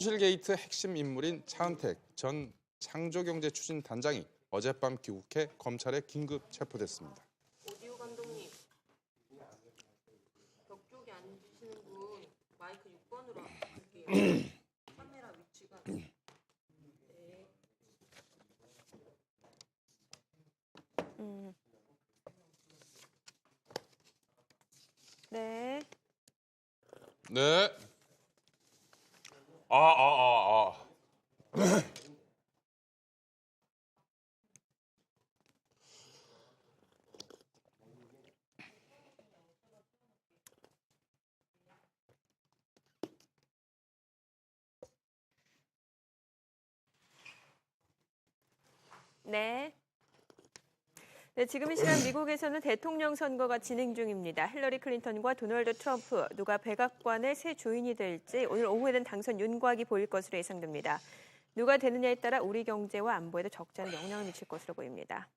최순실게이트 핵심 인물인 차은택 전 창조경제추진단장이 어젯밤 귀국해 검찰에 긴급 체포됐습니다. 오디오 감독님, 벽 쪽에 앉으시는 분 마이크 6번으로 할게요. 카메라 위치가 네. 네. 네. 아. 네. 네, 지금 이 시간 미국에서는 대통령 선거가 진행 중입니다. 힐러리 클린턴과 도널드 트럼프, 누가 백악관의 새 주인이 될지 오늘 오후에는 당선 윤곽이 보일 것으로 예상됩니다. 누가 되느냐에 따라 우리 경제와 안보에도 적지 않은 영향을 미칠 것으로 보입니다.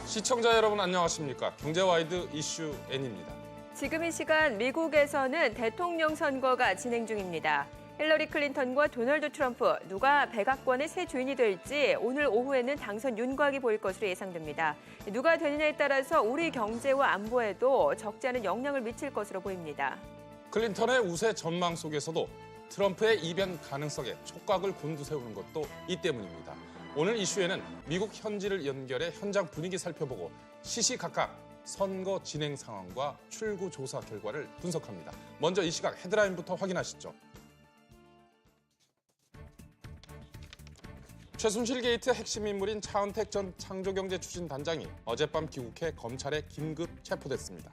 시청자 여러분 안녕하십니까? 경제와이드 이슈 N입니다. 지금 이 시간 미국에서는 대통령 선거가 진행 중입니다. 힐러리 클린턴과 도널드 트럼프, 누가 백악관의 새 주인이 될지 오늘 오후에는 당선 윤곽이 보일 것으로 예상됩니다. 누가 되느냐에 따라서 우리 경제와 안보에도 적지 않은 영향을 미칠 것으로 보입니다. 클린턴의 우세 전망 속에서도 트럼프의 이변 가능성에 촉각을 곤두세우는 것도 이 때문입니다. 오늘 이슈에는 미국 현지를 연결해 현장 분위기 살펴보고 시시각각 선거 진행 상황과 출구 조사 결과를 분석합니다. 먼저 이 시각 헤드라인부터 확인하시죠. 최순실 게이트 핵심 인물인 차은택 전 창조경제추진단장이 어젯밤 귀국해 검찰에 긴급 체포됐습니다.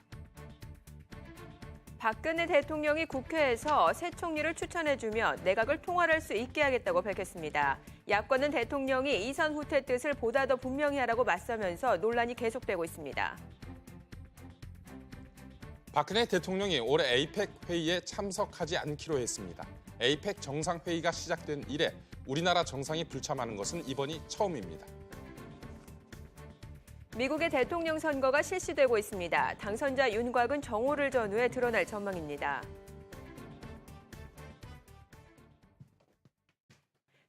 박근혜 대통령이 국회에서 새 총리를 추천해주면 내각을 통할할 수 있게 하겠다고 밝혔습니다. 야권은 대통령이 이선 후퇴 뜻을 보다 더 분명히 하라고 맞서면서 논란이 계속되고 있습니다. 박근혜 대통령이 올해 에이펙 회의에 참석하지 않기로 했습니다. 에이펙 정상회의가 시작된 이래 우리나라 정상이 불참하는 것은 이번이 처음입니다. 미국의 대통령 선거가 실시되고 있습니다. 당선자 윤곽은 정오를 전후에 드러날 전망입니다.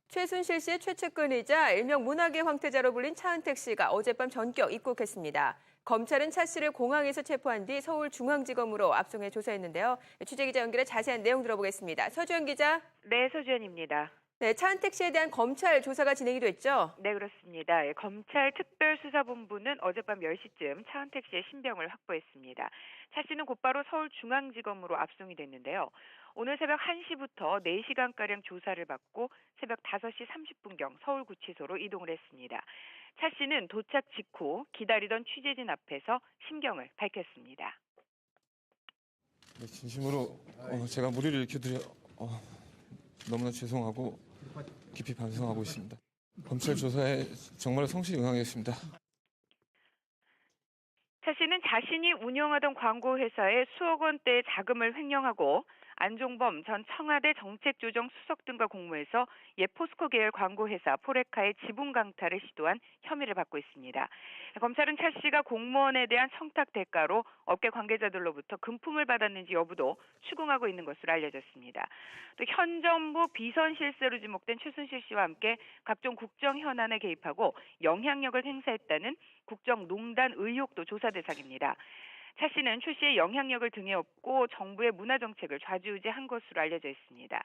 최순실 씨의 최측근이자 일명 문학의 황태자로 불린 차은택 씨가 어젯밤 전격 입국했습니다. 검찰은 차 씨를 공항에서 체포한 뒤 서울중앙지검으로 압송해 조사했는데요. 취재기자 연결해 자세한 내용 들어보겠습니다. 서주현 기자. 네, 서주현입니다. 네, 차은택 씨에 대한 검찰 조사가 진행이 됐죠? 네, 그렇습니다. 검찰 특별수사본부는 어젯밤 10시쯤 차은택 씨의 신병을 확보했습니다. 차 씨는 곧바로 서울중앙지검으로 압송이 됐는데요. 오늘 새벽 1시부터 4시간가량 조사를 받고 새벽 5시 30분경 서울구치소로 이동을 했습니다. 차 씨는 도착 직후 기다리던 취재진 앞에서 심경을 밝혔습니다. 네, 진심으로 제가 무리를 일으켜드려 너무나 죄송하고 깊이 반성하고 있습니다. 검찰 조사에 정말 성실히 응하겠습니다. 차 씨는 자신이 운영하던 광고 회사에 수억 원대의 자금을 횡령하고 안종범 전 청와대 정책조정 수석 등과 공모해서 포스코 계열 광고 회사 포레카의 지분 강탈을 시도한 혐의를 받고 있습니다. 검찰은 차 씨가 공무원에 대한 청탁 대가로 업계 관계자들로부터 금품을 받았는지 여부도 추궁하고 있는 것으로 알려졌습니다. 또 현 정부 비선 실세로 지목된 최순실 씨와 함께 각종 국정 현안에 개입하고 영향력을 행사했다는 국정농단 의혹도 조사 대상입니다. 차 씨는 최 씨의 영향력을 등에 업고 정부의 문화정책을 좌지우지한 것으로 알려져 있습니다.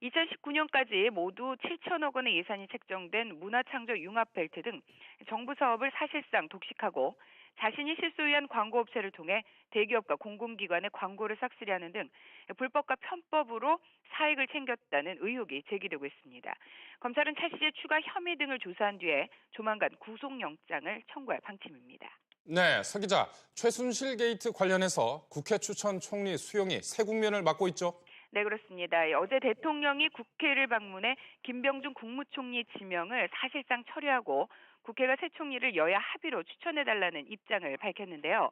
2019년까지 모두 7천억 원의 예산이 책정된 문화창조 융합벨트 등 정부 사업을 사실상 독식하고 자신이 실소유한 광고업체를 통해 대기업과 공공기관의 광고를 싹쓸이 하는 등 불법과 편법으로 사익을 챙겼다는 의혹이 제기되고 있습니다. 검찰은 차 씨의 추가 혐의 등을 조사한 뒤에 조만간 구속영장을 청구할 방침입니다. 네, 서 기자, 최순실 게이트 관련해서 국회 추천 총리 수용이 새 국면을 맞고 있죠? 네, 그렇습니다. 어제 대통령이 국회를 방문해 김병준 국무총리 지명을 사실상 철회하고 국회가 새 총리를 여야 합의로 추천해달라는 입장을 밝혔는데요.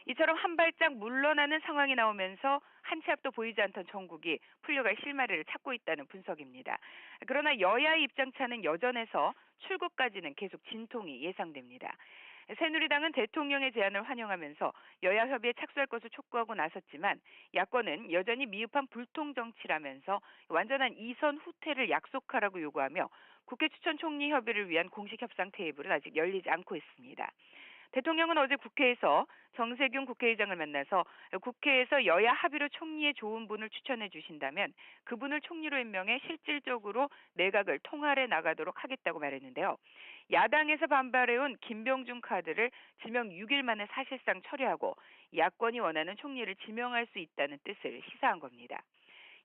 이처럼 한 발짝 물러나는 상황이 나오면서 한 치 앞도 보이지 않던 정국이 풀려갈 실마리를 찾고 있다는 분석입니다. 그러나 여야의 입장차는 여전해서 출구까지는 계속 진통이 예상됩니다. 새누리당은 대통령의 제안을 환영하면서 여야 협의에 착수할 것을 촉구하고 나섰지만 야권은 여전히 미흡한 불통 정치라면서 완전한 이선 후퇴를 약속하라고 요구하며 국회 추천 총리 협의를 위한 공식 협상 테이블은 아직 열리지 않고 있습니다. 대통령은 어제 국회에서 정세균 국회의장을 만나서 국회에서 여야 합의로 총리에 좋은 분을 추천해 주신다면 그분을 총리로 임명해 실질적으로 내각을 통할해 나가도록 하겠다고 말했는데요. 야당에서 반발해온 김병준 카드를 지명 6일 만에 사실상 철회하고 야권이 원하는 총리를 지명할 수 있다는 뜻을 시사한 겁니다.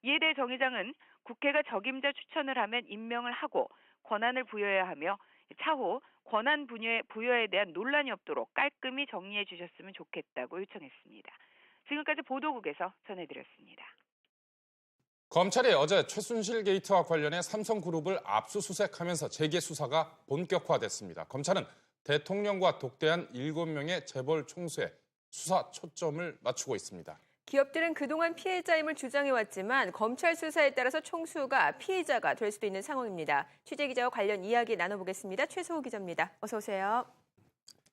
이에 대해 정 의장은 국회가 적임자 추천을 하면 임명을 하고 권한을 부여해야 하며 차후 권한 부여에 대한 논란이 없도록 깔끔히 정리해 주셨으면 좋겠다고 요청했습니다. 지금까지 보도국에서 전해드렸습니다. 검찰이 어제 최순실 게이트와 관련해 삼성그룹을 압수수색하면서 재계 수사가 본격화됐습니다. 검찰은 대통령과 독대한 7명의 재벌 총수에 수사 초점을 맞추고 있습니다. 기업들은 그동안 피해자임을 주장해왔지만 검찰 수사에 따라서 총수가 피해자가 될 수도 있는 상황입니다. 취재 기자와 관련 이야기 나눠보겠습니다. 최소호 기자입니다. 어서 오세요.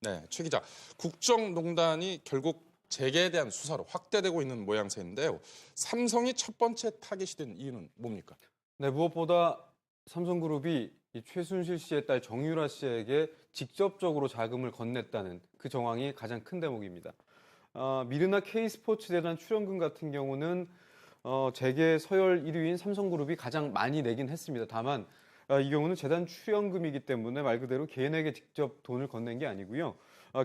네, 최 기자. 국정농단이 결국 재계에 대한 수사로 확대되고 있는 모양새인데요. 삼성이 첫 번째 타깃이 된 이유는 뭡니까? 네, 무엇보다 삼성그룹이 이 최순실 씨의 딸 정유라 씨에게 직접적으로 자금을 건넸다는 그 정황이 가장 큰 대목입니다. 미르나 K스포츠재단 출연금 같은 경우는 재계 서열 1위인 삼성그룹이 가장 많이 내긴 했습니다. 다만 이 경우는 재단 출연금이기 때문에 말 그대로 개인에게 직접 돈을 건넨 게 아니고요.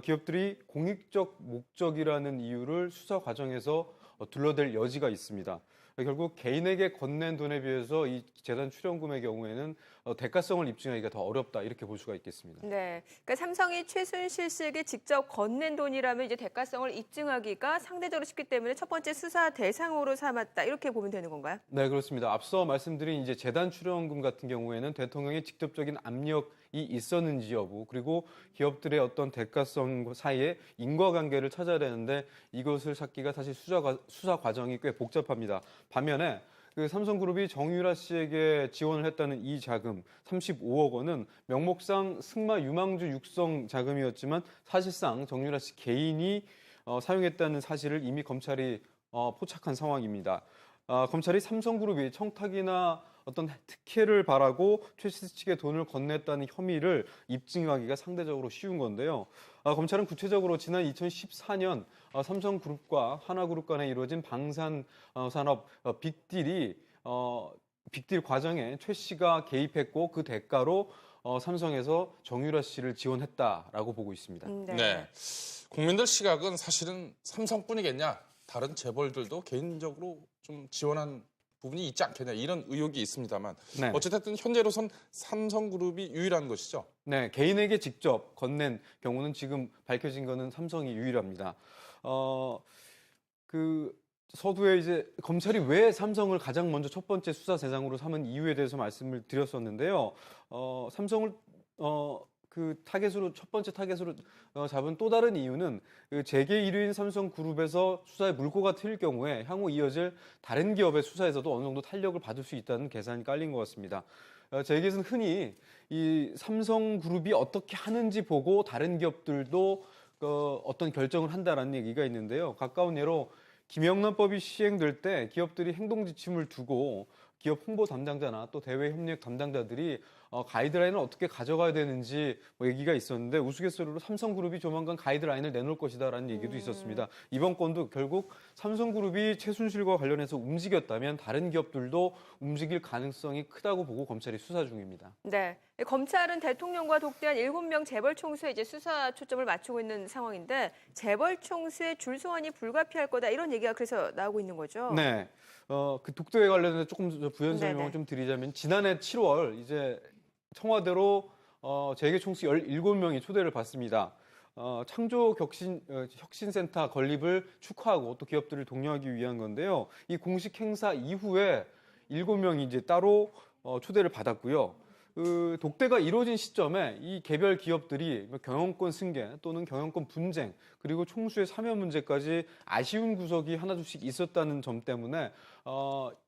기업들이 공익적 목적이라는 이유를 수사 과정에서 둘러댈 여지가 있습니다. 결국 개인에게 건넨 돈에 비해서 이 재단 출연금의 경우에는 대가성을 입증하기가 더 어렵다 이렇게 볼 수가 있겠습니다. 네, 그러니까 삼성이 최순실 씨에게 직접 건넨 돈이라면 이제 대가성을 입증하기가 상대적으로 쉽기 때문에 첫 번째 수사 대상으로 삼았다 이렇게 보면 되는 건가요? 네, 그렇습니다. 앞서 말씀드린 이제 재단 출연금 같은 경우에는 대통령의 직접적인 압력이 있었는지 여부 그리고 기업들의 어떤 대가성 사이에 인과관계를 찾아야 되는데 이것을 찾기가 사실 수사 과정이 꽤 복잡합니다. 반면에 그 삼성그룹이 정유라 씨에게 지원을 했다는 이 자금 35억 원은 명목상 승마 유망주 육성 자금이었지만 사실상 정유라 씨 개인이 사용했다는 사실을 이미 검찰이 포착한 상황입니다. 검찰이 삼성그룹이 청탁이나 어떤 특혜를 바라고 최 씨 측에 돈을 건넸다는 혐의를 입증하기가 상대적으로 쉬운 건데요. 검찰은 구체적으로 지난 2014년 삼성그룹과 하나그룹 간에 이루어진 방산산업 빅딜 과정에 최 씨가 개입했고 그 대가로 삼성에서 정유라 씨를 지원했다라고 보고 있습니다. 네. 국민들 시각은 사실은 삼성뿐이겠냐? 다른 재벌들도 개인적으로 좀 지원한 부분이 있지 않겠냐 이런 의혹이 있습니다만 네. 어쨌든 현재로선 삼성그룹이 유일한 것이죠. 네, 개인에게 직접 건넨 경우는 지금 밝혀진 거는 삼성이 유일합니다. 그 서두에 이제 검찰이 왜 삼성을 가장 먼저 첫 번째 수사 대상으로 삼은 이유에 대해서 말씀을 드렸었는데요. 삼성을 그 타겟으로 첫 번째 타겟으로 잡은 또 다른 이유는 그 재계 1위인 삼성그룹에서 수사에 물꼬가 트일 경우에 향후 이어질 다른 기업의 수사에서도 어느 정도 탄력을 받을 수 있다는 계산이 깔린 것 같습니다. 재계에서는 흔히 이 삼성그룹이 어떻게 하는지 보고 다른 기업들도 어떤 결정을 한다라는 얘기가 있는데요. 가까운 예로 김영란법이 시행될 때 기업들이 행동 지침을 두고 기업 홍보 담당자나 또 대외 협력 담당자들이 가이드라인을 어떻게 가져가야 되는지 얘기가 있었는데 우스갯소리로 삼성그룹이 조만간 가이드라인을 내놓을 것이다라는 얘기도 있었습니다. 이번 건도 결국 삼성그룹이 최순실과 관련해서 움직였다면 다른 기업들도 움직일 가능성이 크다고 보고 검찰이 수사 중입니다. 네. 검찰은 대통령과 독대한 7명 재벌 총수에 이제 수사 초점을 맞추고 있는 상황인데 재벌 총수의 줄 소환이 불가피할 거다 이런 얘기가 그래서 나오고 있는 거죠. 네. 그 독대에 관련해서 조금 부연 설명을 네네. 좀 드리자면 지난해 7월 이제 청와대로 재계 총수 17명이 초대를 받습니다. 창조 혁신센터 건립을 축하하고 또 기업들을 독려하기 위한 건데요. 이 공식 행사 이후에 7명이 이제 따로 초대를 받았고요. 그 독대가 이루어진 시점에 이 개별 기업들이 경영권 승계 또는 경영권 분쟁 그리고 총수의 사면 문제까지 아쉬운 구석이 하나둘씩 있었다는 점 때문에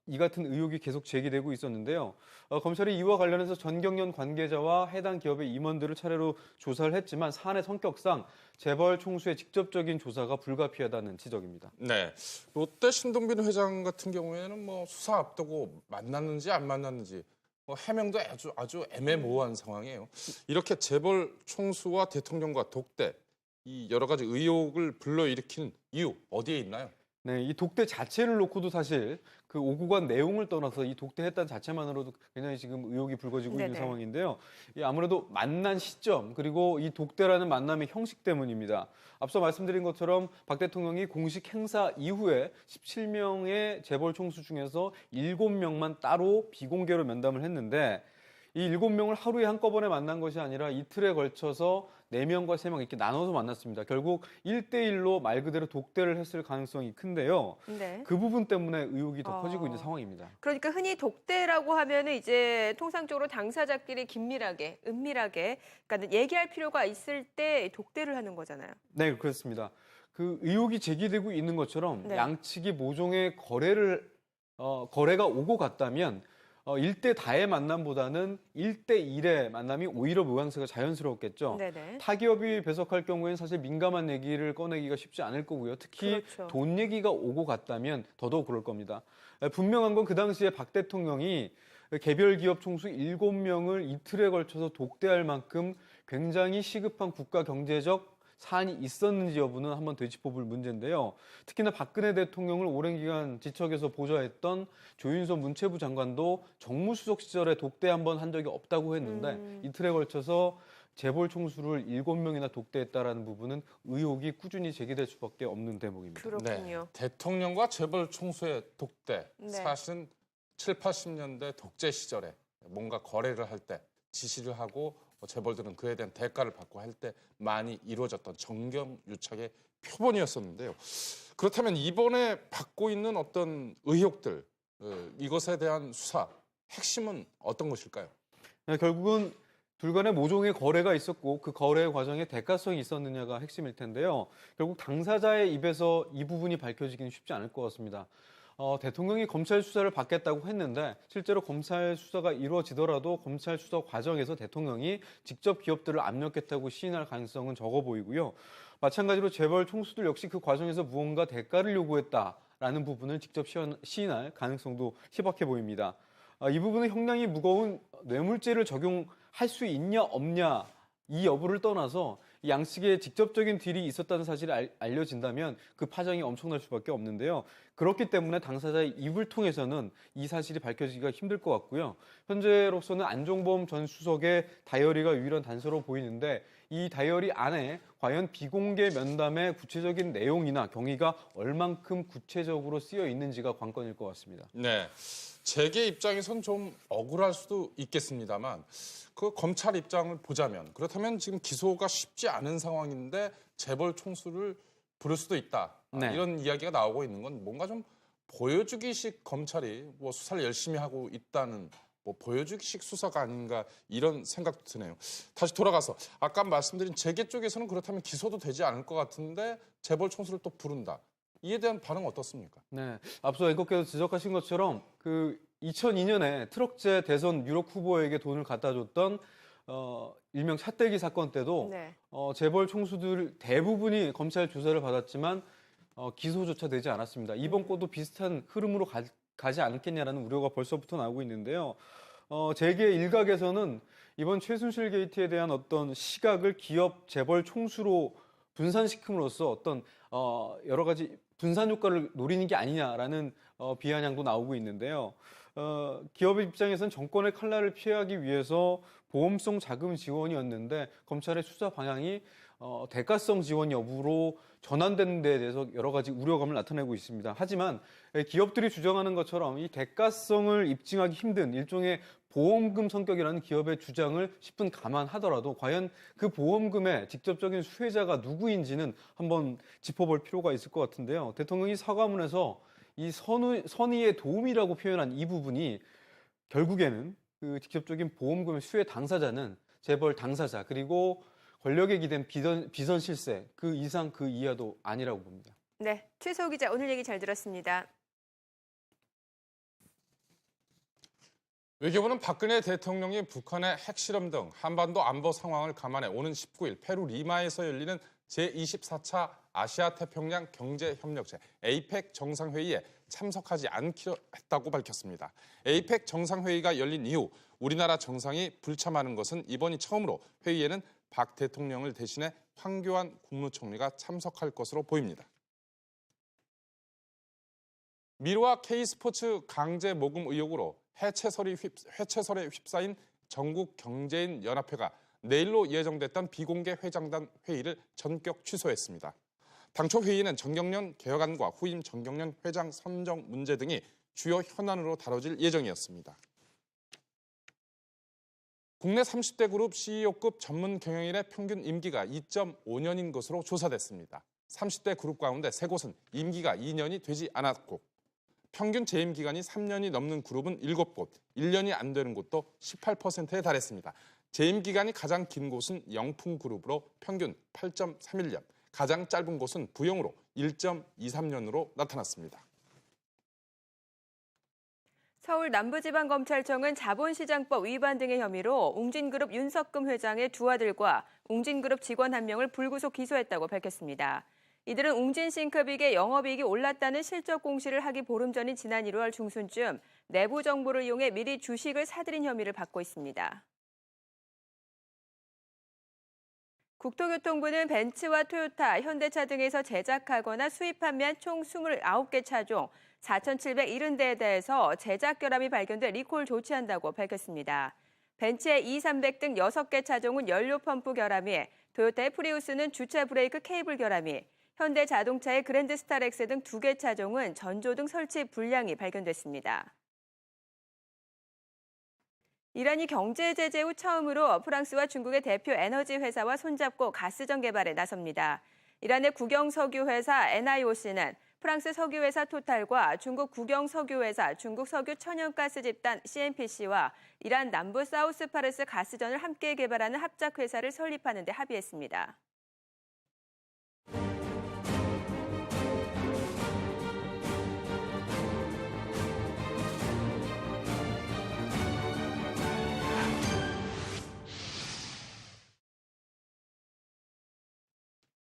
이 같은 의혹이 계속 제기되고 있었는데요. 검찰이 이와 관련해서 전경련 관계자와 해당 기업의 임원들을 차례로 조사를 했지만 사안의 성격상 재벌 총수의 직접적인 조사가 불가피하다는 지적입니다. 네, 롯데 신동빈 회장 같은 경우에는 뭐 수사 앞두고 만났는지 안 만났는지 해명도 아주 애매모호한 상황이에요. 이렇게 재벌 총수와 대통령과 독대 이 여러 가지 의혹을 불러일으킨 이유 어디에 있나요? 네, 이 독대 자체를 놓고도 사실 그 오고 간 내용을 떠나서 이 독대했다는 자체만으로도 굉장히 지금 의혹이 불거지고 있는 네네. 상황인데요. 이 아무래도 만난 시점 그리고 이 독대라는 만남의 형식 때문입니다. 앞서 말씀드린 것처럼 박 대통령이 공식 행사 이후에 17명의 재벌 총수 중에서 7명만 따로 비공개로 면담을 했는데 이 7명을 하루에 한꺼번에 만난 것이 아니라 이틀에 걸쳐서 4명과 3명 이렇게 나눠서 만났습니다. 결국 1대1로 말 그대로 독대를 했을 가능성이 큰데요. 네. 그 부분 때문에 의혹이 더 커지고 있는 상황입니다. 그러니까 흔히 독대라고 하면은 이제 통상적으로 당사자끼리 긴밀하게, 은밀하게, 그러니까 얘기할 필요가 있을 때 독대를 하는 거잖아요. 네, 그렇습니다. 그 의혹이 제기되고 있는 것처럼 네. 양측이 모종의 거래가 오고 갔다면 1대 다의 만남보다는 1대1의 만남이 오히려 모양새가 자연스러웠겠죠. 네네. 타기업이 배석할 경우에는 사실 민감한 얘기를 꺼내기가 쉽지 않을 거고요. 특히 그렇죠. 돈 얘기가 오고 갔다면 더더욱 그럴 겁니다. 분명한 건 그 당시에 박 대통령이 개별 기업 총수 7명을 이틀에 걸쳐서 독대할 만큼 굉장히 시급한 국가 경제적 사안이 있었는지 여부는 한번 되짚어볼 문제인데요. 특히나 박근혜 대통령을 오랜 기간 지척에서 보좌했던 조윤선 문체부 장관도 정무수석 시절에 독대 한번 한 적이 없다고 했는데 이틀에 걸쳐서 재벌 총수를 7명이나 독대했다라는 부분은 의혹이 꾸준히 제기될 수밖에 없는 대목입니다. 그렇군요. 대통령과 재벌 총수의 독대 네. 사실은 7, 80년대 독재 시절에 뭔가 거래를 할 때 지시를 하고 재벌들은 그에 대한 대가를 받고 할 때 많이 이루어졌던 정경유착의 표본이었었는데요. 그렇다면 이번에 받고 있는 어떤 의혹들, 이것에 대한 수사, 핵심은 어떤 것일까요? 네, 결국은 둘 간에 모종의 거래가 있었고 그 거래 과정에 대가성이 있었느냐가 핵심일 텐데요. 결국 당사자의 입에서 이 부분이 밝혀지기는 쉽지 않을 것 같습니다. 대통령이 검찰 수사를 받겠다고 했는데 실제로 검찰 수사가 이루어지더라도 검찰 수사 과정에서 대통령이 직접 기업들을 압력했다고 시인할 가능성은 적어 보이고요. 마찬가지로 재벌 총수들 역시 그 과정에서 무언가 대가를 요구했다라는 부분을 직접 시인할 가능성도 희박해 보입니다. 이 부분은 형량이 무거운 뇌물죄를 적용할 수 있냐 없냐 이 여부를 떠나서 양측의 직접적인 딜이 있었다는 사실이 알려진다면 그 파장이 엄청날 수밖에 없는데요. 그렇기 때문에 당사자의 입을 통해서는 이 사실이 밝혀지기가 힘들 것 같고요. 현재로서는 안종범 전 수석의 다이어리가 유일한 단서로 보이는데 이 다이어리 안에 과연 비공개 면담의 구체적인 내용이나 경위가 얼만큼 구체적으로 쓰여 있는지가 관건일 것 같습니다. 네, 재계 입장에선 좀 억울할 수도 있겠습니다만 그 검찰 입장을 보자면 그렇다면 지금 기소가 쉽지 않은 상황인데 재벌 총수를 부를 수도 있다. 네. 이런 이야기가 나오고 있는 건 뭔가 좀 보여주기식 검찰이 뭐 수사를 열심히 하고 있다는 뭐 보여주기식 수사가 아닌가 이런 생각도 드네요. 다시 돌아가서 아까 말씀드린 재계 쪽에서는 그렇다면 기소도 되지 않을 것 같은데 재벌 총수를 또 부른다. 이에 대한 반응 어떻습니까? 네, 앞서 앵커께서 지적하신 것처럼 그 2002년에 트럭제 대선 유력 후보에게 돈을 갖다 줬던 일명 샷대기 사건 때도 네. 재벌 총수들 대부분이 검찰 조사를 받았지만 기소조차 되지 않았습니다. 이번 건도 비슷한 흐름으로 가지 않겠냐라는 우려가 벌써부터 나오고 있는데요. 재계 일각에서는 이번 최순실 게이트에 대한 어떤 시각을 기업 재벌 총수로 분산시킴으로써 어떤 여러 가지 분산 효과를 노리는 게 아니냐라는 비아냥도 나오고 있는데요. 기업의 입장에서는 정권의 칼날을 피하기 위해서 보험성 자금 지원이었는데 검찰의 수사 방향이 대가성 지원 여부로 전환되는 데에 대해서 여러 가지 우려감을 나타내고 있습니다. 하지만 기업들이 주장하는 것처럼 이 대가성을 입증하기 힘든 일종의 보험금 성격이라는 기업의 주장을 10분 감안하더라도 과연 그 보험금의 직접적인 수혜자가 누구인지는 한번 짚어볼 필요가 있을 것 같은데요. 대통령이 사과문에서 이 선의의 도움이라고 표현한 이 부분이 결국에는 그 직접적인 보험금의 수혜 당사자는 재벌 당사자 그리고 권력에 기댄 비선 실세 그 이상 그 이하도 아니라고 봅니다. 네, 최소호 기자 오늘 얘기 잘 들었습니다. 외교부는 박근혜 대통령이 북한의 핵실험 등 한반도 안보 상황을 감안해 오는 19일 페루 리마에서 열리는 제24차 아시아태평양 경제협력체 APEC 정상회의에 참석하지 않기로 했다고 밝혔습니다. APEC 정상회의가 열린 이후 우리나라 정상이 불참하는 것은 이번이 처음으로 회의에는 박 대통령을 대신해 황교안 국무총리가 참석할 것으로 보입니다. 미르와 K스포츠 강제 모금 의혹으로 회채설에 휩싸인 전국경제인연합회가 내일로 예정됐던 비공개 회장단 회의를 전격 취소했습니다. 당초 회의는 정경련 개혁안과 후임 정경련 회장 선정 문제 등이 주요 현안으로 다뤄질 예정이었습니다. 국내 30대 그룹 CEO급 전문 경영인의 평균 임기가 2.5년인 것으로 조사됐습니다. 30대 그룹 가운데 3곳은 임기가 2년이 되지 않았고 평균 재임 기간이 3년이 넘는 그룹은 7곳, 1년이 안 되는 곳도 18%에 달했습니다. 재임 기간이 가장 긴 곳은 영풍그룹으로 평균 8.31년, 가장 짧은 곳은 부영으로 1.23년으로 나타났습니다. 서울 남부지방검찰청은 자본시장법 위반 등의 혐의로 웅진그룹 윤석금 회장의 두 아들과 웅진그룹 직원 1명을 불구속 기소했다고 밝혔습니다. 이들은 웅진싱크빅의 영업이익이 올랐다는 실적 공시를 하기 보름 전인 지난 1월 중순쯤 내부 정보를 이용해 미리 주식을 사들인 혐의를 받고 있습니다. 국토교통부는 벤츠와 토요타, 현대차 등에서 제작하거나 수입 판매한 총 29개 차종 4,770대에 대해서 제작 결함이 발견돼 리콜 조치한다고 밝혔습니다. 벤츠의 E300 등 6개 차종은 연료 펌프 결함이, 토요타의 프리우스는 주차 브레이크 케이블 결함이, 현대자동차의 그랜드스타렉스 등 2개 차종은 전조등 설치 불량이 발견됐습니다. 이란이 경제 제재 후 처음으로 프랑스와 중국의 대표 에너지 회사와 손잡고 가스전 개발에 나섭니다. 이란의 국영석유회사 NIOC는 프랑스 석유회사 토탈과 중국 국영석유회사 중국 석유 천연가스 집단 CNPC와 이란 남부 사우스 파르스 가스전을 함께 개발하는 합작회사를 설립하는 데 합의했습니다.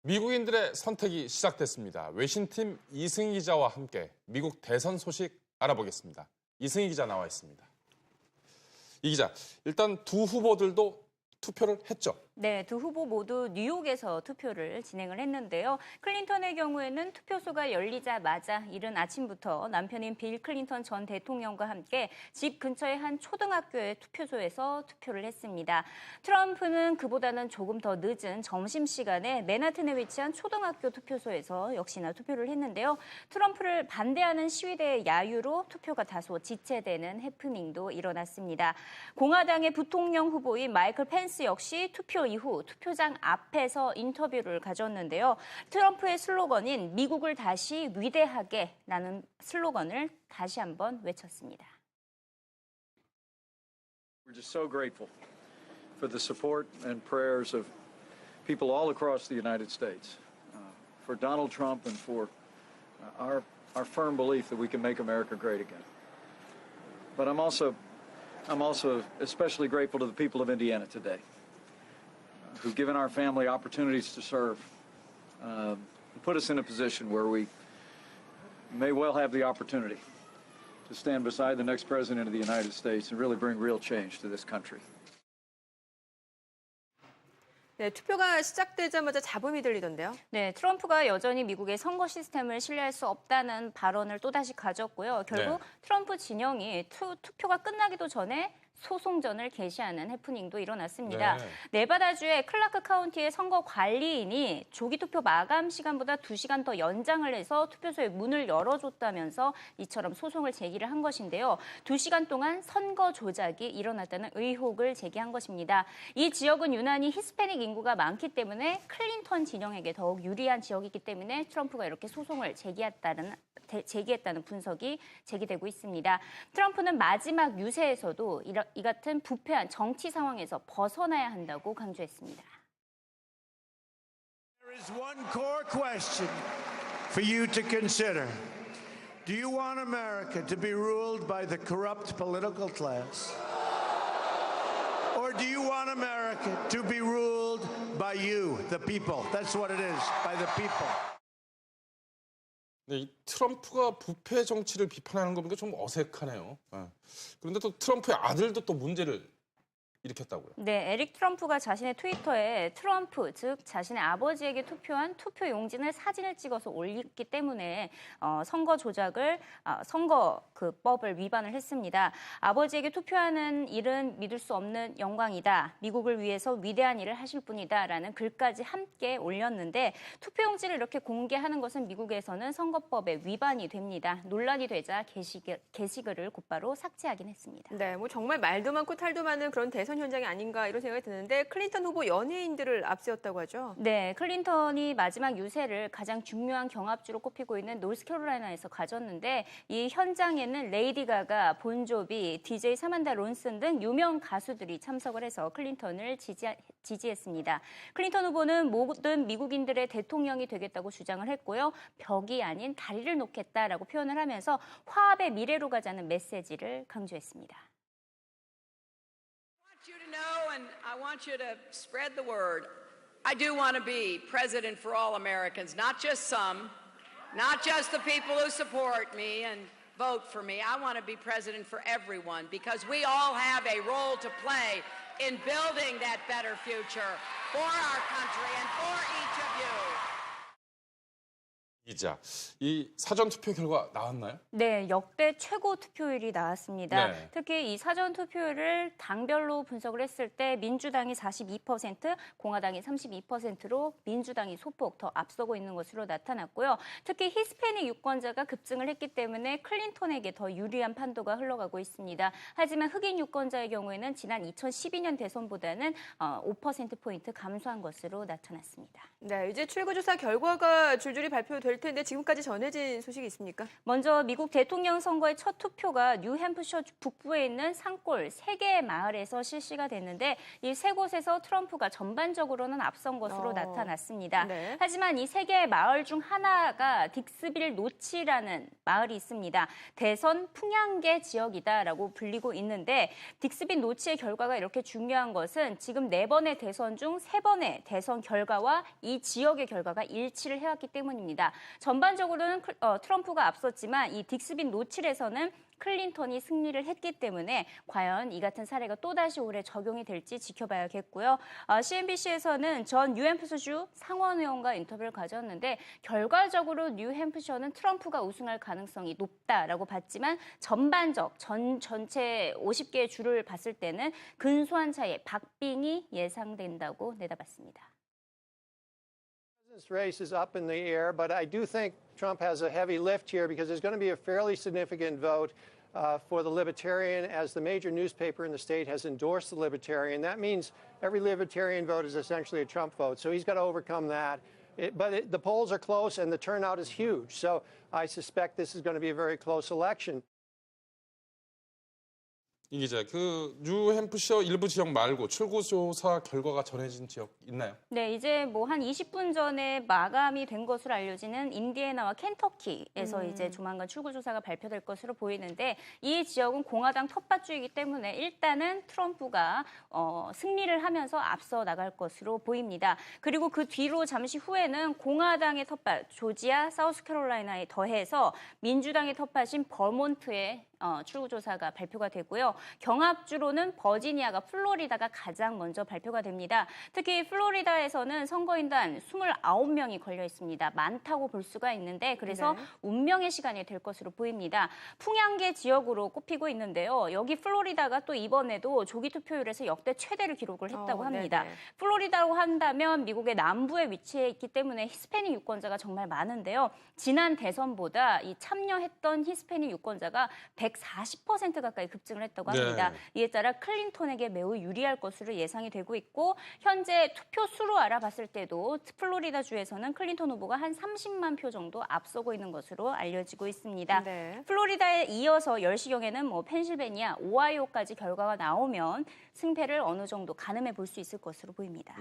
미국인들의 선택이 시작됐습니다. 외신팀 이승희 기자와 함께 미국 대선 소식 알아보겠습니다. 이승희 기자 나와 있습니다. 이 기자, 일단 두 후보들도 투표를 했죠? 네, 두 후보 모두 뉴욕에서 투표를 진행을 했는데요. 클린턴의 경우에는 투표소가 열리자마자 이른 아침부터 남편인 빌 클린턴 전 대통령과 함께 집 근처의 한 초등학교의 투표소에서 투표를 했습니다. 트럼프는 그보다는 조금 더 늦은 점심시간에 맨하튼에 위치한 초등학교 투표소에서 역시나 투표를 했는데요. 트럼프를 반대하는 시위대의 야유로 투표가 다소 지체되는 해프닝도 일어났습니다. 공화당의 부통령 후보인 마이클 펜스 역시 투표 이후 투표장 앞에서 인터뷰를 가졌는데요. 트럼프의 슬로건인 미국을 다시 위대하게라는 슬로건을 다시 한번 외쳤습니다. We're just so grateful for the support and prayers of people all across the United States, for Donald Trump and for our firm belief that we can make America great again. But I'm also especially grateful to the people of Indiana today, who've given our family opportunities to serve, and put us in a position where we may well have the opportunity to stand beside the next president of the United States and really bring real change to this country. 네, 투표가 시작되자마자 잡음이 들리던데요. 네, 트럼프가 여전히 미국의 선거 시스템을 신뢰할 수 없다는 발언을 또다시 가졌고요. 결국 트럼프 진영이 투표가 끝나기도 전에 소송전을 개시하는 해프닝도 일어났습니다. 네바다주의 클라크 카운티의 선거 관리인이 조기 투표 마감 시간보다 2시간 더 연장을 해서 투표소의 문을 열어줬다면서 이처럼 소송을 제기를 한 것인데요. 2시간 동안 선거 조작이 일어났다는 의혹을 제기한 것입니다. 이 지역은 유난히 히스패닉 인구가 많기 때문에 클린턴 진영에게 더욱 유리한 지역이기 때문에 트럼프가 이렇게 소송을 제기했다는 분석이 제기되고 있습니다. 트럼프는 마지막 유세에서도 이 같은 부패한 정치 상황에서 벗어나야 한다고 강조했습니다. There is one core question for you to consider. Do you want America to be ruled by the corrupt political class? Or do you want America to be ruled by you, the people? That's what it is, by the people. 네, 이 트럼프가 부패 정치를 비판하는 거 보니까 좀 어색하네요. 그런데 또 트럼프의 아들도 또 문제를 일으켰다고요. 네, 에릭 트럼프가 자신의 트위터에 트럼프, 즉 자신의 아버지에게 투표한 투표 용지를 사진을 찍어서 올렸기 때문에 선거법을 위반을 했습니다. 아버지에게 투표하는 일은 믿을 수 없는 영광이다. 미국을 위해서 위대한 일을 하실 분이다라는 글까지 함께 올렸는데 투표 용지를 이렇게 공개하는 것은 미국에서는 선거법에 위반이 됩니다. 논란이 되자 게시글을 곧바로 삭제하긴 했습니다. 네, 뭐 정말 말도 많고 탈도 많은 그런 대선 현장이 아닌가 이런 생각이 드는데 클린턴 후보 연예인들을 앞세웠다고 하죠? 네, 클린턴이 마지막 유세를 가장 중요한 경합주로 꼽히고 있는 노스캐롤라이나에서 가졌는데 이 현장에는 레이디 가가, 본조비, DJ 사만다 론슨 등 유명 가수들이 참석을 해서 클린턴을 지지했습니다. 클린턴 후보는 모든 미국인들의 대통령이 되겠다고 주장을 했고요. 벽이 아닌 다리를 놓겠다라고 표현을 하면서 화합의 미래로 가자는 메시지를 강조했습니다. I want you to spread the word. I do want to be president for all Americans, not just some, not just the people who support me and vote for me. I want to be president for everyone because we all have a role to play in building that better future for our country and for each of you. 기자, 이 사전 투표 결과 나왔나요? 네, 역대 최고 투표율이 나왔습니다. 네. 특히 이 사전 투표율을 당별로 분석을 했을 때 민주당이 42%, 공화당이 32%로 민주당이 소폭 더 앞서고 있는 것으로 나타났고요. 특히 히스패닉 유권자가 급증을 했기 때문에 클린턴에게 더 유리한 판도가 흘러가고 있습니다. 하지만 흑인 유권자의 경우에는 지난 2012년 대선보다는 5%포인트 감소한 것으로 나타났습니다. 네, 이제 출구조사 결과가 줄줄이 발표될 텐데 지금까지 전해진 소식이 있습니까? 먼저 미국 대통령 선거의 첫 투표가 뉴햄프셔 북부에 있는 산골 3개의 마을에서 실시가 됐는데 이 3곳에서 트럼프가 전반적으로는 앞선 것으로 나타났습니다. 네. 하지만 이 3개의 마을 중 하나가 딕스빌 노치라는 마을이 있습니다. 대선 풍향계 지역이다라고 불리고 있는데 딕스빌 노치의 결과가 이렇게 중요한 것은 지금 4번의 대선 중 3번의 대선 결과와 이 지역의 결과가 일치를 해왔기 때문입니다. 전반적으로는 트럼프가 앞섰지만 이 딕스빌 노칠에서는 클린턴이 승리를 했기 때문에 과연 이 같은 사례가 또다시 올해 적용이 될지 지켜봐야겠고요. CNBC에서는 전 뉴햄프셔주 상원의원과 인터뷰를 가졌는데 결과적으로 뉴햄프셔는 트럼프가 우승할 가능성이 높다라고 봤지만 전체 50개의 주를 봤을 때는 근소한 차이의 박빙이 예상된다고 내다봤습니다. This race is up in the air, but I do think Trump has a heavy lift here because there's going to be a fairly significant vote for the Libertarian, as the major newspaper in the state has endorsed the Libertarian. That means every Libertarian vote is essentially a Trump vote. So he's got to overcome that. The polls are close and the turnout is huge. So I suspect this is going to be a very close election. 이 기자, 그 뉴햄프셔 일부 지역 말고 출구조사 결과가 전해진 지역 있나요? 네, 이제 뭐 한 20분 전에 마감이 된 것으로 알려지는 인디애나와 켄터키에서 이제 조만간 출구조사가 발표될 것으로 보이는데 이 지역은 공화당 텃밭주이기 때문에 일단은 트럼프가 승리를 하면서 앞서 나갈 것으로 보입니다. 그리고 그 뒤로 잠시 후에는 공화당의 텃밭 조지아, 사우스캐롤라이나에 더해서 민주당의 텃밭인 버몬트에 출구조사가 발표가 되고요. 경합주로는 버지니아가 플로리다가 가장 먼저 발표가 됩니다. 특히 플로리다에서는 선거인단 29명이 걸려 있습니다. 많다고 볼 수가 있는데 그래서 운명의 시간이 될 것으로 보입니다. 풍향계 지역으로 꼽히고 있는데요. 여기 플로리다가 또 이번에도 조기 투표율에서 역대 최대를 기록을 했다고 합니다. 플로리다로 한다면 미국의 남부에 위치해 있기 때문에 히스패닉 유권자가 정말 많은데요. 지난 대선보다 이 참여했던 히스패닉 유권자가 140% 가까이 급증을 했다고 합니다. 이에 따라 클린턴에게 매우 유리할 것으로 예상이 되고 있고 현재 투표 수로 알아봤을 때도 플로리다주에서는 클린턴 후보가 한 30만 표 정도 앞서고 있는 것으로 알려지고 있습니다. 플로리다에 이어서 10시경에는 뭐 펜실베니아, 오하이오까지 결과가 나오면 승패를 어느 정도 가늠해 볼 수 있을 것으로 보입니다.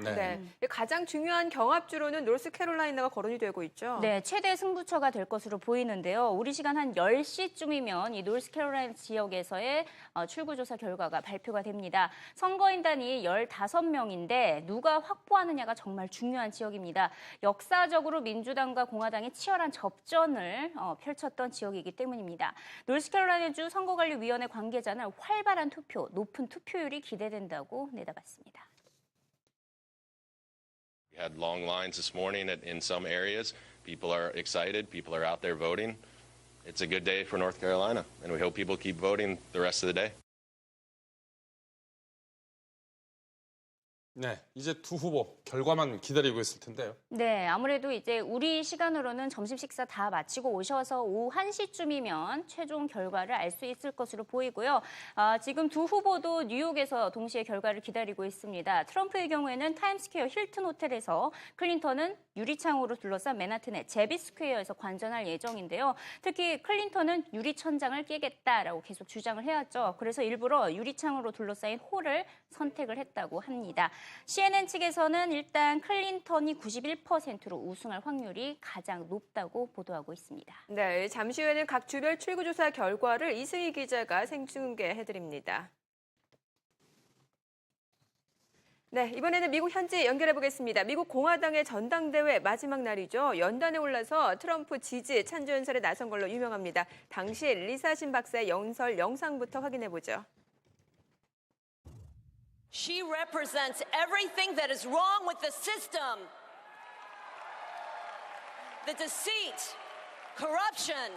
가장 중요한 경합주로는 노스캐롤라이나가 거론이 되고 있죠. 네, 최대 승부처가 될 것으로 보이는데요. 우리 시간 한 10시쯤이면 이 노스캐롤라이나 지역에서의 출구조사 결과가 발표가 됩니다. 선거인단이 15명인데 누가 확보하느냐가 정말 중요한 지역입니다. 역사적으로 민주당과 공화당이 치열한 접전을 펼쳤던 지역이기 때문입니다. 노스캐롤라이나주 선거관리위원회 관계자는 활발한 투표, 높은 투표율이 기대된다고 내다봤습니다. We had long lines this morning in some areas. People are excited. People are out there voting. It's a good day for North Carolina, and we hope people keep voting the rest of the day. 네, 이제 두 후보 결과만 기다리고 있을 텐데요. 네, 아무래도 이제 우리 시간으로는 점심 식사 다 마치고 오셔서 오후 1시쯤이면 최종 결과를 알 수 있을 것으로 보이고요. 지금 두 후보도 뉴욕에서 동시에 결과를 기다리고 있습니다. 트럼프의 경우에는 타임스퀘어 힐튼 호텔에서, 클린턴은 유리창으로 둘러싼 맨하튼의 제비 스퀘어에서 관전할 예정인데요. 특히 클린턴은 유리천장을 깨겠다라고 계속 주장을 해왔죠. 그래서 일부러 유리창으로 둘러싸인 홀을 선택을 했다고 합니다. CNN 측에서는 일단 클린턴이 91%로 우승할 확률이 가장 높다고 보도하고 있습니다. 네, 잠시 후에는 각 주별 출구조사 결과를 이승희 기자가 생중계해드립니다. 네, 이번에는 미국 현지 연결해 보겠습니다. 미국 공화당의 전당대회 마지막 날이죠. 연단에 올라서 트럼프 지지 찬조 연설에 나선 걸로 유명합니다. 당시 리사 신 박사의 연설 영상부터 확인해 보죠. She represents everything that is wrong with the system. The deceit, corruption,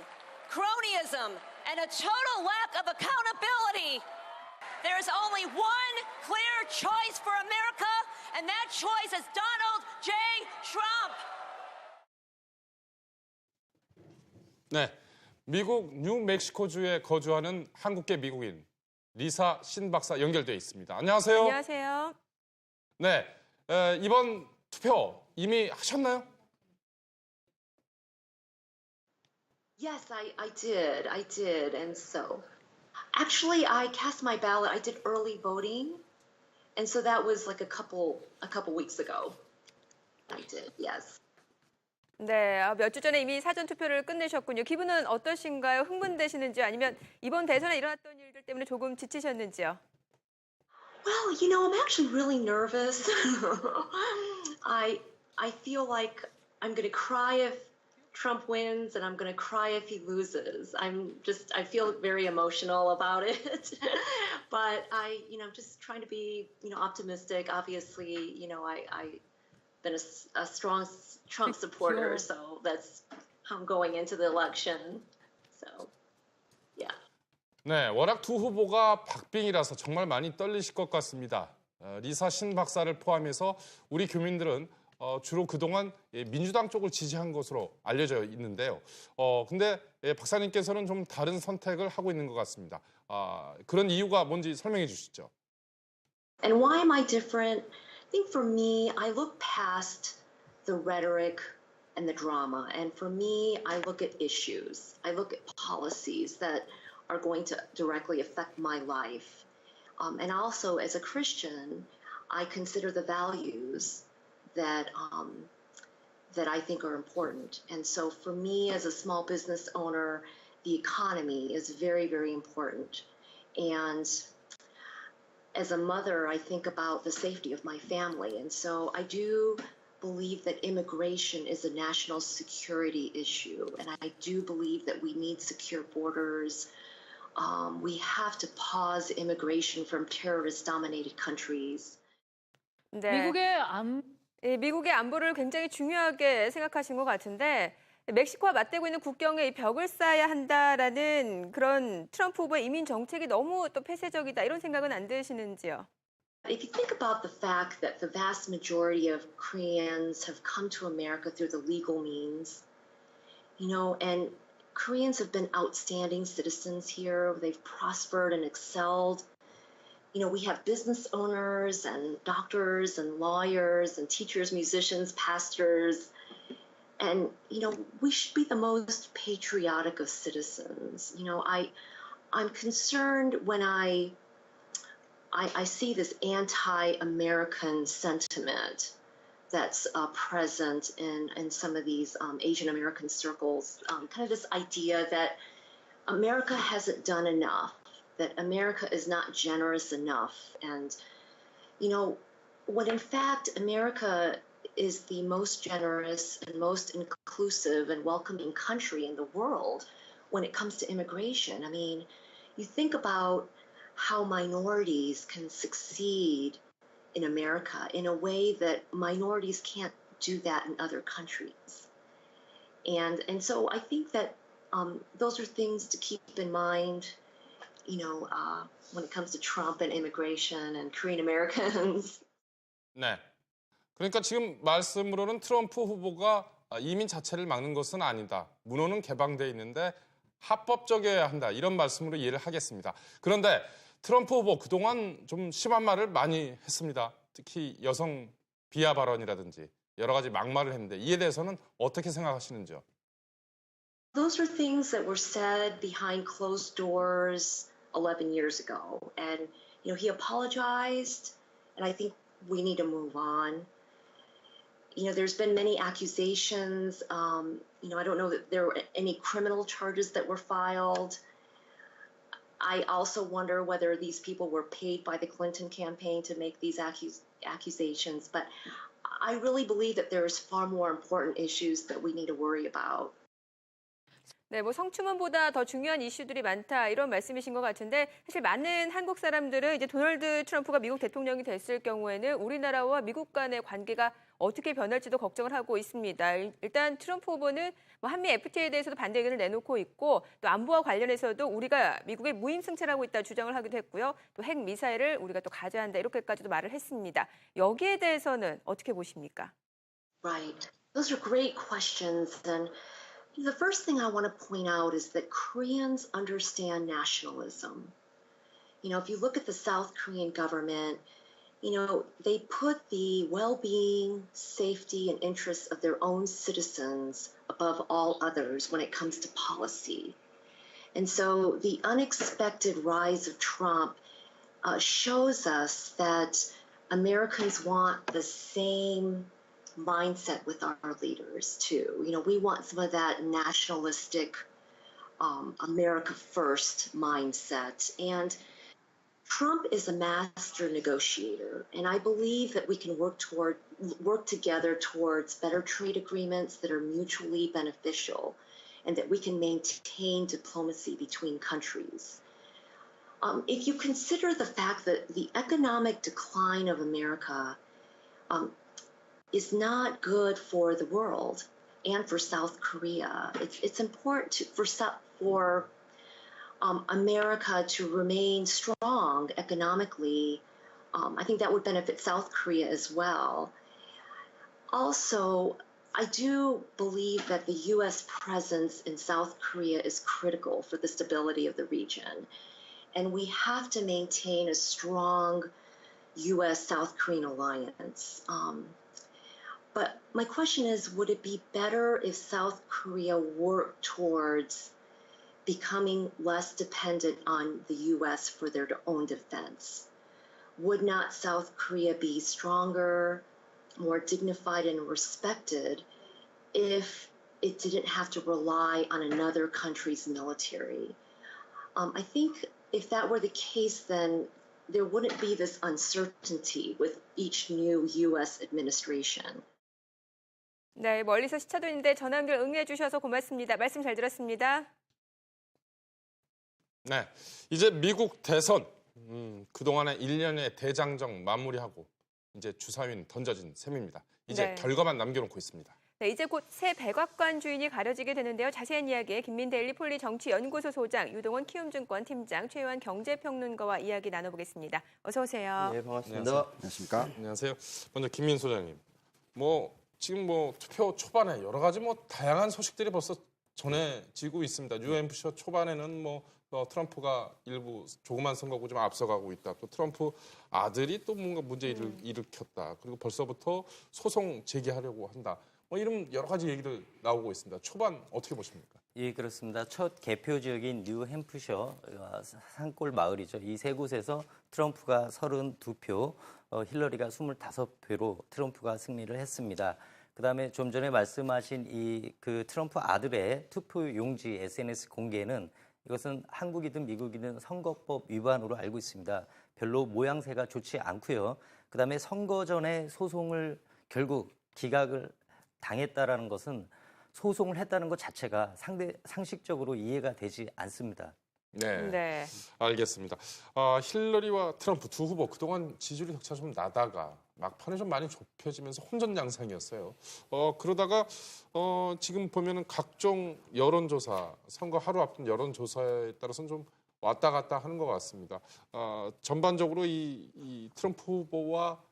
cronyism, and a total lack of accountability. There is only one clear choice for America, and that choice is Donald J. Trump. 네, 미국 뉴멕시코주에 거주하는 한국계 미국인 리사 신 박사 연결돼 있습니다. 안녕하세요. 안녕하세요. 네, 이번 투표 이미 하셨나요? Yes, I did, and so actually I cast my ballot. I did early voting, and so that was like a couple weeks ago. I did, yes. 네, 몇 주 전에 이미 사전 투표를 끝내셨군요. 기분은 어떠신가요? 흥분되시는지요? 아니면 이번 대선에 일어났던 일들 때문에 조금 지치셨는지요? Well, you know, I'm actually really nervous. I feel like I'm going to cry if Trump wins, and I'm going to cry if he loses. I feel very emotional about it. But I'm just trying to be, optimistic. Obviously, I've been a strong Trump supporter, so that's how I'm going into the election. So, yeah. 네, 워낙 두 후보가 박빙이라서 정말 많이 떨리실 것 같습니다. 리사 신 박사를 포함해서 우리 교민들은 주로 그동안 민주당 쪽을 지지한 것으로 알려져 있는데요. 근데 박사님께서는 좀 다른 선택을 하고 있는 것 같습니다. 그런 이유가 뭔지 설명해 주시죠. And why am I different? I think for me, I look past the rhetoric and the drama. And for me, I look at issues. I look at policies that are going to directly affect my life. And also, as a Christian, I consider the values that I think are important. And so for me, as a small business owner, the economy is very, very important. And as a mother, I think about the safety of my family. And so I do believe that immigration is a national security issue. And I do believe that we need secure borders. We have to pause immigration from terrorist-dominated countries. 네. 미국의 안보를 굉장히 중요하게 생각하신 것 같은데 멕시코와 맞대고 있는 국경에 이 벽을 쌓아야 한다라는 그런 트럼프 후보의 이민 정책이 너무 또 폐쇄적이다 이런 생각은 안 드시는지요? If you think about the fact that the vast majority of Koreans have come to America through the legal means, and Koreans have been outstanding citizens here. They've prospered and excelled. We have business owners and doctors and lawyers and teachers, musicians, pastors. And, we should be the most patriotic of citizens. I'm concerned when I see this anti-American sentiment that's present in some of these Asian American circles, kind of this idea that America hasn't done enough, that America is not generous enough. And, when in fact America is the most generous and most inclusive and welcoming country in the world when it comes to immigration. I mean, you think about how minorities can succeed in America in a way that minorities can't do that in other countries. And so I think that those are things to keep in mind, when it comes to Trump and immigration and Korean Americans. 네. 그러니까 지금 말씀으로는 트럼프 후보가 이민 자체를 막는 것은 아니다. 문호는 개방돼 있는데 합법적이어야 한다. 이런 말씀으로 이해를 하겠습니다. 그런데 트럼프 후보 그동안 좀 심한 말을 많이 했습니다. 특히 여성 비하 발언이라든지 여러 가지 막말을 했는데 이에 대해서는 어떻게 생각하시는지요? Those are things that were said behind closed doors 11 years ago. And, he apologized, and I think we need to move on. There's been many accusations. I don't know that there were any criminal charges that were filed. I also wonder whether these people were paid by the Clinton campaign to make these accusations. But I really believe that there's far more important issues that we need to worry about. 네, 성추문보다 더 중요한 이슈들이 많다 이런 말씀이신 것 같은데 사실 많은 한국 사람들은 이제 도널드 트럼프가 미국 대통령이 됐을 경우에는 우리나라와 미국 간의 관계가 어떻게 변할지도 걱정을 하고 있습니다. 일단 트럼프 후보는 한미 FTA에 대해서도 반대 의견을 내놓고 있고 또 안보와 관련해서도 우리가 미국에 무임승차하고 있다 주장을 하기도 했고요. 또 핵 미사일을 우리가 또 가져야 한다 이렇게까지도 말을 했습니다. 여기에 대해서는 어떻게 보십니까? Right. Those are great questions. And the first thing I want to point out is that Koreans understand nationalism. If you look at the South Korean government, they put the well-being, safety, and interests of their own citizens above all others when it comes to policy. And so the unexpected rise of Trump shows us that Americans want the same mindset with our leaders too. We want some of that nationalistic America first mindset. And Trump is a master negotiator, and I believe that we can work together towards better trade agreements that are mutually beneficial, and that we can maintain diplomacy between countries. If you consider the fact that the economic decline of America is not good for the world and for South Korea, it's important for America to remain strong economically. I think that would benefit South Korea as well. Also, I do believe that the U.S. presence in South Korea is critical for the stability of the region. And we have to maintain a strong U.S.-South Korean alliance. But my question is, would it be better if South Korea worked towards becoming less dependent on the U.S. for their own defense? Would not South Korea be stronger, more dignified and respected if it didn't have to rely on another country's military? I think if that were the case, then there wouldn't be this uncertainty with each new U.S. administration. 네, 멀리서 시차도인데 전화 연결 응해 주셔서 고맙습니다. 말씀 잘 들었습니다. 네, 이제 미국 대선 그동안의 1년의 대장정 마무리하고 이제 주사위는 던져진 셈입니다. 이제 네. 결과만 남겨놓고 있습니다. 네, 이제 곧 새 백악관 주인이 가려지게 되는데요. 자세한 이야기 김민데일리 폴리 정치연구소 소장, 유동원 키움증권 팀장, 최요한 경제평론가와 이야기 나눠보겠습니다. 어서 오세요. 네, 반갑습니다. 안녕하십니까? 안녕하세요. 먼저 김민 소장님, 지금 투표 초반에 여러 가지 다양한 소식들이 벌써 전해지고 있습니다. 뉴햄프셔 초반에는 트럼프가 일부 조그만 선거구 좀 앞서가고 있다. 또 트럼프 아들이 또 뭔가 문제를 일으켰다. 그리고 벌써부터 소송 제기하려고 한다. 이런 여러 가지 얘기를 나오고 있습니다. 초반 어떻게 보십니까? 예, 그렇습니다. 첫 개표 지역인 뉴햄프셔 산골 마을이죠. 이 세 곳에서 트럼프가 32표, 힐러리가 25표로 트럼프가 승리를 했습니다. 그다음에 좀 전에 말씀하신 그 트럼프 아들의 투표 용지 SNS 공개는 이것은 한국이든 미국이든 선거법 위반으로 알고 있습니다. 별로 모양새가 좋지 않고요. 그다음에 선거 전에 소송을 결국 기각을 당했다라는 것은 소송을 했다는 것 자체가 상식적으로 이해가 되지 않습니다. 네. 알겠습니다. 힐러리와 트럼프 두 후보 그동안 지지율이 격차 좀 나다가 막판에 좀 많이 좁혀지면서 혼전 양상이었어요. 그러다가 지금 보면은 각종 여론조사, 선거 하루 앞둔 여론조사에 따라서는 좀 왔다 갔다 하는 것 같습니다. 전반적으로 이 트럼프 후보와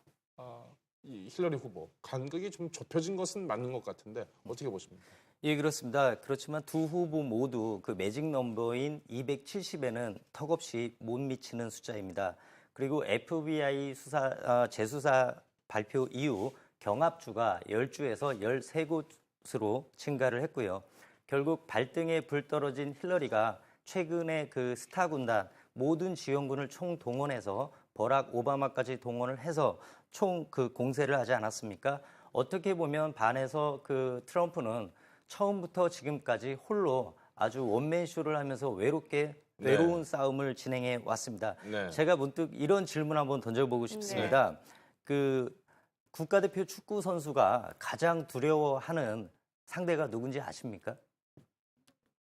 이 힐러리 후보 간극이 좀 좁혀진 것은 맞는 것 같은데 어떻게 보십니까? 예, 그렇습니다. 그렇지만 두 후보 모두 그 매직 넘버인 270에는 턱없이 못 미치는 숫자입니다. 그리고 FBI 재수사 발표 이후 경합주가 10주에서 13곳으로 증가를 했고요. 결국 발등에 불 떨어진 힐러리가 최근에 그 스타 군단 모든 지원군을 총동원해서 버락 오바마까지 동원을 해서 총 그 공세를 하지 않았습니까? 어떻게 보면 반해서 그 트럼프는 처음부터 지금까지 홀로 아주 원맨쇼를 하면서 외로운 싸움을 진행해 왔습니다. 네. 제가 문득 이런 질문 한번 던져보고 싶습니다. 그 국가대표 축구 선수가 가장 두려워하는 상대가 누군지 아십니까?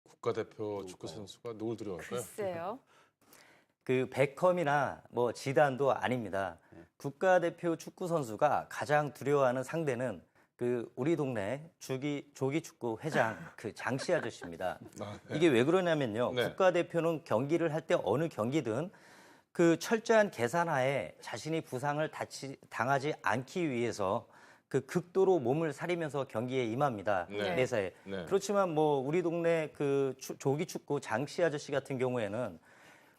국가대표 축구 선수가 누굴 두려워할까요? 글쎄요. 그 베컴이나 지단도 아닙니다. 국가대표 축구 선수가 가장 두려워하는 상대는 그 우리 동네 조기축구 회장 그 장씨 아저씨입니다. 이게 왜 그러냐면요. 국가대표는 경기를 할 때 어느 경기든 그 철저한 계산하에 자신이 부상을 당하지 않기 위해서 그 극도로 몸을 사리면서 경기에 임합니다. 매사에. 그렇지만 우리 동네 그 조기축구 장씨 아저씨 같은 경우에는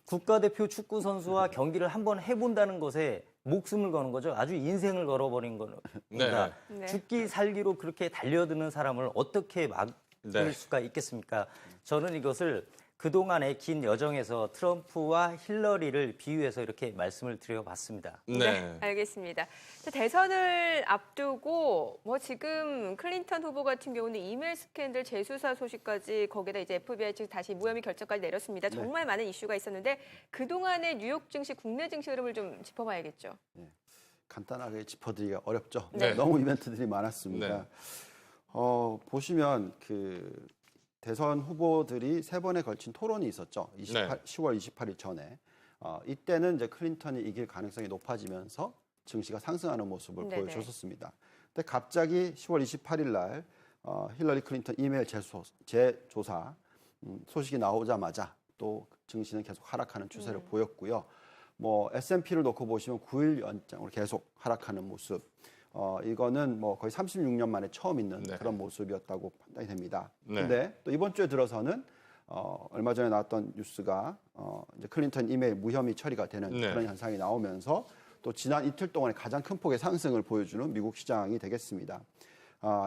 국가대표 축구 선수와 경기를 한번 해본다는 것에 목숨을 거는 거죠. 아주 인생을 걸어버린 겁니다. 죽기 살기로 그렇게 달려드는 사람을 어떻게 막을 수가 있겠습니까? 저는 이것을 그동안의 긴 여정에서 트럼프와 힐러리를 비유해서 이렇게 말씀을 드려봤습니다. 네, 알겠습니다. 대선을 앞두고 지금 클린턴 후보 같은 경우는 이메일 스캔들 재수사 소식까지 거기다 이제 FBI 측 다시 무혐의 결정까지 내렸습니다. 정말 많은 이슈가 있었는데 그동안의 뉴욕 증시, 국내 증시 흐름을 좀 짚어봐야겠죠. 간단하게 짚어드리기가 어렵죠. 너무 이벤트들이 많았습니다. 보시면 그 대선 후보들이 3번에 걸친 토론이 있었죠. 10월 28일 전에. 이때는 이제 클린턴이 이길 가능성이 높아지면서 증시가 상승하는 모습을 보여줬었습니다. 근데 갑자기 10월 28일 날 힐러리 클린턴 이메일 재조사 소식이 나오자마자 또 증시는 계속 하락하는 추세를 보였고요. S&P를 놓고 보시면 9일 연장으로 계속 하락하는 모습. 이거는 뭐 거의 36년 만에 처음 있는 그런 모습이었다고 판단이 됩니다. 네. 근데 또 이번 주에 들어서는 얼마 전에 나왔던 뉴스가 이제 클린턴 이메일 무혐의 처리가 되는 그런 현상이 나오면서 또 지난 이틀 동안에 가장 큰 폭의 상승을 보여주는 미국 시장이 되겠습니다.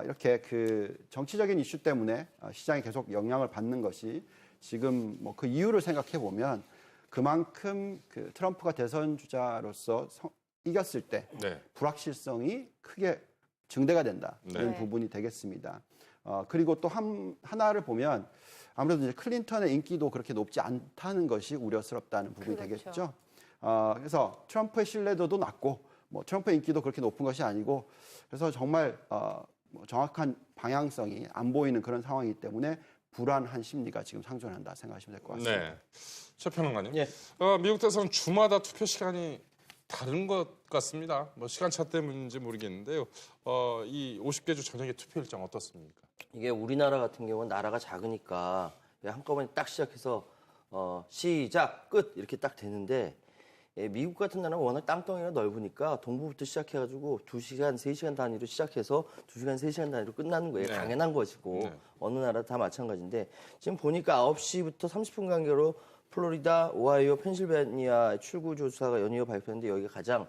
이렇게 그 정치적인 이슈 때문에 시장이 계속 영향을 받는 것이 지금 뭐 그 이유를 생각해 보면 그만큼 그 트럼프가 대선 주자로서 이겼을 때 불확실성이 크게 증대가 된다 이런 부분이 되겠습니다. 그리고 또 하나를 보면 아무래도 이제 클린턴의 인기도 그렇게 높지 않다는 것이 우려스럽다는 부분이 되겠죠. 그래서 트럼프의 신뢰도도 낮고 뭐 트럼프의 인기도 그렇게 높은 것이 아니고 그래서 정말 뭐 정확한 방향성이 안 보이는 그런 상황이기 때문에 불안한 심리가 지금 상존한다 생각하시면 될 것 같습니다. 네. 최 평론가님. 미국 대선 주마다 투표 시간이 다른 것 같습니다. 뭐 시간차 때문인지 모르겠는데요. 이 50개 주 전역의 투표 일정 어떻습니까? 이게 우리나라 같은 경우는 나라가 작으니까 한꺼번에 딱 시작해서 시작, 끝 이렇게 딱 되는데 미국 같은 나라는 워낙 땅덩이가 넓으니까 동부부터 시작해가지고 2시간, 3시간 단위로 시작해서 2시간, 3시간 단위로 끝나는 거예요. 당연한 것이고 어느 나라 다 마찬가지인데 지금 보니까 9시부터 30분 간격으로 플로리다, 오하이오, 펜실베니아 출구 조사가 연이어 발표했는데 여기가 가장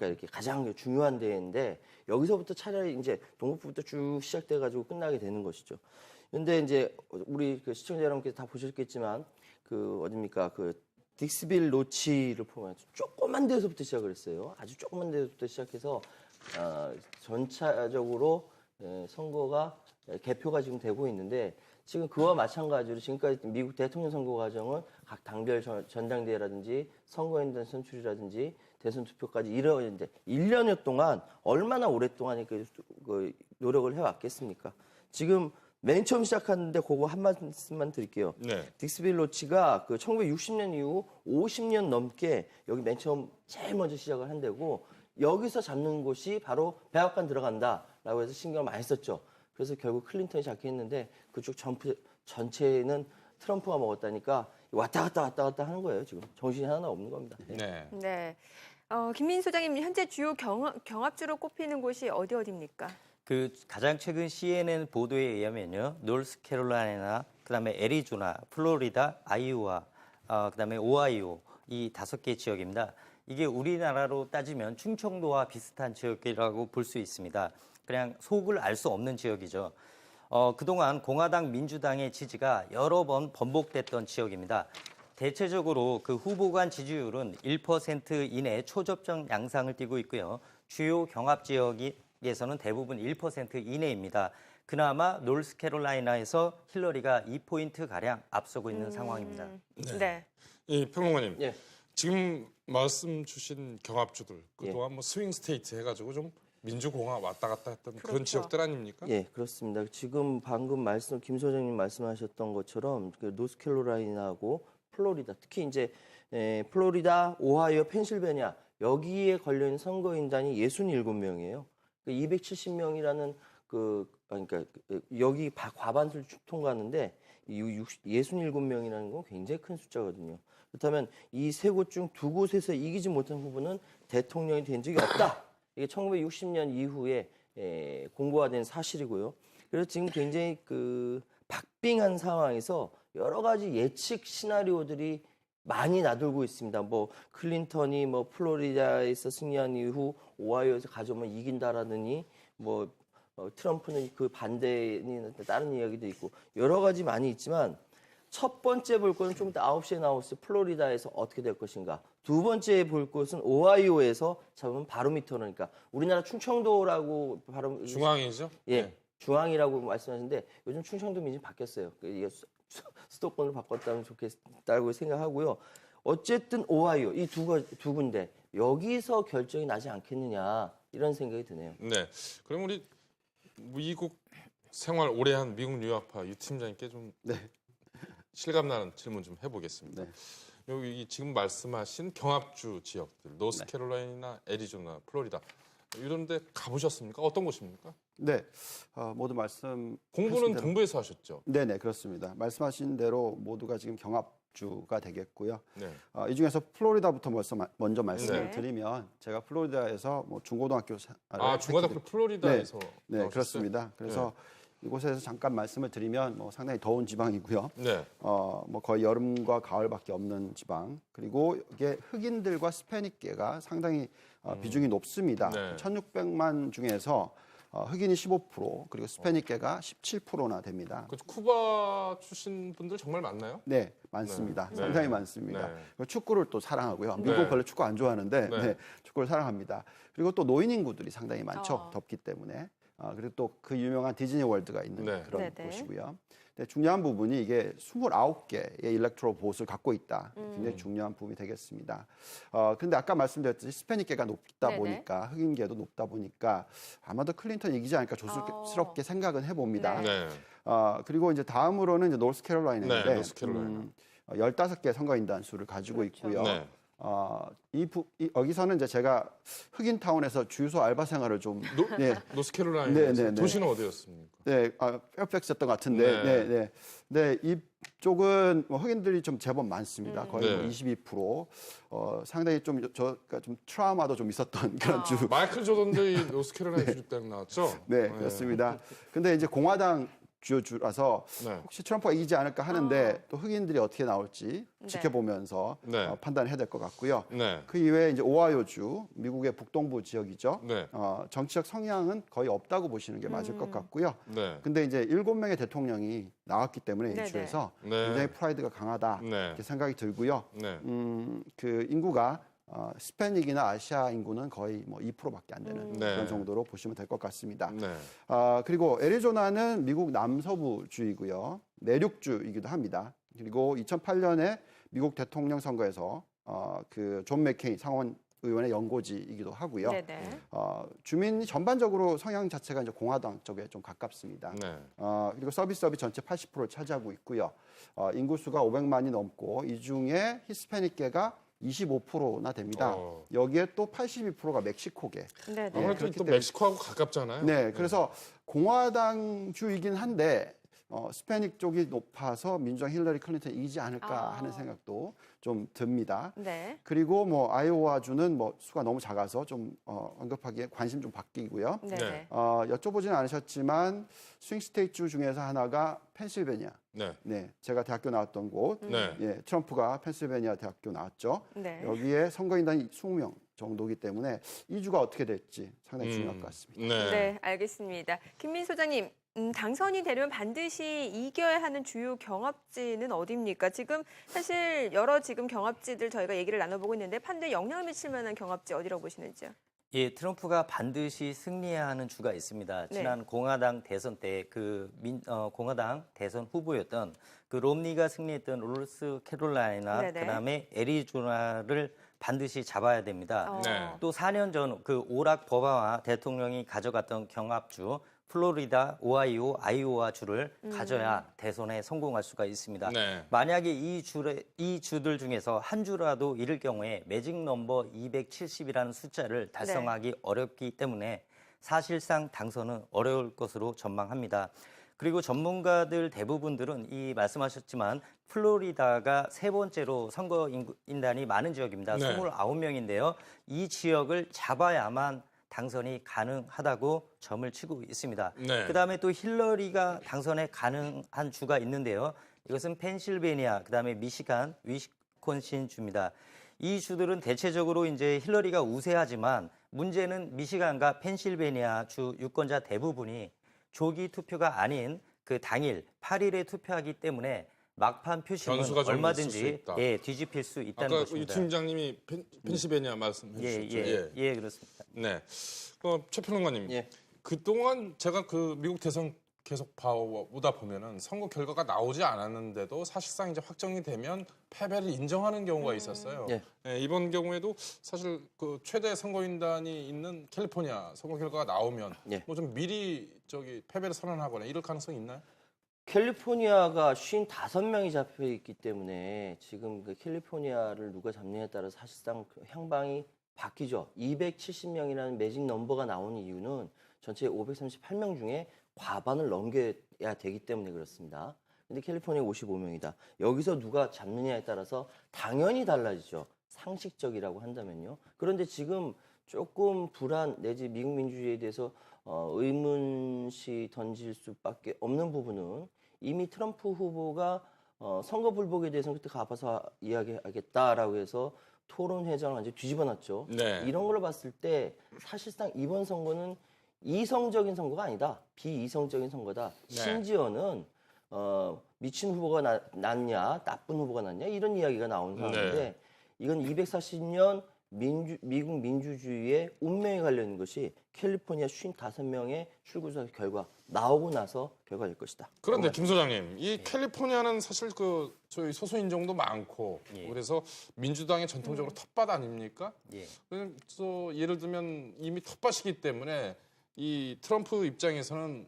이렇게 가장 중요한 데인데 여기서부터 차라리 이제 동부부터 쭉 시작돼가지고 끝나게 되는 것이죠. 근데 이제 우리 그 시청자 여러분께서 다 보셨겠지만 어딥니까 딕스빌 노치를 보면 조그만 데서부터 시작을 했어요. 아주 조그만 데서부터 시작해서 전차적으로 선거가 개표가 지금 되고 있는데 지금 그와 마찬가지로 지금까지 미국 대통령 선거 과정은 각 당별 전당대회라든지 선거인단 선출이라든지 대선 투표까지 이런 이제 1년여 동안 얼마나 오랫동안 노력을 해왔겠습니까? 지금 맨 처음 시작하는데 그거 한 말씀만 드릴게요. 딕스빌 노치가 1960년 이후 50년 넘게 여기 맨 처음 제일 먼저 시작을 한 데고 여기서 잡는 곳이 바로 백악관 들어간다라고 해서 신경을 많이 썼죠. 그래서 결국 클린턴이 잡게 했는데 그쪽 전체는 트럼프가 먹었다니까 왔다 갔다 하는 거예요. 지금 정신이 하나 없는 겁니다. 네. 김민수 소장님 현재 주요 경합주로 꼽히는 곳이 어디입니까? 가장 최근 CNN 보도에 의하면요, 노스캐롤라이나, 그다음에 애리조나, 플로리다, 아이오와, 그다음에 오하이오 이 5개 지역입니다. 이게 우리나라로 따지면 충청도와 비슷한 지역이라고 볼 수 있습니다. 그냥 속을 알 수 없는 지역이죠. 그동안 공화당, 민주당의 지지가 여러 번 번복됐던 지역입니다. 대체적으로 그 후보 간 지지율은 1% 이내 초접점 양상을 띠고 있고요. 주요 경합 지역에서는 대부분 1% 이내입니다. 그나마 노스캐롤라이나에서 힐러리가 2포인트가량 앞서고 있는 상황입니다. 이 평론가님, 지금 말씀 주신 경합주들 그동안 뭐 스윙 스테이트 해가지고 좀 민주공화 왔다 갔다 했던 그런 지역들 아닙니까? 예, 그렇습니다. 지금 방금 김 소장님 말씀하셨던 것처럼 노스캐롤라이나하고 플로리다, 특히 이제 플로리다, 오하이오, 펜실베니아 여기에 걸려있는 선거인단이 67명이에요. 270명이라는 그러니까 여기 과반수를 통과하는데 67명이라는 건 굉장히 큰 숫자거든요. 그렇다면 이 세 곳 중 2곳에서 이기지 못한 후보는 대통령이 된 적이 없다. 이게 1960년 이후에 공고가 된 사실이고요. 그래서 지금 굉장히 박빙한 상황에서 여러 가지 예측 시나리오들이 많이 나돌고 있습니다. 뭐 클린턴이 플로리다에서 승리한 이후 오하이오에서 가져오면 이긴다라느니 트럼프는 그 반대니 다른 이야기도 있고 여러 가지 많이 있지만 첫 번째 볼 것은 좀 이따 9시에 나왔을 플로리다에서 어떻게 될 것인가. 두 번째 볼 것은 오하이오에서 잡으면 바로미터니까 우리나라 충청도라고 중앙이죠? 예, 중앙이라고 말씀하시는데 요즘 충청도 민이 바뀌었어요. 이게 수도권을 바꿨다면 좋겠다고 생각하고요. 어쨌든 오하이오 이 두 군데 여기서 결정이 나지 않겠느냐 이런 생각이 드네요. 네, 그럼 우리 미국 생활 오래 한 미국 뉴욕파 유 팀장님께 좀 실감나는 질문 좀 해보겠습니다. 여기 지금 말씀하신 경합주 지역들, 노스캐롤라이나, 애리조나, 플로리다 이런 데 가보셨습니까? 어떤 곳입니까? 네, 모두 말씀 공부는 동부에서 하셨죠? 네네, 그렇습니다. 말씀하신 대로 모두가 지금 경합 주가 되겠고요. 네. 이 중에서 플로리다부터 먼저 말씀을 네. 드리면 제가 플로리다에서 뭐 중고등학교 중고등학교 플로리다에서 네, 나오셨어요? 그렇습니다. 그래서 이곳에서 잠깐 말씀을 드리면 뭐 상당히 더운 지방이고요. 네. 뭐 거의 여름과 가을밖에 없는 지방. 그리고 이게 흑인들과 스페닉계가 상당히 비중이 높습니다. 네. 1,600만 중에서 흑인이 15% 그리고 스페닉계가 17%나 됩니다. 그 쿠바 출신 분들 정말 많나요? 네, 많습니다. 네. 상당히 네. 많습니다. 네. 축구를 또 사랑하고요. 미국 네. 별로 축구 안 좋아하는데 네. 네, 축구를 사랑합니다. 그리고 또 노인 인구들이 상당히 많죠. 덥기 때문에. 그리고 또 그 유명한 디즈니 월드가 있는 네. 그런 네네. 곳이고요. 근데 중요한 부분이 이게 29개의 일렉트로 보트를 갖고 있다. 굉장히 중요한 부분이 되겠습니다. 그런데 아까 말씀드렸듯이 스페닉계가 높다 네네. 보니까 흑인계도 높다 보니까 아마도 클린턴이 이기지 않을까 조심스럽게 생각은 해봅니다. 네. 그리고 이제 다음으로는 이제 노스캐롤라이나인데 네, 노스캐롤라이나. 15개 선거인단 수를 가지고 있고요. 네. 여기서는 이제 제가 흑인 타운에서 주유소 알바 생활을 좀 노스캐롤라이나 네, 네, 네. 도시는 어디였습니까? 네, 페어팩스였던 것 같은데, 네. 네, 이쪽은 뭐 흑인들이 좀 제법 많습니다. 거의 뭐 네. 22%. 상당히 그러니까 좀 트라우마도 좀 있었던 그런 주. 마이클 조던도 이 노스캐롤라이나 주립대학 나왔죠? 네, 그렇습니다. 근데 이제 공화당 주라서 네. 혹시 트럼프가 이기지 않을까 하는데 또 흑인들이 어떻게 나올지 지켜보면서 네. 판단해야 될 것 같고요. 네. 그 이외에 이제 오하이오주, 미국의 북동부 지역이죠. 네. 정치적 성향은 거의 없다고 보시는 게 맞을 것 같고요. 네. 근데 이제 7명의 대통령이 나왔기 때문에 이 네네. 주에서 네. 굉장히 프라이드가 강하다 네. 이렇게 생각이 들고요. 네. 그 인구가 스페닉이나 아시아 인구는 거의 뭐 2%밖에 안 되는 네. 그런 정도로 보시면 될 것 같습니다. 네. 그리고 애리조나는 미국 남서부주이고요. 내륙주이기도 합니다. 그리고 2008년에 미국 대통령 선거에서 그 존 맥케인 상원 의원의 연고지이기도 하고요. 네네. 주민이 전반적으로 성향 자체가 이제 공화당 쪽에 좀 가깝습니다. 네. 그리고 서비스업이 전체 80%를 차지하고 있고요. 인구수가 500만이 넘고 이 중에 히스패닉계가 25%나 됩니다. 여기에 또 82%가 멕시코계. 네네. 아무래도 그렇기 또 때문에- 멕시코하고 가깝잖아요. 네, 그래서 공화당주이긴 한데 스페닉 쪽이 높아서 민주당 힐러리 클린턴이 이기지 않을까 하는 생각도 좀 듭니다. 네. 그리고 뭐 아이오와주는 뭐 수가 너무 작아서 좀 언급하기에 관심 좀 바뀌고요. 네. 여쭤보지는 않으셨지만 스윙 스테이트 중에서 하나가 펜실베니아. 네. 네, 제가 대학교 나왔던 곳. 네. 예, 트럼프가 펜실베니아 대학교 나왔죠. 네. 여기에 선거인단이 20명 정도이기 때문에 이 주가 어떻게 될지 상당히 중요할 것 같습니다. 네, 알겠습니다. 김민 소장님, 당선이 되면 반드시 이겨야 하는 주요 경합지는 어디입니까? 지금 사실 여러 지금 경합지들 저희가 얘기를 나눠보고 있는데 판도에 영향을 미칠 만한 경합지 어디라고 보시는지요? 예, 트럼프가 반드시 승리해야 하는 주가 있습니다. 네. 지난 공화당 대선 때 공화당 대선 후보였던 그 롬니가 승리했던 노스캐롤라이나 네네. 그다음에 애리조나를 반드시 잡아야 됩니다. 네. 또 4년 전 그 오락 버바마 대통령이 가져갔던 경합주 플로리다, 오하이오, 아이오와 주를 가져야 대선에 성공할 수가 있습니다. 네. 만약에 이 주들 중에서 한 주라도 잃을 경우에 매직 넘버 270이라는 숫자를 달성하기 어렵기 때문에 사실상 당선은 어려울 것으로 전망합니다. 그리고 전문가들 대부분들은 이 말씀하셨지만 플로리다가 세 번째로 선거 인단이 많은 지역입니다. 네. 29명인데요. 이 지역을 잡아야만 당선이 가능하다고 점을 치고 있습니다. 네. 그다음에 또 힐러리가 당선에 가능한 주가 있는데요. 이것은 펜실베니아, 그다음에 미시간, 위스콘신 주입니다. 이 주들은 대체적으로 이제 힐러리가 우세하지만 문제는 미시간과 펜실베니아 주 유권자 대부분이 조기 투표가 아닌 그 당일 8일에 투표하기 때문에 막판 표심은 변수가 좀 있을 수 얼마든지 있다. 뒤집힐 수 있다는 아까 이 것입니다. 팀장님이 펜실베니아 말씀해 주셨죠. 예, 그렇습니다. 네. 최 평론가님, 예. 그동안 제가 그 미국 대선 계속 봐오다 보면은 선거 결과가 나오지 않았는데도 사실상 이제 확정이 되면 패배를 인정하는 경우가 있었어요. 예. 네, 이번 경우에도 사실 그 최대 선거인단이 있는 캘리포니아 선거 결과가 나오면 예. 뭐 좀 미리 패배를 선언하거나 이럴 가능성이 있나요? 캘리포니아가 55명이 잡혀 있기 때문에 지금 그 캘리포니아를 누가 잡느냐에 따라 사실상 그 향방이 바뀌죠. 270명이라는 매직 넘버가 나오는 이유는 전체 538명 중에 과반을 넘겨야 되기 때문에 그렇습니다. 근데 캘리포니아 55명이다. 여기서 누가 잡느냐에 따라서 당연히 달라지죠. 상식적이라고 한다면요. 그런데 지금 조금 불안 내지 미국 민주주의에 대해서 의문시 던질 수밖에 없는 부분은 이미 트럼프 후보가 선거 불복에 대해서는 그때 가봐서 이야기하겠다라고 해서 토론회장을 완전히 뒤집어놨죠. 네. 이런 걸로 봤을 때 사실상 이번 선거는 이성적인 선거가 아니다. 비이성적인 선거다. 네. 심지어는 미친 후보가 낫냐, 나쁜 후보가 낫냐 이런 이야기가 나오는 상황인데 네. 이건 240년 미국 민주주의의 운명에 관련된 것이 캘리포니아 55명의 출구조사 결과 나오고 나서 결과될 것이다. 그런데 김 소장님, 이 캘리포니아는 사실 그 저희 소수 인종도 많고 그래서 민주당의 전통적으로 텃밭 아닙니까? 그래서 예를 들면 이미 텃밭이기 때문에 이 트럼프 입장에서는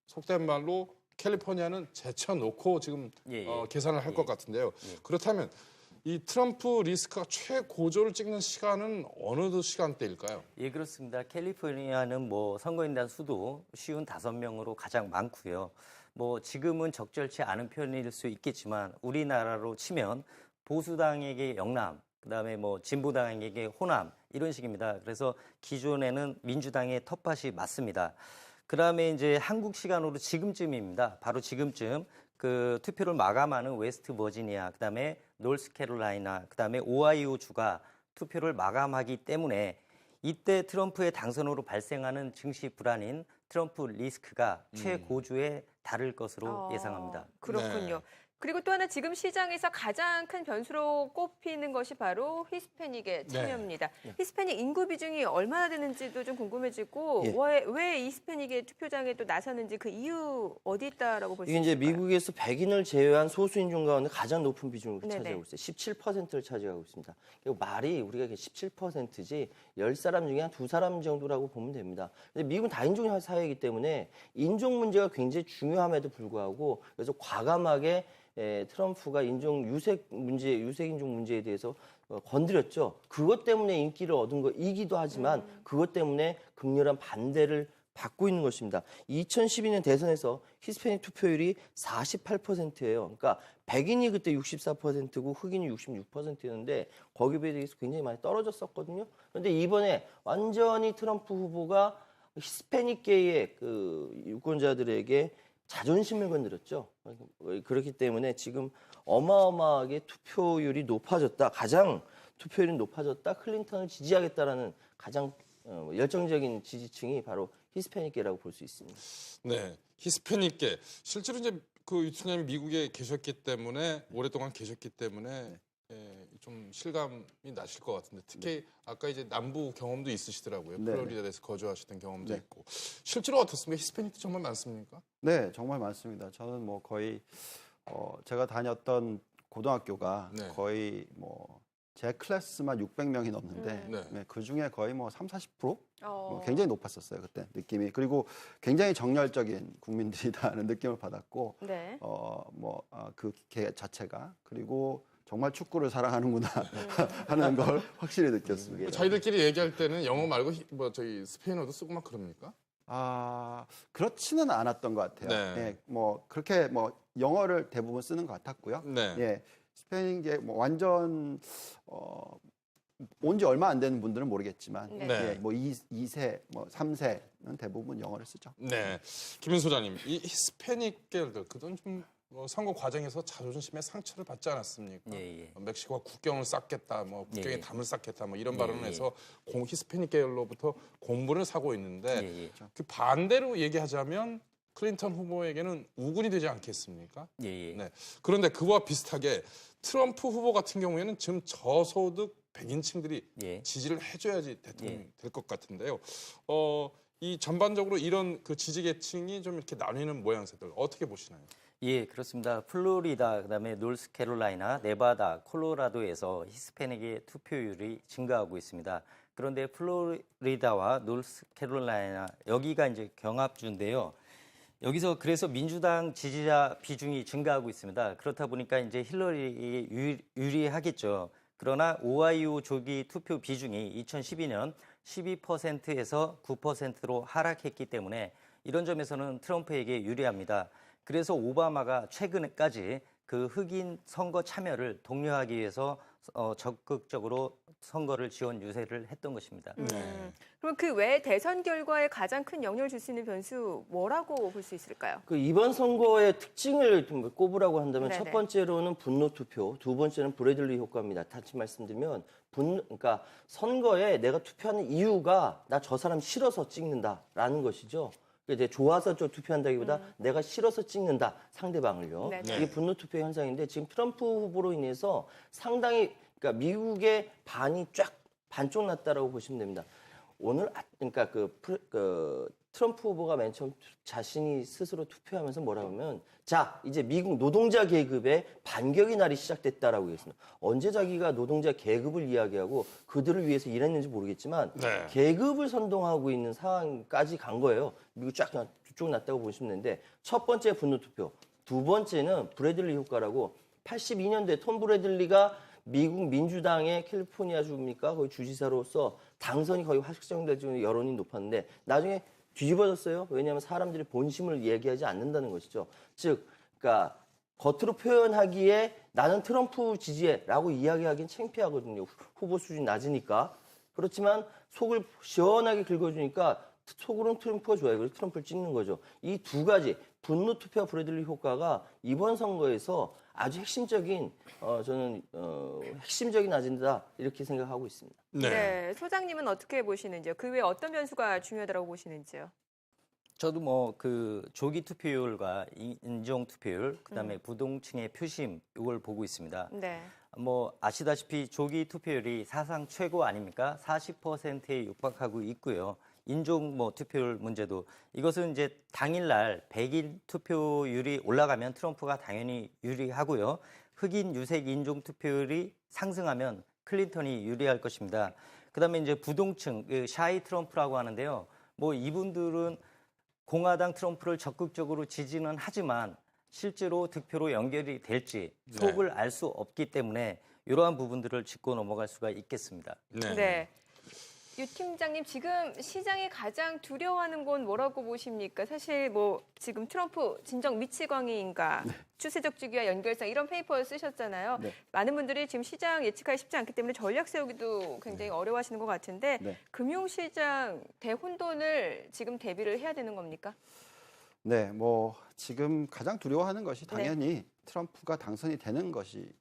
속된 말로 캘리포니아는 제쳐놓고 지금 계산을 할 것 같은데요. 그렇다면 이 트럼프 리스크가 최고조를 찍는 시간은 어느 시간대일까요? 예, 그렇습니다. 캘리포니아는 뭐 선거인단 수도 55명으로 가장 많고요. 뭐 지금은 적절치 않은 표현일 수 있겠지만 우리나라로 치면 보수당에게 영남, 그다음에 뭐 진보당에게 호남 이런 식입니다. 그래서 기존에는 민주당의 텃밭이 맞습니다. 그다음에 이제 한국 시간으로 지금쯤입니다. 바로 지금쯤 그 투표를 마감하는 웨스트 버지니아, 그다음에 노스캐롤라이나, 그다음에 오하이오 주가 투표를 마감하기 때문에 이때 트럼프의 당선으로 발생하는 증시 불안인 트럼프 리스크가 최고조에 달을 것으로 예상합니다. 그렇군요. 네. 그리고 또 하나 지금 시장에서 가장 큰 변수로 꼽히는 것이 바로 히스패닉의 참여입니다. 히스패닉 인구 비중이 얼마나 되는지도 좀 궁금해지고 왜 히스패닉의 투표장에 또 나서는지 그 이유 어디 있다라고 볼 수 이게 있을까요? 이제 미국에서 백인을 제외한 소수 인종 가운데 가장 높은 비중을 네네. 차지하고 있어요. 17%를 차지하고 있습니다. 그리고 말이 우리가 17%지 10사람 중에 한 2사람 정도라고 보면 됩니다. 근데 미국은 다인종 사회이기 때문에 인종 문제가 굉장히 중요함에도 불구하고 그래서 과감하게 트럼프가 유색 인종 문제에 대해서 건드렸죠. 그것 때문에 인기를 얻은 거이기도 하지만 그것 때문에 극렬한 반대를 받고 있는 것입니다. 2012년 대선에서 히스패닉 투표율이 48%예요. 그러니까 백인이 그때 64%고 흑인이 66%였는데 거기에 비해서 굉장히 많이 떨어졌었거든요. 그런데 이번에 완전히 트럼프 후보가 히스패닉계의 그 유권자들에게 자존심을 건드렸죠. 그렇기 때문에 지금 어마어마하게 투표율이 높아졌다. 가장 투표율이 높아졌다. 클린턴을 지지하겠다라는 가장 열정적인 지지층이 바로 히스패닉계라고 볼 수 있습니다. 네, 히스패닉계. 실제로 이제 그 유튜브님 미국에 계셨기 때문에 오랫동안 계셨기 때문에 좀 실감이 나실 것 같은데 특히 아까 이제 남부 경험도 있으시더라고요. 플로리다에서 거주하시던 경험도 있고. 실제로 어떻습니까? 히스패닉도 정말 많습니까? 네, 정말 많습니다. 저는 뭐 거의 제가 다녔던 고등학교가 거의 뭐 제 클래스만 600명이 넘는데 그 중에 거의 뭐 30-40% 굉장히 높았었어요 그때 느낌이. 그리고 굉장히 정열적인 국민들이다는 느낌을 받았고 그 자체가 그리고 정말 축구를 사랑하는구나 하는 걸 확실히 느꼈습니다. 자기들끼리 얘기할 때는 영어 말고 뭐 저희 스페인어도 쓰고 막 그럽니까? 그렇지는 않았던 것 같아요. 예, 뭐 그렇게 뭐 영어를 대부분 쓰는 것 같았고요. 예, 스페인계 뭐 완전 온 지 얼마 안 되는 분들은 모르겠지만 예, 뭐 2세, 뭐 3세는 대부분 영어를 쓰죠. 네, 김윤 소장님, 이 히스패닉계들 그건 좀 선거 과정에서 자존심에 상처를 받지 않았습니까? 멕시코가 국경을 쌓겠다, 뭐 국경에 담을 쌓겠다, 뭐 이런 발언을 해서 히스패닉 계열로부터 공분을 사고 있는데 그 반대로 얘기하자면 클린턴 후보에게는 우군이 되지 않겠습니까? 네. 그런데 그와 비슷하게 트럼프 후보 같은 경우에는 지금 저소득 백인층들이 지지를 해줘야지 대통령이 될 것 같은데요. 이 전반적으로 이런 그 지지 계층이 좀 이렇게 나뉘는 모양새들 어떻게 보시나요? 예, 그렇습니다. 플로리다, 그다음에 노스캐롤라이나, 네바다, 콜로라도에서 히스패닉의 투표율이 증가하고 있습니다. 그런데 플로리다와 노스캐롤라이나 여기가 이제 경합주인데요. 여기서 그래서 민주당 지지자 비중이 증가하고 있습니다. 그렇다 보니까 이제 힐러리에 유리하겠죠. 그러나 오하이오 조기 투표 비중이 2012년 12%에서 9%로 하락했기 때문에 이런 점에서는 트럼프에게 유리합니다. 그래서 오바마가 최근까지 그 흑인 선거 참여를 독려하기 위해서 적극적으로 선거를 지원 유세를 했던 것입니다. 그럼 그 외 대선 결과에 가장 큰 영향을 줄 수 있는 변수 뭐라고 볼 수 있을까요? 그 이번 선거의 특징을 좀 꼽으라고 한다면 네네. 첫 번째로는 분노 투표, 두 번째는 브래들리 효과입니다. 다시 말씀드리면 그러니까 선거에 내가 투표하는 이유가 나 저 사람 싫어서 찍는다라는 것이죠. 이제 좋아서 좀 투표한다기보다 내가 싫어서 찍는다 상대방을요. 네네. 이게 분노 투표 현상인데 지금 트럼프 후보로 인해서 상당히 그러니까 미국의 반이 쫙 반쪽 났다라고 보시면 됩니다. 오늘 그러니까 그 트럼프 후보가 맨 처음 자신이 스스로 투표하면서 뭐라고 하면 자 이제 미국 노동자 계급의 반격의 날이 시작됐다라고 했습니다. 언제 자기가 노동자 계급을 이야기하고 그들을 위해서 일했는지 모르겠지만 계급을 선동하고 있는 상황까지 간 거예요. 미국 쫙 났다고 보시면 되는데 첫 번째 분노 투표, 두 번째는 브래들리 효과라고 82년도에 톰 브래들리가 미국 민주당의 캘리포니아 주입니까? 거기 주지사로서 당선이 거의 확정될 정도로 여론이 높았는데 나중에 뒤집어졌어요. 왜냐하면 사람들이 본심을 얘기하지 않는다는 것이죠. 즉, 그러니까 겉으로 표현하기에 나는 트럼프 지지해라고 이야기하기는 창피하거든요. 후보 수준이 낮으니까. 그렇지만 속을 시원하게 긁어주니까 속으로는 트럼프가 좋아요. 그래서 트럼프를 찍는 거죠. 이 두 가지 분노 투표와 브래들리 효과가 이번 선거에서 아주 핵심적인 저는 핵심적인 아젠다 이렇게 생각하고 있습니다. 네, 소장님은 어떻게 보시는지요? 그 외에 어떤 변수가 중요하다고 보시는지요? 저도 뭐 그 조기 투표율과 인종 투표율, 그다음에 부동층의 표심 이걸 보고 있습니다. 네. 뭐 아시다시피 조기 투표율이 사상 최고 아닙니까? 40%에 육박하고 있고요. 인종 뭐 투표율 문제도 이것은 이제 당일날 100일 투표율이 올라가면 트럼프가 당연히 유리하고요. 흑인 유색 인종 투표율이 상승하면 클린턴이 유리할 것입니다. 그다음에 이제 부동층 샤이 트럼프라고 하는데요. 뭐 이분들은 공화당 트럼프를 적극적으로 지지는 하지만 실제로 득표로 연결이 될지 속을 알 수 없기 때문에 이러한 부분들을 짚고 넘어갈 수가 있겠습니다. 네. 유 팀장님, 지금 시장이 가장 두려워하는 건 뭐라고 보십니까? 사실 뭐 지금 트럼프 진정 미치광이인가, 추세적 주기와 연결성 이런 페이퍼를 쓰셨잖아요. 많은 분들이 지금 시장 예측하기 쉽지 않기 때문에 전략 세우기도 굉장히 어려워하시는 것 같은데 금융시장 대혼돈을 지금 대비를 해야 되는 겁니까? 네, 뭐 지금 가장 두려워하는 것이 당연히 트럼프가 당선이 되는 것이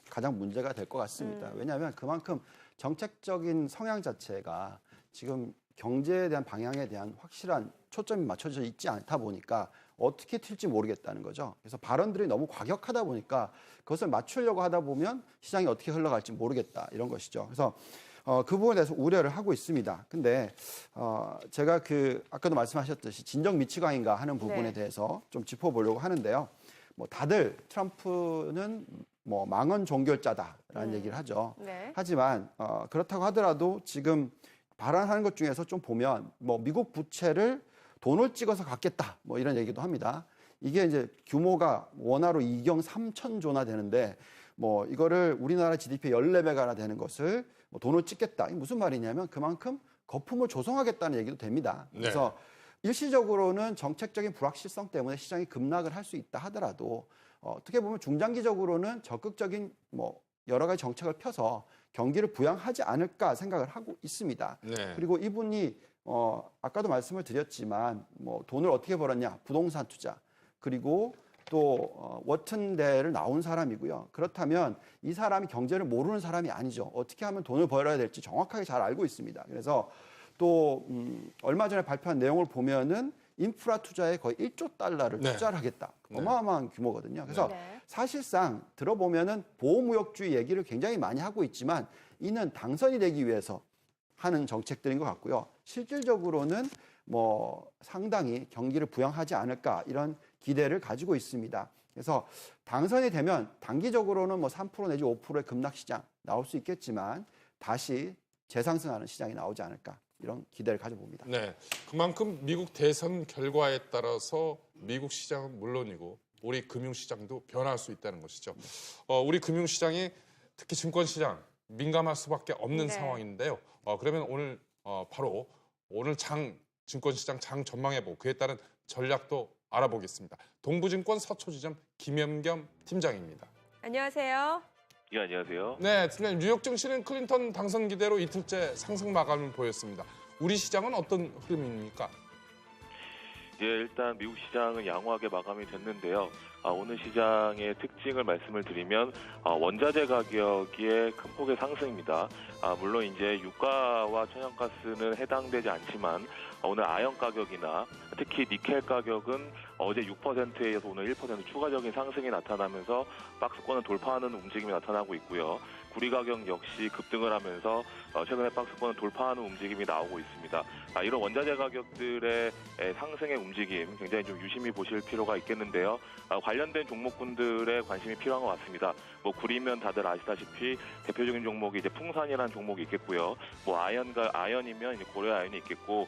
가장 문제가 될 것 같습니다. 왜냐하면 그만큼 정책적인 성향 자체가 지금 경제에 대한 방향에 대한 확실한 초점이 맞춰져 있지 않다 보니까 어떻게 튈지 모르겠다는 거죠. 그래서 발언들이 너무 과격하다 보니까 그것을 맞추려고 하다 보면 시장이 어떻게 흘러갈지 모르겠다 이런 것이죠. 그래서 그 부분에 대해서 우려를 하고 있습니다. 근데 제가 아까도 말씀하셨듯이 진정 미치광인가 하는 부분에 대해서 좀 짚어보려고 하는데요. 뭐 다들 트럼프는 뭐 망언 종결자다라는 얘기를 하죠. 하지만 그렇다고 하더라도 지금 발언하는 것 중에서 좀 보면 뭐 미국 부채를 돈을 찍어서 갚겠다 뭐 이런 얘기도 합니다. 이게 이제 규모가 원화로 2경 3천조나 되는데 뭐 이거를 우리나라 GDP 14배가나 되는 것을 뭐 돈을 찍겠다. 이게 무슨 말이냐면 그만큼 거품을 조성하겠다는 얘기도 됩니다. 그래서 일시적으로는 정책적인 불확실성 때문에 시장이 급락을 할 수 있다 하더라도 어떻게 보면 중장기적으로는 적극적인 뭐 여러 가지 정책을 펴서 경기를 부양하지 않을까 생각을 하고 있습니다. 그리고 이분이 아까도 말씀을 드렸지만 뭐 돈을 어떻게 벌었냐? 부동산 투자. 그리고 또 워튼대를 나온 사람이고요. 그렇다면 이 사람이 경제를 모르는 사람이 아니죠. 어떻게 하면 돈을 벌어야 될지 정확하게 잘 알고 있습니다. 그래서 또 얼마 전에 발표한 내용을 보면은 인프라 투자에 거의 1조 달러를 투자를 하겠다. 어마어마한 규모거든요. 그래서 사실상 들어보면은 보호무역주의 얘기를 굉장히 많이 하고 있지만 이는 당선이 되기 위해서 하는 정책들인 것 같고요. 실질적으로는 뭐 상당히 경기를 부양하지 않을까 이런 기대를 가지고 있습니다. 그래서 당선이 되면 단기적으로는 뭐 3% 내지 5%의 급락시장 나올 수 있겠지만 다시 재상승하는 시장이 나오지 않을까 이런 기대를 가져봅니다. 네, 그만큼 미국 대선 결과에 따라서 미국 시장은 물론이고 우리 금융시장도 변할 수 있다는 것이죠. 우리 금융시장이 특히 증권시장 민감할 수밖에 없는 상황인데요. 그러면 오늘 바로 오늘 장 증권시장 장 전망해보고 그에 따른 전략도 알아보겠습니다. 동부증권 서초지점 김현겸 팀장입니다. 안녕하세요. 예, 안녕하세요. 네, 팀장님. 뉴욕 증시는 클린턴 당선 기대로 이틀째 상승 마감을 보였습니다. 우리 시장은 어떤 흐름입니까? 예, 일단 미국 시장은 양호하게 마감이 됐는데요. 오늘 시장의 특징을 말씀을 드리면 원자재 가격의 큰 폭의 상승입니다. 물론 이제 유가와 천연가스는 해당되지 않지만 오늘 아연 가격이나 특히 니켈 가격은 어제 6%에 이어서 오늘 1% 추가적인 상승이 나타나면서 박스권을 돌파하는 움직임이 나타나고 있고요. 구리 가격 역시 급등을 하면서 최근에 박스권을 돌파하는 움직임이 나오고 있습니다. 이런 원자재 가격들의 상승의 움직임 굉장히 좀 유심히 보실 필요가 있겠는데요. 관련된 종목군들의 관심이 필요한 것 같습니다. 뭐 구리면 다들 아시다시피 대표적인 종목이 이제 풍산이라는 종목이 있겠고요. 뭐 아연이면 이제 고려 아연이 있겠고,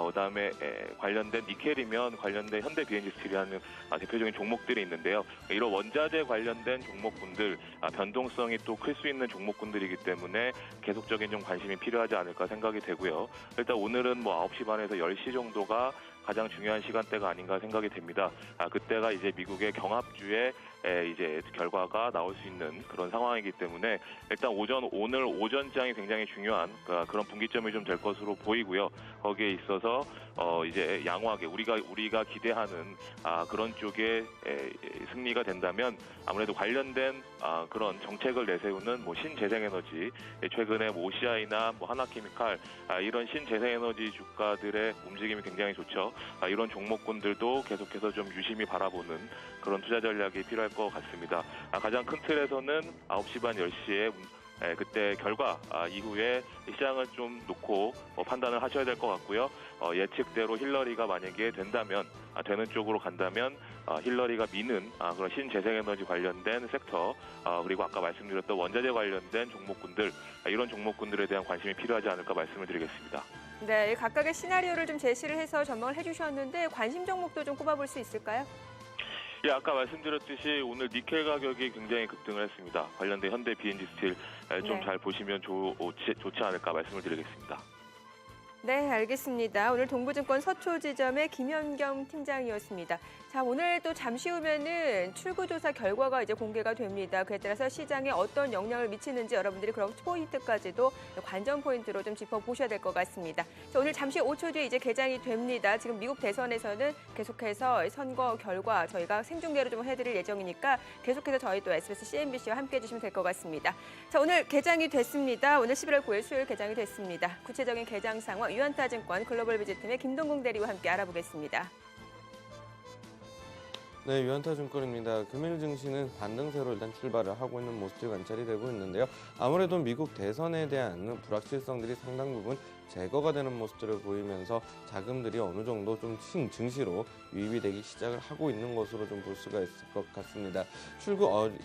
그다음에 관련된 니켈이면 관련된 현대 비엔지 스틸이라는 대표적인 종목들이 있는데요. 이런 원자재 관련된 종목군들 변동성이 또 클 수 있는 종목군들이기 때문에 계속적인 좀 관심이 필요하지 않을까 생각이 되고요. 일단 오늘은 뭐 9시 반에서 10시 정도가 가장 중요한 시간대가 아닌가 생각이 됩니다. 그때가 이제 미국의 경합주의 이제 결과가 나올 수 있는 그런 상황이기 때문에 일단 오늘 오전장이 굉장히 중요한 그런 분기점이 좀 될 것으로 보이고요. 거기에 있어서 이제 양호하게 우리가 기대하는 그런 쪽에 승리가 된다면 아무래도 관련된 그런 정책을 내세우는 뭐 신재생에너지, 최근에 뭐 OCI나 뭐 하나케미칼 이런 신재생에너지 주가들의 움직임이 굉장히 좋죠. 이런 종목군들도 계속해서 좀 유심히 바라보는 그런 투자 전략이 필요할 것 같습니다. 가장 큰 틀에서는 9시 반 10시에 그때 결과 이후에 시장을 좀 놓고 판단을 하셔야 될 것 같고요. 예측대로 힐러리가 만약에 된다면, 되는 쪽으로 간다면 힐러리가 미는 그런 신재생에너지 관련된 섹터, 그리고 아까 말씀드렸던 원자재 관련된 종목군들, 이런 종목군들에 대한 관심이 필요하지 않을까 말씀을 드리겠습니다. 네, 각각의 시나리오를 좀 제시를 해서 전망을 해주셨는데 관심 종목도 좀 꼽아볼 수 있을까요? 예, 아까 말씀드렸듯이 오늘 니켈 가격이 굉장히 급등을 했습니다. 관련된 현대 비엔지 스틸 좀 잘 보시면 좋지 않을까 말씀을 드리겠습니다. 네, 알겠습니다. 오늘 동부증권 서초지점의 김현겸 팀장이었습니다. 자, 오늘 또 잠시 후면은 출구조사 결과가 이제 공개가 됩니다. 그에 따라서 시장에 어떤 영향을 미치는지 여러분들이 그런 포인트까지도 관전 포인트로 좀 짚어보셔야 될 것 같습니다. 자, 오늘 잠시 5초 뒤에 이제 개장이 됩니다. 지금 미국 대선에서는 계속해서 선거 결과 저희가 생중계로 좀 해드릴 예정이니까 계속해서 저희 또 SBS, CNBC와 함께해 주시면 될 것 같습니다. 자, 오늘 개장이 됐습니다. 오늘 11월 9일 수요일 개장이 됐습니다. 구체적인 개장 상황 유한타증권 글로벌 비즈팀의 김동공 대리와 함께 알아보겠습니다. 네, 유한타증권입니다. 금일 증시는 반등세로 일단 출발을 하고 있는 모습이 관찰이 되고 있는데요. 아무래도 미국 대선에 대한 불확실성들이 상당 부분 제거가 되는 모습들을 보이면서 자금들이 어느 정도 좀 증시로 유입이 되기 시작을 하고 있는 것으로 좀 볼 수가 있을 것 같습니다.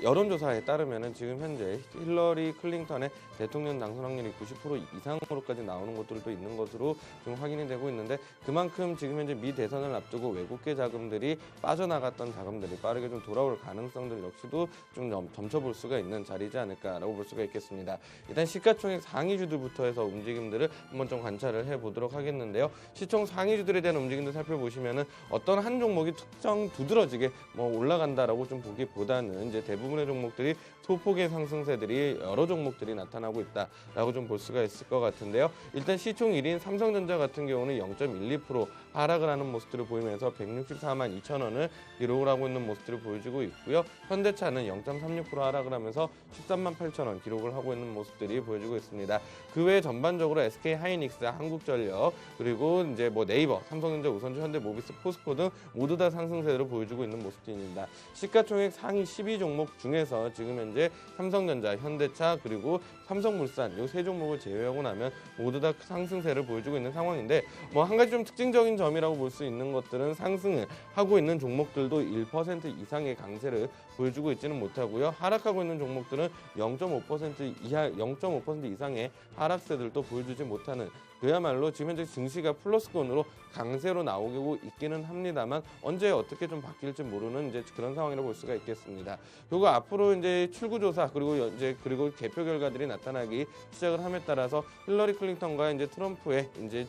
여론조사에 따르면은 지금 현재 힐러리 클린턴의 대통령 당선 확률이 90% 이상으로까지 나오는 것들도 있는 것으로 좀 확인이 되고 있는데, 그만큼 지금 현재 미 대선을 앞두고 외국계 자금들이 빠져나갔던 자금들이 빠르게 좀 돌아올 가능성들 역시도 좀 점쳐볼 수가 있는 자리지 않을까라고 볼 수가 있겠습니다. 일단 시가총액 상위주들부터 해서 움직임들을 한번 좀 관찰을 해보도록 하겠는데요. 시총 상위주들에 대한 움직임도 살펴보시면은 어떤 한 종목이 특정 두드러지게 올라간다라고 좀 보기보다는 이제 대부분의 종목들이 소폭의 상승세들이 여러 종목들이 나타나고 있다라고 좀 볼 수가 있을 것 같은데요. 일단 시총 1위인 삼성전자 같은 경우는 0.12% 하락을 하는 모습들을 보이면서 164만 2천 원을 기록을 하고 있는 모습들을 보여주고 있고요. 현대차는 0.36% 하락을 하면서 13만 8천 원 기록을 하고 있는 모습들이 보여주고 있습니다. 그 외에 전반적으로 SK 하이닉스, 한국전력, 그리고 이제 뭐 네이버, 삼성전자, 우선주, 현대모비스, 포스코 등 모두 다 상승세를 보여주고 있는 모습들입니다. 시가총액 상위 12종목 중에서 지금 현재 삼성전자, 현대차, 그리고 삼성물산 이 세 종목을 제외하고 나면 모두 다 상승세를 보여주고 있는 상황인데, 뭐 한 가지 좀 특징적인 점이라고 볼 수 있는 것들은 상승을 하고 있는 종목들도 1% 이상의 강세를 보여주고 있지는 못하고요. 하락하고 있는 종목들은 0.5% 이상의 하락세들도 보여주지 못하는 그야말로 지금 현재 증시가 플러스권으로 강세로 나오고 있기는 합니다만 언제 어떻게 좀 바뀔지 모르는 이제 그런 상황이라고 볼 수가 있겠습니다. 그리고 앞으로 이제 출구조사 그리고 개표 결과들이 나타나기 시작을 함에 따라서 힐러리 클린턴과 이제 트럼프의 이제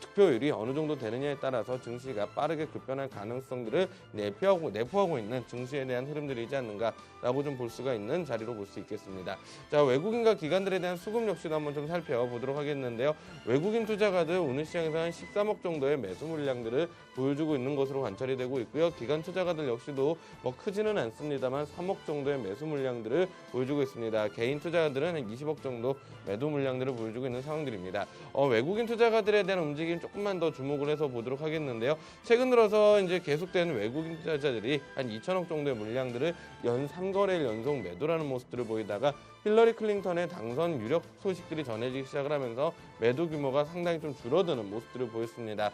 득표율이 어느 정도 되느냐에 따라서 증시가 빠르게 급변할 가능성들을 내포하고 있는 증시에 대한 흐름들이지 않는가라고 좀 볼 수가 있는 자리로 볼 수 있겠습니다. 자, 외국인과 기관들에 대한 수급 역시도 한번 좀 살펴보도록 하겠는데요. 외국인 투자가들 오늘 시장에서 한 13억 정도의 매수 물량들을 보여주고 있는 것으로 관찰이 되고 있고요. 기관 투자가들 역시도 뭐 크지는 않습니다만 3억 정도의 매수 물량들을 보여주고 있습니다. 개인 투자가들은 한 20억 정도 매도 물량들을 보여주고 있는 상황들입니다. 외국인 투자가들에 대한 움직임 조금만 더 주목을 해서 보도록 하겠는데요. 최근 들어서 이제 계속된 외국인 투자자들이 한 2천억 정도의 물량들을 연 3거래일 연속 매도라는 모습들을 보이다가 힐러리 클린턴의 당선 유력 소식들이 전해지기 시작을 하면서 매도 규모가 상당히 좀 줄어드는 모습들을 보였습니다.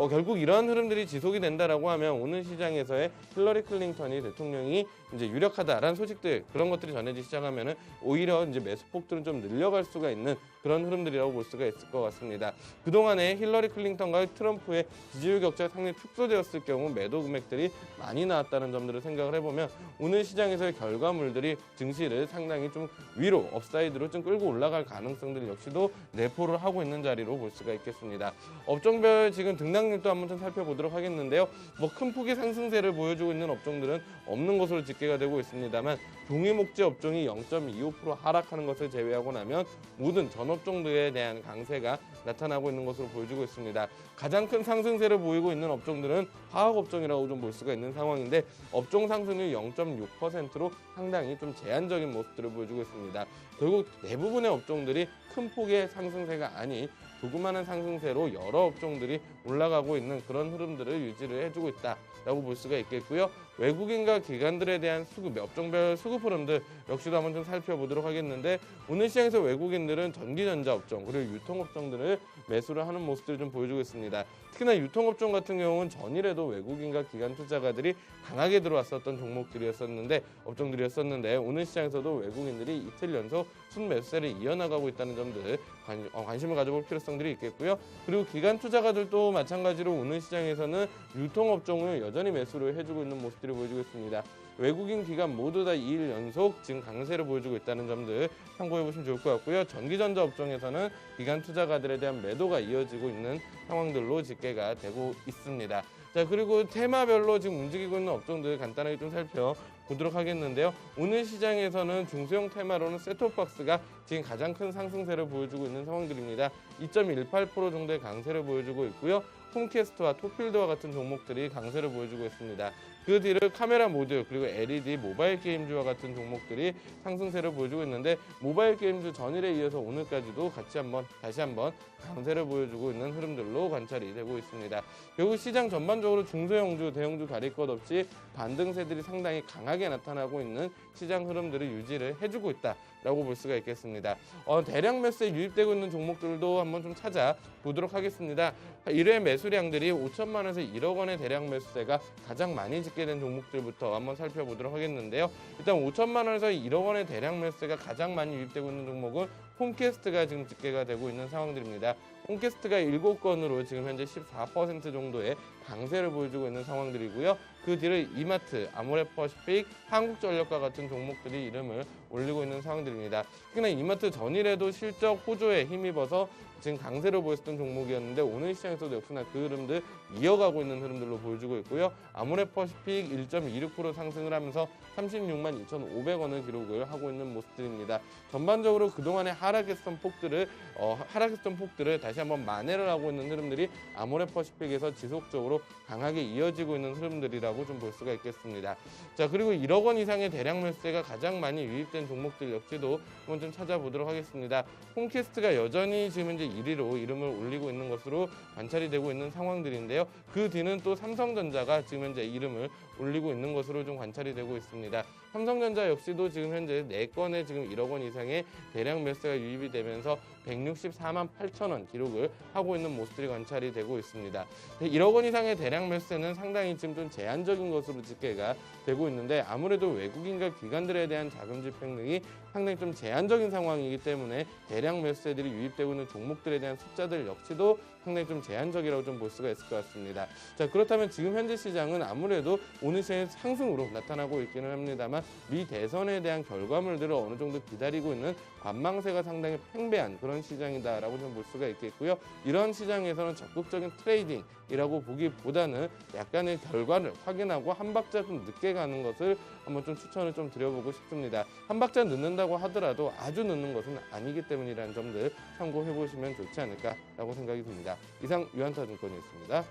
결국 이러한 흐름들이 지속이 된다라고 하면 오늘 시장에서의 힐러리 클린턴이 대통령이 이제 유력하다라는 소식들 그런 것들이 전해지기 시작하면은 오히려 이제 매수폭들은 좀 늘려갈 수가 있는 그런 흐름들이라고 볼 수가 있을 것 같습니다. 그동안에 힐러리 클린턴과 트럼프의 지지율 격차가 상당히 축소되었을 경우 매도 금액들이 많이 나왔다는 점들을 생각을 해보면 오늘 시장에서의 결과물들이 증시를 상당히 좀 위로 업사이드로 좀 끌고 올라갈 가능성들 역시도 내포를 하고 있는 자리로 볼 수가 있겠습니다. 업종별 지금 등락률도 한번 좀 살펴보도록 하겠는데요. 뭐 큰 폭의 상승세를 보여주고 있는 업종들은 없는 것으로 집계가 되고 있습니다만 종이목재 업종이 0.25% 하락하는 것을 제외하고 나면 모든 전 업종들에 대한 강세가 나타나고 있는 것으로 보여주고 있습니다. 가장 큰 상승세를 보이고 있는 업종들은 화학업종이라고 좀 볼 수가 있는 상황인데 업종 상승률 0.6%로 상당히 좀 제한적인 모습들을 보여주고 있습니다. 결국 대부분의 업종들이 큰 폭의 상승세가 아닌 조그마한 상승세로 여러 업종들이 올라가고 있는 그런 흐름들을 유지를 해주고 있다라고 볼 수가 있겠고요. 외국인과 기관들에 대한 수급, 업종별 수급 흐름들 역시도 한번 좀 살펴보도록 하겠는데 오늘 시장에서 외국인들은 전기전자 업종 그리고 유통업종들을 매수를 하는 모습들을 좀 보여주고 있습니다. 특히나 유통업종 같은 경우는 전일에도 외국인과 기관 투자가들이 강하게 들어왔었던 업종들이었었는데 오늘 시장에서도 외국인들이 이틀 연속 순매수세를 이어나가고 있다는 점들 관심을 가져볼 필요성들이 있겠고요. 그리고 기관 투자가들도 마찬가지로 오늘 시장에서는 유통업종을 여전히 매수를 해주고 있는 모습들이 보여주고 있습니다. 외국인 기관 모두 다 2일 연속 지금 강세를 보여주고 있다는 점들 참고해 보시면 좋을 것 같고요. 전기전자 업종에서는 기관 투자가들에 대한 매도가 이어지고 있는 상황들로 집계가 되고 있습니다. 자, 그리고 테마별로 지금 움직이고 있는 업종들 간단하게 좀 살펴보도록 하겠는데요. 오늘 시장에서는 중소형 테마로는 셋톱박스가 지금 가장 큰 상승세를 보여주고 있는 상황들입니다. 2.18% 정도의 강세를 보여주고 있고요. 홈캐스트와 톱필드와 같은 종목들이 강세를 보여주고 있습니다. 그 뒤를 카메라 모듈 그리고 LED 모바일 게임주와 같은 종목들이 상승세를 보여주고 있는데 모바일 게임주 전일에 이어서 오늘까지도 다시 한번 강세를 보여주고 있는 흐름들로 관찰이 되고 있습니다. 결국 시장 전반적으로 중소형주, 대형주 가릴 것 없이 반등세들이 상당히 강하게 나타나고 있는 시장 흐름들을 유지를 해주고 있다라고 볼 수가 있겠습니다. 대량 매수에 유입되고 있는 종목들도 한번 좀 찾아보도록 하겠습니다. 1회 매수량들이 5천만 원에서 1억 원의 대량 매수세가 가장 많이 집계된 종목들부터 한번 살펴보도록 하겠는데요. 일단 5천만 원에서 1억 원의 대량 매수세가 가장 많이 유입되고 있는 종목은 홈캐스트가 지금 집계가 되고 있는 상황들입니다. 홈캐스트가 7건으로 지금 현재 14% 정도의 강세를 보여주고 있는 상황들이고요. 그 뒤를 이마트, 아모레퍼시픽, 한국전력과 같은 종목들이 이름을 올리고 있는 상황들입니다. 특히나 이마트 전일에도 실적 호조에 힘입어서 지금 강세를 보였던 종목이었는데 오늘 시장에서도 역시나 그 흐름들 이어가고 있는 흐름들로 보여주고 있고요. 아모레퍼시픽 1.26% 상승을 하면서 36만 2,500원을 기록을 하고 있는 모습들입니다. 전반적으로 그동안의 하락했던 폭들을 다시 한번 만회를 하고 있는 흐름들이 아모레퍼시픽에서 지속적으로 강하게 이어지고 있는 흐름들이라고 좀 볼 수가 있겠습니다. 자, 그리고 1억 원 이상의 대량 매수세가 가장 많이 유입된 종목들 역시도 한번 좀 찾아보도록 하겠습니다. 홈캐스트가 여전히 지금 현재 1위로 이름을 올리고 있는 것으로 관찰이 되고 있는 상황들인데요. 그 뒤는 또 삼성전자가 지금 현재 이름을 올리고 있는 것으로 좀 관찰이 되고 있습니다. 삼성전자 역시도 지금 현재 4건의 지금 1억 원 이상의 대량 매수가 시세가 유입이 되면서 164만 8천 원 기록을 하고 있는 모습들이 관찰이 되고 있습니다. 1억 원 이상의 대량 매수세는 상당히 지금 좀 제한적인 것으로 집계가 되고 있는데 아무래도 외국인과 기관들에 대한 자금 집행력이 상당히 좀 제한적인 상황이기 때문에 대량 매수세들이 유입되고 있는 종목들에 대한 숫자들 역시도 상당히 좀 제한적이라고 좀 볼 수가 있을 것 같습니다. 자, 그렇다면 지금 현재 시장은 아무래도 오늘 시장의 상승으로 나타나고 있기는 합니다만 미 대선에 대한 결과물들을 어느 정도 기다리고 있는 관망세가 상당히 팽배한 그런 시장이다라고 좀 볼 수가 있겠고요. 이런 시장에서는 적극적인 트레이딩이라고 보기보다는 약간의 결과를 확인하고 한 박자 좀 늦게 가는 것을 한번 좀 추천을 좀 드려보고 싶습니다. 한 박자 늦는다고 하더라도 아주 늦는 것은 아니기 때문이라는 점들 참고해 보시면 좋지 않을까라고 생각이 듭니다. 이상 유한타증권이었습니다.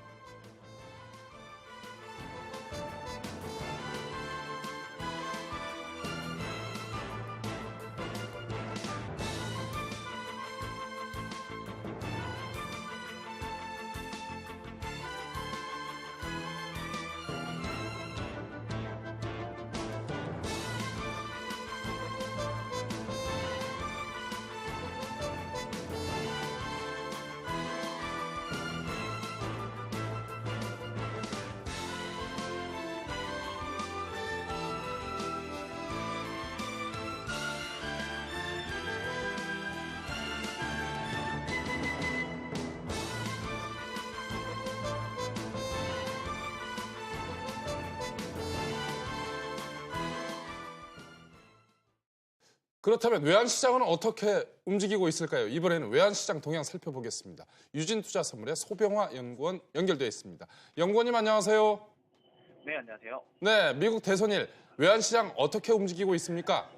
그렇다면 외환시장은 어떻게 움직이고 있을까요? 이번에는 외환시장 동향 살펴보겠습니다. 유진투자선물의 소병화 연구원 연결되어 있습니다. 연구원님 안녕하세요. 네, 안녕하세요. 네, 미국 대선일 외환시장 어떻게 움직이고 있습니까?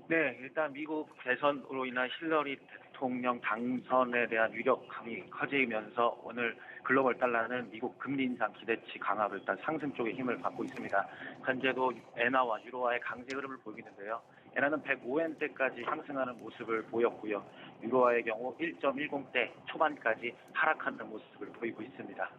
네, 일단 미국 대선으로 인한 힐러리 대통령 당선에 대한 위력감이 커지면서 오늘 글로벌 달러는 미국 금리 인상 기대치 강화로 일단 상승 쪽에 힘을 받고 있습니다. 현재도 엔화와 유로화의 강세 흐름을 보이고 있는데요. 엔화는 105엔대까지 상승하는 모습을 보였고요. 유로화의 경우 1.10대 초반까지 하락하는 모습을 보이고 있습니다.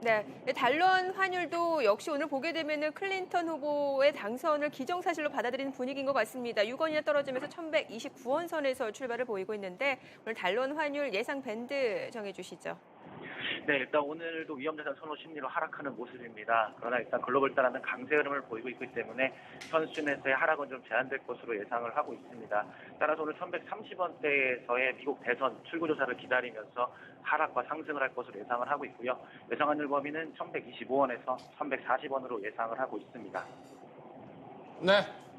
네, 달러원 환율도 역시 오늘 보게 되면은 클린턴 후보의 당선을 기정사실로 받아들이는 분위기인 것 같습니다. 6원이나 떨어지면서 1,129원 선에서 출발을 보이고 있는데 오늘 달러원 환율 예상 밴드 정해주시죠. 네, 일단 오늘도 위험자산 선호 심리로 하락하는 모습입니다. 그러나 일단 글로벌 달러는 강세 흐름을 보이고 있기 때문에 선순에서의 하락은 좀 제한될 것으로 예상을 하고 있습니다. 따라서 오늘 1130원대에서의 미국 대선 출구조사를 기다리면서 하락과 상승을 할 것으로 예상을 하고 있고요. 예상 환율 범위는 1125원에서 1140원으로 예상을 하고 있습니다. 네,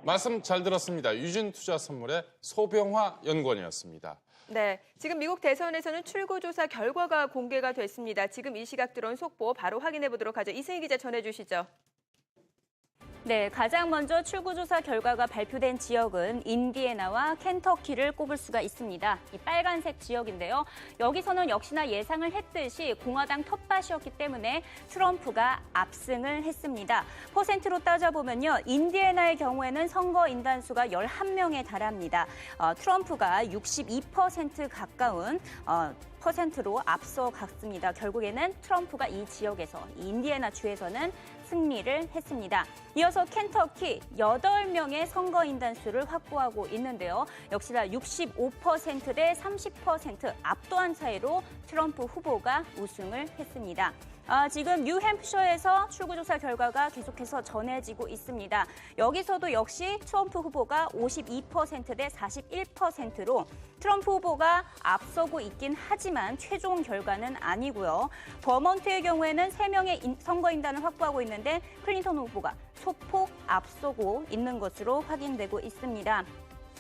말씀 잘 들었습니다. 유진투자선물의 소병화 연구원이었습니다. 네, 지금 미국 대선에서는 출구조사 결과가 공개가 됐습니다. 지금 이 시각 들어온 속보 바로 확인해 보도록 하죠. 이승희 기자 전해주시죠. 네, 가장 먼저 출구조사 결과가 발표된 지역은 인디애나와 켄터키를 꼽을 수가 있습니다. 이 빨간색 지역인데요. 여기서는 역시나 예상을 했듯이 공화당 텃밭이었기 때문에 트럼프가 압승을 했습니다. 퍼센트로 따져보면요. 인디애나의 경우에는 선거 인단수가 11명에 달합니다. 트럼프가 62% 가까운 퍼센트로 앞서갔습니다. 결국에는 트럼프가 이 지역에서, 이 인디애나 주에서는 승리를 했습니다. 이어서 켄터키 8명의 선거인단수를 확보하고 있는데요. 역시나 65% 대 30% 압도한 차이로 트럼프 후보가 우승을 했습니다. 지금 뉴햄프셔에서 출구조사 결과가 계속해서 전해지고 있습니다. 여기서도 역시 트럼프 후보가 52% 대 41%로 트럼프 후보가 앞서고 있긴 하지만 최종 결과는 아니고요. 버몬트의 경우에는 3명의 선거인단을 확보하고 있는데 클린턴 후보가 소폭 앞서고 있는 것으로 확인되고 있습니다.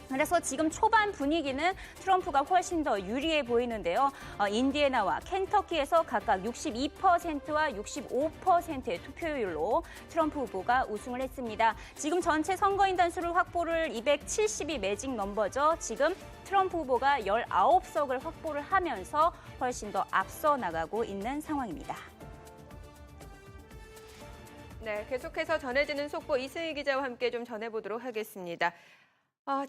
그래서 지금 초반 분위기는 트럼프가 훨씬 더 유리해 보이는데요. 인디애나와 켄터키에서 각각 62%와 65%의 투표율로 트럼프 후보가 우승을 했습니다. 지금 전체 선거인단 수를 확보를 270이 매직 넘버죠. 지금 트럼프 후보가 19석을 확보를 하면서 훨씬 더 앞서 나가고 있는 상황입니다. 네, 계속해서 전해지는 속보 이승희 기자와 함께 좀 전해보도록 하겠습니다.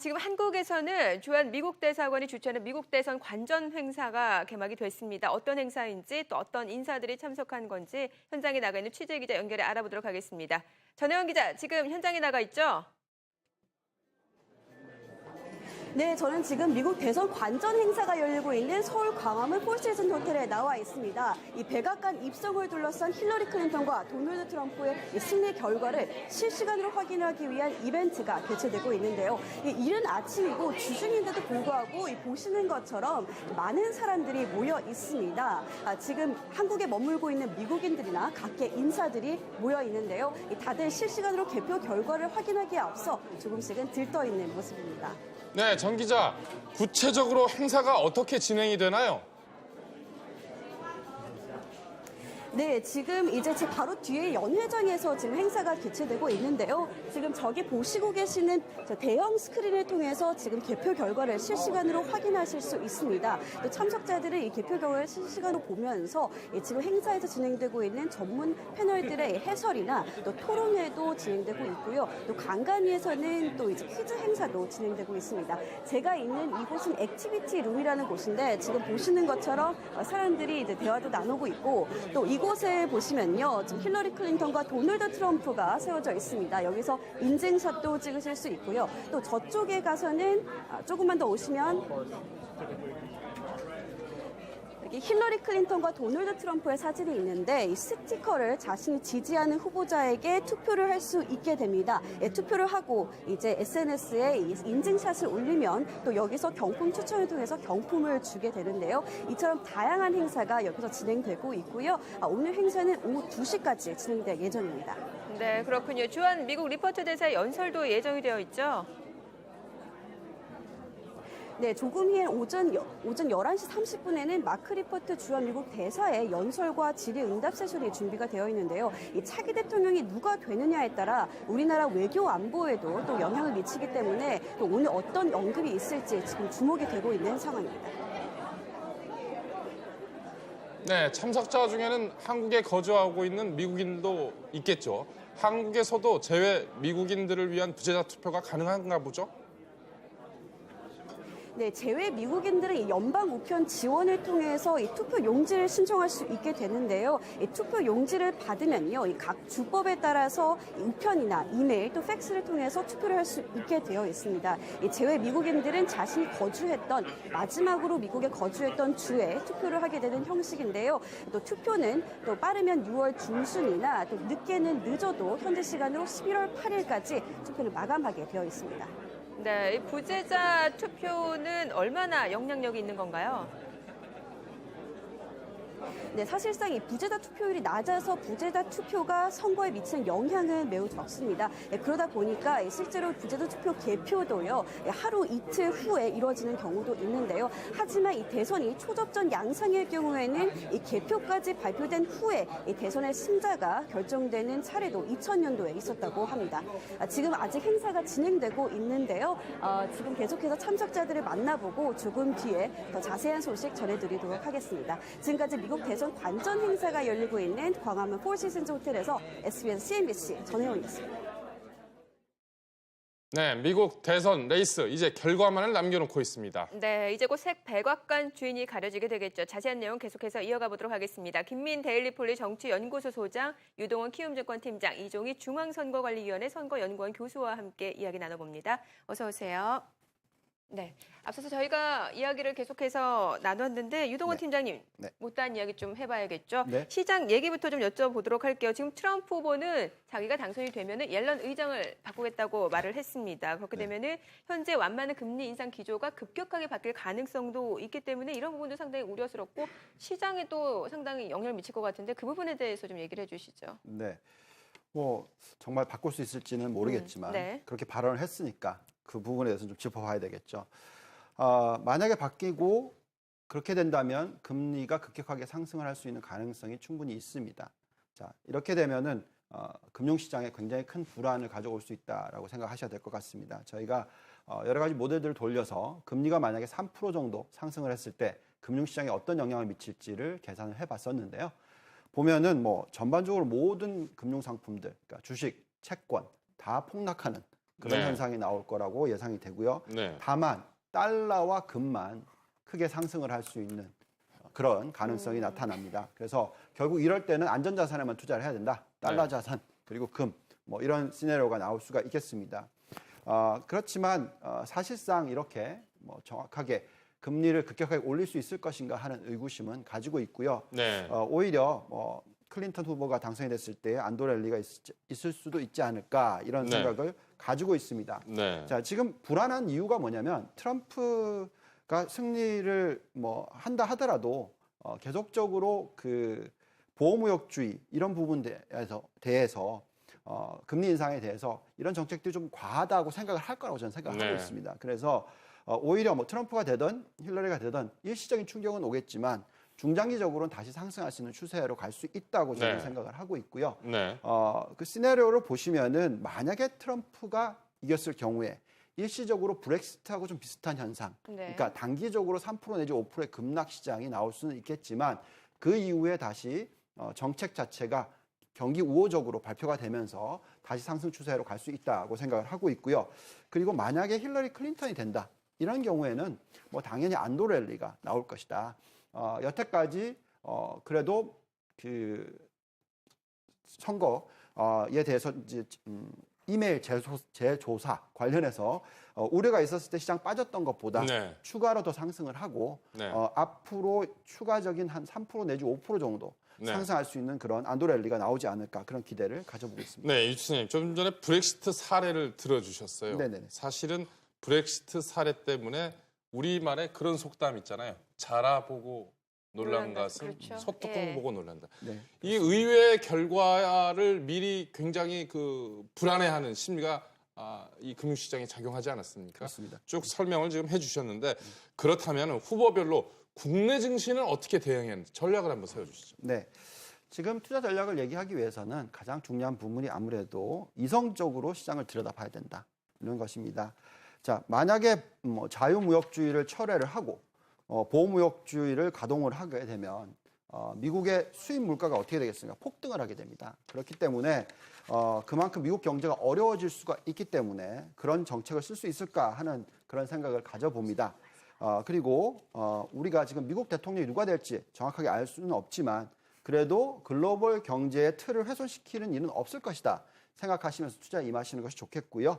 지금 한국에서는 주한 미국 대사관이 주최하는 미국 대선 관전 행사가 개막이 됐습니다. 어떤 행사인지 또 어떤 인사들이 참석한 건지 현장에 나가 있는 취재 기자 연결해 알아보도록 하겠습니다. 전혜원 기자, 지금 현장에 나가 있죠? 네, 저는 지금 미국 대선 관전 행사가 열리고 있는 서울 광화문 폴시즌 호텔에 나와 있습니다. 이 백악관 입성을 둘러싼 힐러리 클린턴과 도널드 트럼프의 이 승리 결과를 실시간으로 확인하기 위한 이벤트가 개최되고 있는데요. 이른 아침이고 주중인데도 불구하고 보시는 것처럼 많은 사람들이 모여 있습니다. 지금 한국에 머물고 있는 미국인들이나 각계 인사들이 모여 있는데요. 다들 실시간으로 개표 결과를 확인하기에 앞서 조금씩은 들떠 있는 모습입니다. 네, 정 기자, 구체적으로 행사가 어떻게 진행이 되나요? 네, 지금 이제 제 바로 뒤에 연회장에서 지금 행사가 개최되고 있는데요. 지금 저기 보시고 계시는 저 대형 스크린을 통해서 지금 개표 결과를 실시간으로 확인하실 수 있습니다. 또 참석자들은 이 개표 결과를 실시간으로 보면서 지금 행사에서 진행되고 있는 전문 패널들의 해설이나 또 토론회도 진행되고 있고요. 또 간간히에서는 또 이제 퀴즈 행사도 진행되고 있습니다. 제가 있는 이곳은 액티비티 룸이라는 곳인데 지금 보시는 것처럼 사람들이 이제 대화도 나누고 있고 또 이곳에 보시면요, 지금 힐러리 클린턴과 도널드 트럼프가 세워져 있습니다. 여기서 인증샷도 찍으실 수 있고요. 또 저쪽에 가서는 조금만 더 오시면 여기 힐러리 클린턴과 도널드 트럼프의 사진이 있는데 이 스티커를 자신이 지지하는 후보자에게 투표를 할 수 있게 됩니다. 투표를 하고 이제 SNS에 인증샷을 올리면 또 여기서 경품 추첨을 통해서 경품을 주게 되는데요. 이처럼 다양한 행사가 여기서 진행되고 있고요. 오늘 행사는 오후 2시까지 진행될 예정입니다. 네, 그렇군요. 주한 미국 리포터 대사의 연설도 예정이 되어 있죠? 네, 조금 후에 오전 11시 30분에는 마크 리포트 주한 미국 대사의 연설과 질의응답 세션이 준비가 되어 있는데요. 이 차기 대통령이 누가 되느냐에 따라 우리나라 외교 안보에도 또 영향을 미치기 때문에 또 오늘 어떤 언급이 있을지 지금 주목이 되고 있는 상황입니다. 네, 참석자 중에는 한국에 거주하고 있는 미국인도 있겠죠. 한국에서도 재외 미국인들을 위한 부재자 투표가 가능한가 보죠? 네, 재외 미국인들은 이 연방 우편 지원을 통해서 이 투표 용지를 신청할 수 있게 되는데요. 이 투표 용지를 받으면요, 이 각 주법에 따라서 이 우편이나 이메일 또 팩스를 통해서 투표를 할 수 있게 되어 있습니다. 이 재외 미국인들은 자신이 거주했던 마지막으로 미국에 거주했던 주에 투표를 하게 되는 형식인데요. 또 투표는 또 빠르면 6월 중순이나 또 늦게는 늦어도 현지 시간으로 11월 8일까지 투표를 마감하게 되어 있습니다. 네, 이 부재자 투표는 얼마나 영향력이 있는 건가요? 네, 사실상 이 부재자 투표율이 낮아서 부재자 투표가 선거에 미치는 영향은 매우 적습니다. 그러다 보니까 실제로 부재자 투표 개표도요, 하루 이틀 후에 이루어지는 경우도 있는데요. 하지만 이 대선이 초접전 양상일 경우에는 이 개표까지 발표된 후에 이 대선의 승자가 결정되는 사례도 2000년도에 있었다고 합니다. 지금 아직 행사가 진행되고 있는데요. 지금 계속해서 참석자들을 만나보고 조금 뒤에 더 자세한 소식 전해드리도록 하겠습니다. 지금까지 미국 대선 관전 행사가 열리고 있는 광화문 포시즌즈 호텔에서 SBS CNBC 전혜원이었습니다. 네, 미국 대선 레이스 이제 결과만을 남겨놓고 있습니다. 네, 이제 곧 새 백악관 주인이 가려지게 되겠죠. 자세한 내용 계속해서 이어가 보도록 하겠습니다. 김민 데일리폴리 정치연구소 소장, 유동원 키움증권 팀장, 이종희 중앙선거관리위원회 선거연구원 교수와 함께 이야기 나눠봅니다. 어서 오세요. 네, 앞서서 저희가 이야기를 계속해서 나눴는데 유동원 팀장님, 못다한 이야기 좀 해봐야겠죠. 시장 얘기부터 좀 여쭤보도록 할게요. 지금 트럼프 후보는 자기가 당선이 되면은 옐런 의장을 바꾸겠다고 말을 했습니다. 그렇게 되면은 현재 완만한 금리 인상 기조가 급격하게 바뀔 가능성도 있기 때문에 이런 부분도 상당히 우려스럽고 시장에 또 상당히 영향을 미칠 것 같은데 그 부분에 대해서 좀 얘기를 해주시죠. 네, 뭐 정말 바꿀 수 있을지는 모르겠지만 그렇게 발언을 했으니까 그 부분에 대해서 좀 짚어봐야 되겠죠. 만약에 바뀌고 그렇게 된다면 금리가 급격하게 상승을 할 수 있는 가능성이 충분히 있습니다. 자, 이렇게 되면은 금융시장에 굉장히 큰 불안을 가져올 수 있다라고 생각하셔야 될 것 같습니다. 저희가 여러 가지 모델들을 돌려서 금리가 만약에 3% 정도 상승을 했을 때 금융시장에 어떤 영향을 미칠지를 계산을 해봤었는데요. 보면은 뭐 전반적으로 모든 금융상품들, 그러니까 주식, 채권 다 폭락하는 그런 현상이 나올 거라고 예상이 되고요. 다만 달러와 금만 크게 상승을 할 수 있는 그런 가능성이 나타납니다. 그래서 결국 이럴 때는 안전자산에만 투자를 해야 된다. 달러 자산 그리고 금 뭐 이런 시나리오가 나올 수가 있겠습니다. 그렇지만 사실상 이렇게 뭐 정확하게 금리를 급격하게 올릴 수 있을 것인가 하는 의구심은 가지고 있고요. 네. 오히려 뭐 클린턴 후보가 당선이 됐을 때 안도 랠리가 있을 수도 있지 않을까 이런 네. 생각을 가지고 있습니다. 네. 자, 지금 불안한 이유가 뭐냐면 트럼프가 승리를 뭐 한다 하더라도 계속적으로 그 보호무역주의 이런 부분에 대해서 금리 인상에 대해서 이런 정책들이 좀 과하다고 생각을 할 거라고 저는 생각을 하고 있습니다. 그래서 오히려 뭐 트럼프가 되든 힐러리가 되든 일시적인 충격은 오겠지만 중장기적으로는 다시 상승할 수 있는 추세로 갈 수 있다고 저는 생각을 하고 있고요. 그 시나리오를 보시면은 만약에 트럼프가 이겼을 경우에 일시적으로 브렉시트하고 좀 비슷한 현상, 그러니까 단기적으로 3% 내지 5%의 급락 시장이 나올 수는 있겠지만 그 이후에 다시 정책 자체가 경기 우호적으로 발표가 되면서 다시 상승 추세로 갈 수 있다고 생각을 하고 있고요. 그리고 만약에 힐러리 클린턴이 된다. 이런 경우에는 뭐 당연히 안도 랠리가 나올 것이다. 여태까지 그래도 그 선거에 대해서 이제 이메일 재조사 관련해서 우려가 있었을 때 시장 빠졌던 것보다 추가로 더 상승을 하고 앞으로 추가적인 한 3% 내지 5% 정도 상승할 수 있는 그런 안도 랠리가 나오지 않을까 그런 기대를 가져보고 있습니다. 네, 이주선님 좀 전에 브렉시트 사례를 들어주셨어요. 네네네. 사실은 브렉시트 사례 때문에 우리말에 그런 속담 있잖아요. 자라보고 놀란 것은 소뚜껑 보고 놀란다. 이 의외의 결과를 미리 굉장히 그 불안해하는 심리가 이 금융시장에 작용하지 않았습니까? 그렇습니다. 쭉 설명을 지금 해주셨는데 그렇다면 후보별로 국내 증시는 어떻게 대응했는지 전략을 한번 세워주시죠. 네. 지금 투자 전략을 얘기하기 위해서는 가장 중요한 부분이 아무래도 이성적으로 시장을 들여다봐야 된다. 이런 것입니다. 자, 만약에 뭐 자유무역주의를 철회를 하고 보호무역주의를 가동을 하게 되면 미국의 수입 물가가 어떻게 되겠습니까? 폭등을 하게 됩니다. 그렇기 때문에 그만큼 미국 경제가 어려워질 수가 있기 때문에 그런 정책을 쓸 수 있을까 하는 그런 생각을 가져봅니다. 그리고 우리가 지금 미국 대통령이 누가 될지 정확하게 알 수는 없지만 그래도 글로벌 경제의 틀을 훼손시키는 일은 없을 것이다 생각하시면서 투자에 임하시는 것이 좋겠고요.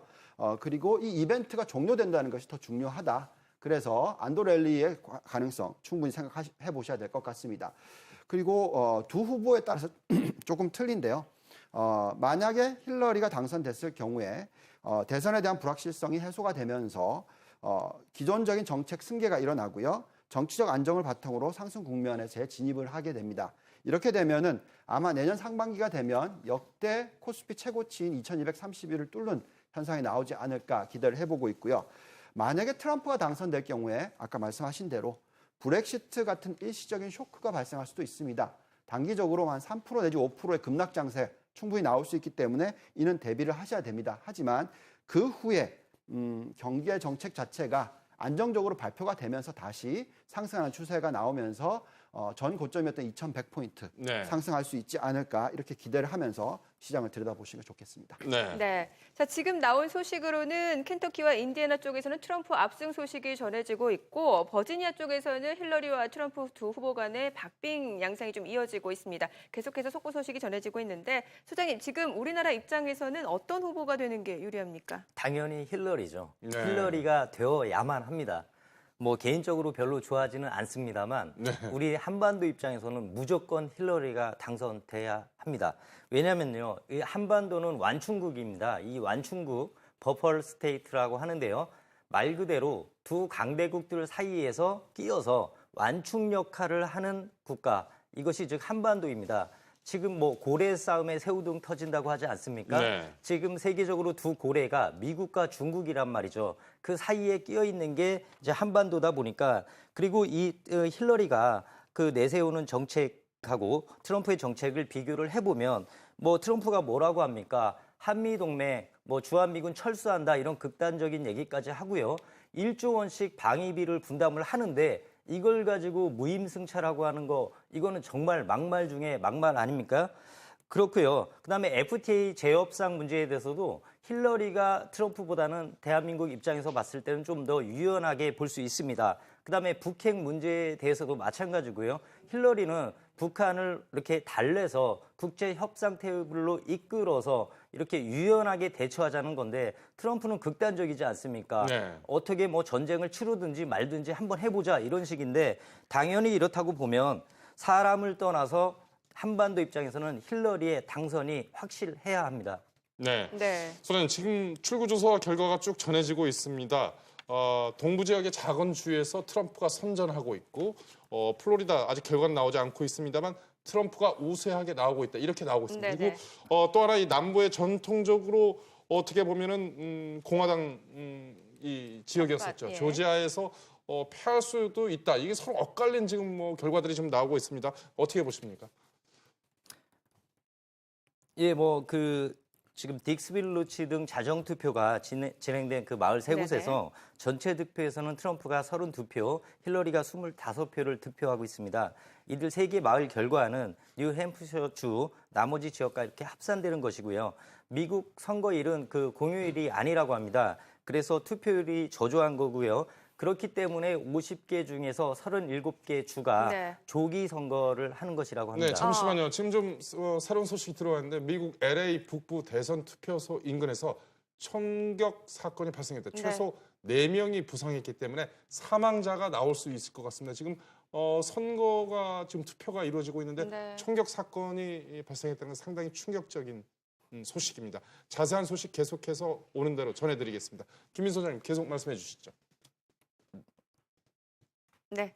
그리고 이 이벤트가 종료된다는 것이 더 중요하다. 그래서 안도 랠리의 가능성 충분히 생각해 보셔야 될 것 같습니다. 그리고 두 후보에 따라서 조금 틀린데요. 만약에 힐러리가 당선됐을 경우에 대선에 대한 불확실성이 해소가 되면서 기존적인 정책 승계가 일어나고요. 정치적 안정을 바탕으로 상승 국면에 재진입을 하게 됩니다. 이렇게 되면은 아마 내년 상반기가 되면 역대 코스피 최고치인 2230일을 뚫는 현상이 나오지 않을까 기대를 해보고 있고요. 만약에 트럼프가 당선될 경우에 아까 말씀하신 대로 브렉시트 같은 일시적인 쇼크가 발생할 수도 있습니다. 단기적으로 한 3% 내지 5%의 급락 장세 충분히 나올 수 있기 때문에 이는 대비를 하셔야 됩니다. 하지만 그 후에 경기의 정책 자체가 안정적으로 발표가 되면서 다시 상승하는 추세가 나오면서 전 고점이었던 2100포인트 상승할 수 있지 않을까 이렇게 기대를 하면서 시장을 들여다보시는 게 좋겠습니다. 네. 자, 지금 나온 소식으로는 켄터키와 인디애나 쪽에서는 트럼프 압승 소식이 전해지고 있고 버지니아 쪽에서는 힐러리와 트럼프 두 후보 간의 박빙 양상이 좀 이어지고 있습니다. 계속해서 속보 소식이 전해지고 있는데 소장님 지금 우리나라 입장에서는 어떤 후보가 되는 게 유리합니까? 당연히 힐러리죠. 힐러리가 되어야만 합니다. 뭐 개인적으로 별로 좋아하지는 않습니다만 우리 한반도 입장에서는 무조건 힐러리가 당선돼야 합니다. 왜냐면요, 이 한반도는 완충국입니다. 이 완충국 버퍼 스테이트라고 하는데요. 말 그대로 두 강대국들 사이에서 끼어서 완충 역할을 하는 국가, 이것이 즉 한반도입니다. 지금 뭐 고래 싸움에 새우등 터진다고 하지 않습니까? 지금 세계적으로 두 고래가 미국과 중국이란 말이죠. 그 사이에 끼어 있는 게 이제 한반도다 보니까 그리고 이 힐러리가 그 내세우는 정책하고 트럼프의 정책을 비교를 해보면 뭐 트럼프가 뭐라고 합니까? 한미동맹, 뭐 주한미군 철수한다 이런 극단적인 얘기까지 하고요. 1조 원씩 방위비를 분담을 하는데 이걸 가지고 무임승차라고 하는 거 이거는 정말 막말 중에 막말 아닙니까? 그렇고요. 그다음에 FTA 재협상 문제에 대해서도 힐러리가 트럼프보다는 대한민국 입장에서 봤을 때는 좀 더 유연하게 볼 수 있습니다. 그다음에 북핵 문제에 대해서도 마찬가지고요. 힐러리는 북한을 이렇게 달래서 국제 협상 테이블로 이끌어서 이렇게 유연하게 대처하자는 건데 트럼프는 극단적이지 않습니까? 네. 어떻게 뭐 전쟁을 치르든지 말든지 한번 해보자 이런 식인데 당연히 이렇다고 보면 사람을 떠나서 한반도 입장에서는 힐러리의 당선이 확실해야 합니다. 네. 네. 소장님, 지금 출구조사 결과가 쭉 전해지고 있습니다. 동부 지역의 작은 주에서 트럼프가 선전하고 있고 플로리다 아직 결과는 나오지 않고 있습니다만 트럼프가 우세하게 나오고 있다. 이렇게 나오고 있습니다. 네네. 그리고 또 하나 이 남부의 전통적으로 어떻게 보면은 공화당 이 지역이었었죠. 예. 조지아에서 패할 수도 있다. 이게 서로 엇갈린 지금 뭐 결과들이 지금 나오고 있습니다. 어떻게 보십니까? 예, 뭐 지금 딕스빌 루치 등 자정 투표가 진행된 그 마을 세 곳에서 전체 득표에서는 트럼프가 32표, 힐러리가 25표를 득표하고 있습니다. 이들 세 개 마을 결과는 뉴햄프셔주 나머지 지역과 이렇게 합산되는 것이고요. 미국 선거일은 그 공휴일이 아니라고 합니다. 그래서 투표율이 저조한 거고요. 그렇기 때문에 50개 중에서 37개 주가 조기 선거를 하는 것이라고 합니다. 네, 잠시만요. 지금 좀 새로운 소식이 들어왔는데 미국 LA 북부 대선 투표소 인근에서 총격 사건이 발생했다. 최소 4명이 부상했기 때문에 사망자가 나올 수 있을 것 같습니다. 지금 선거가 지금 투표가 이루어지고 있는데 총격 사건이 발생했다는 건 상당히 충격적인 소식입니다. 자세한 소식 계속해서 오는 대로 전해드리겠습니다. 김민 소장님 계속 말씀해 주시죠. 네.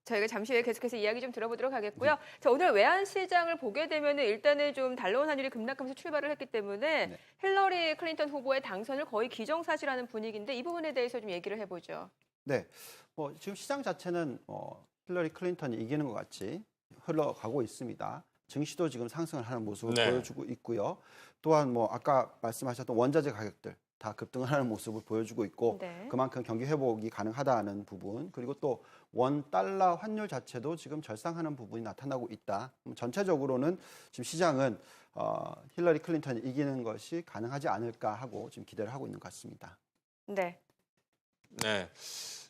저희가 잠시 후에 계속해서 이야기 좀 들어보도록 하겠고요. 자, 오늘 외환시장을 보게 되면은 일단은 좀 달러원 환율이 급락하면서 출발을 했기 때문에 힐러리 클린턴 후보의 당선을 거의 기정사실화하는 분위기인데 이 부분에 대해서 좀 얘기를 해보죠. 네. 뭐 지금 시장 자체는 힐러리 클린턴이 이기는 것 같이 흘러가고 있습니다. 증시도 지금 상승을 하는 모습을 보여주고 있고요. 또한 뭐 아까 말씀하셨던 원자재 가격들 다 급등을 하는 모습을 보여주고 있고 그만큼 경기 회복이 가능하다는 부분 그리고 또 원 달러 환율 자체도 지금 절상하는 부분이 나타나고 있다. 전체적으로는 지금 시장은 힐러리 클린턴이 이기는 것이 가능하지 않을까 하고 지금 기대를 하고 있는 것 같습니다. 네. 네.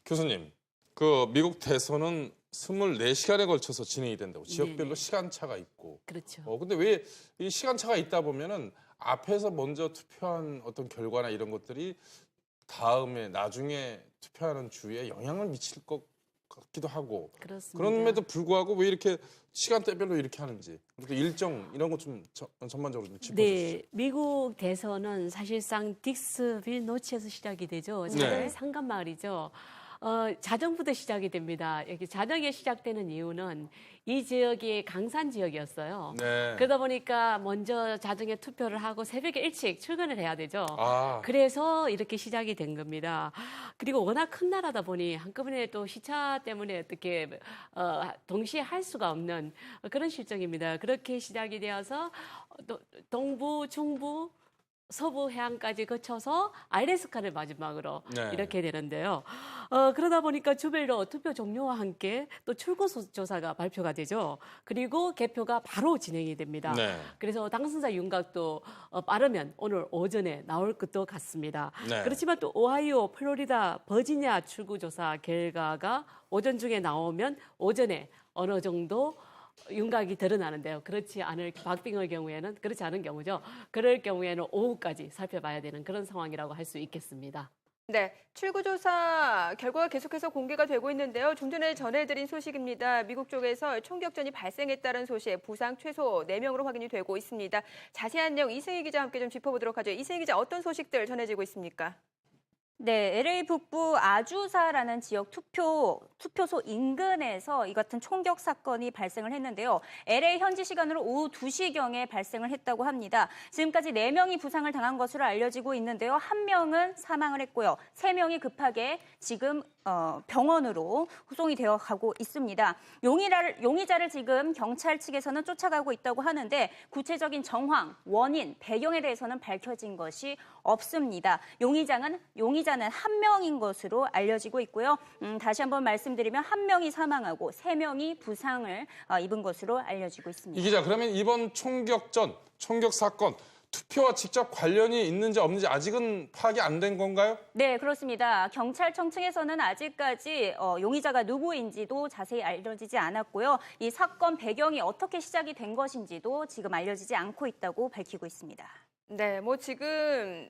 교수님, 그 미국 대선은 24시간에 걸쳐서 진행이 된다고 지역별로 시간차가 있고. 그렇죠. 근데 왜 이 시간차가 있다 보면은 앞에서 먼저 투표한 어떤 결과나 이런 것들이 다음에 나중에 투표하는 주에 영향을 미칠 것 같기도 하고. 그렇습니다. 그럼에도 불구하고 왜 이렇게 시간대별로 이렇게 하는지 또 일정 이런 것 좀 전반적으로 좀 짚어주시죠. 네, 미국 대선은 사실상 딕스빌 노치에서 시작이 되죠. 자정의 상간 마을이죠. 자정부터 시작이 됩니다. 여기 자정에 시작되는 이유는 이 지역이 강산 지역이었어요. 그러다 보니까 먼저 자정에 투표를 하고 새벽에 일찍 출근을 해야 되죠. 그래서 이렇게 시작이 된 겁니다. 그리고 워낙 큰 나라다 보니 한꺼번에 또 시차 때문에 어떻게 동시에 할 수가 없는 그런 실정입니다. 그렇게 시작이 되어서 동부, 중부, 서부 해안까지 거쳐서 알래스카를 마지막으로 이렇게 되는데요. 그러다 보니까 주별로 투표 종료와 함께 또 출구조사가 발표가 되죠. 그리고 개표가 바로 진행이 됩니다. 그래서 당선자 윤곽도 빠르면 오늘 오전에 나올 것도 같습니다. 그렇지만 또 오하이오, 플로리다, 버지니아 출구조사 결과가 오전 중에 나오면 오전에 어느 정도 윤곽이 드러나는데요. 그렇지 않을 박빙의 경우에는 그렇지 않은 경우죠. 그럴 경우에는 오후까지 살펴봐야 되는 그런 상황이라고 할 수 있겠습니다. 네, 출구조사 결과가 계속해서 공개가 되고 있는데요. 좀 전에 전해드린 소식입니다. 미국 쪽에서 총격전이 발생했다는 소식, 부상 최소 4명으로 확인이 되고 있습니다. 자세한 내용 이승희 기자와 함께 좀 짚어보도록 하죠. 이승희 기자, 어떤 소식들 전해지고 있습니까? 네, LA 북부 아주사라는 지역 투표소 인근에서 이 같은 총격 사건이 발생을 했는데요. LA 현지 시간으로 오후 2시경에 발생을 했다고 합니다. 지금까지 4명이 부상을 당한 것으로 알려지고 있는데요. 1명은 사망을 했고요. 3명이 급하게 지금 병원으로 후송이 되어 가고 있습니다. 용의자를 지금 경찰 측에서는 쫓아가고 있다고 하는데 구체적인 정황, 원인, 배경에 대해서는 밝혀진 것이 없습니다. 용의자는 1명인 것으로 알려지고 있고요. 다시 한번 말씀드리면 1명이 사망하고 3명이 부상을 입은 것으로 알려지고 있습니다. 이 기자, 그러면 이번 총격 사건 투표와 직접 관련이 있는지 없는지 아직은 파악이 안 된 건가요? 네, 그렇습니다. 경찰청 측에서는 아직까지 용의자가 누구인지도 자세히 알려지지 않았고요. 이 사건 배경이 어떻게 시작이 된 것인지도 지금 알려지지 않고 있다고 밝히고 있습니다. 네, 뭐 지금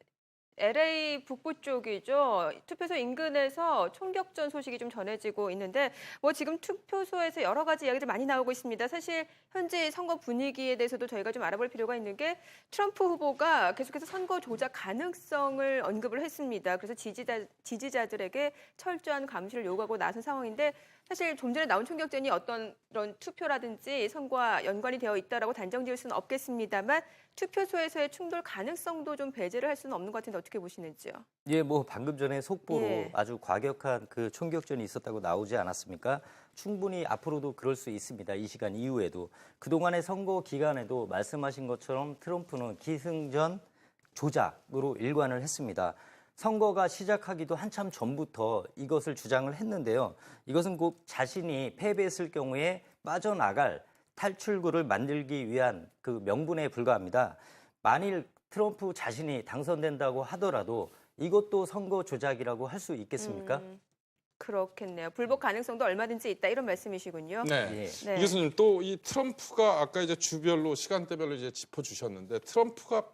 LA 북부 쪽이죠. 투표소 인근에서 총격전 소식이 좀 전해지고 있는데 뭐 지금 투표소에서 여러 가지 이야기들 많이 나오고 있습니다. 사실 현재 선거 분위기에 대해서도 저희가 좀 알아볼 필요가 있는 게 트럼프 후보가 계속해서 선거 조작 가능성을 언급을 했습니다. 그래서 지지자들에게 철저한 감시를 요구하고 나선 상황인데 사실 좀 전에 나온 총격전이 어떤 이런 투표라든지 선거와 연관이 되어 있다라고 단정 지을 수는 없겠습니다만 투표소에서의 충돌 가능성도 좀 배제를 할 수는 없는 것 같은데 어떻게 보시는지요? 예, 뭐 방금 전에 속보로 예. 아주 과격한 그 총격전이 있었다고 나오지 않았습니까? 충분히 앞으로도 그럴 수 있습니다. 이 시간 이후에도. 그동안의 선거 기간에도 말씀하신 것처럼 트럼프는 기승전 조작으로 일관을 했습니다. 선거가 시작하기도 한참 전부터 이것을 주장을 했는데요. 이것은 꼭 자신이 패배했을 경우에 빠져나갈 탈출구를 만들기 위한 그 명분에 불과합니다. 만일 트럼프 자신이 당선된다고 하더라도 이것도 선거 조작이라고 할 수 있겠습니까? 그렇겠네요. 불복 가능성도 얼마든지 있다 이런 말씀이시군요. 네. 네. 이 교수님 또 이 트럼프가 아까 이제 주별로 시간대별로 이제 짚어주셨는데 트럼프가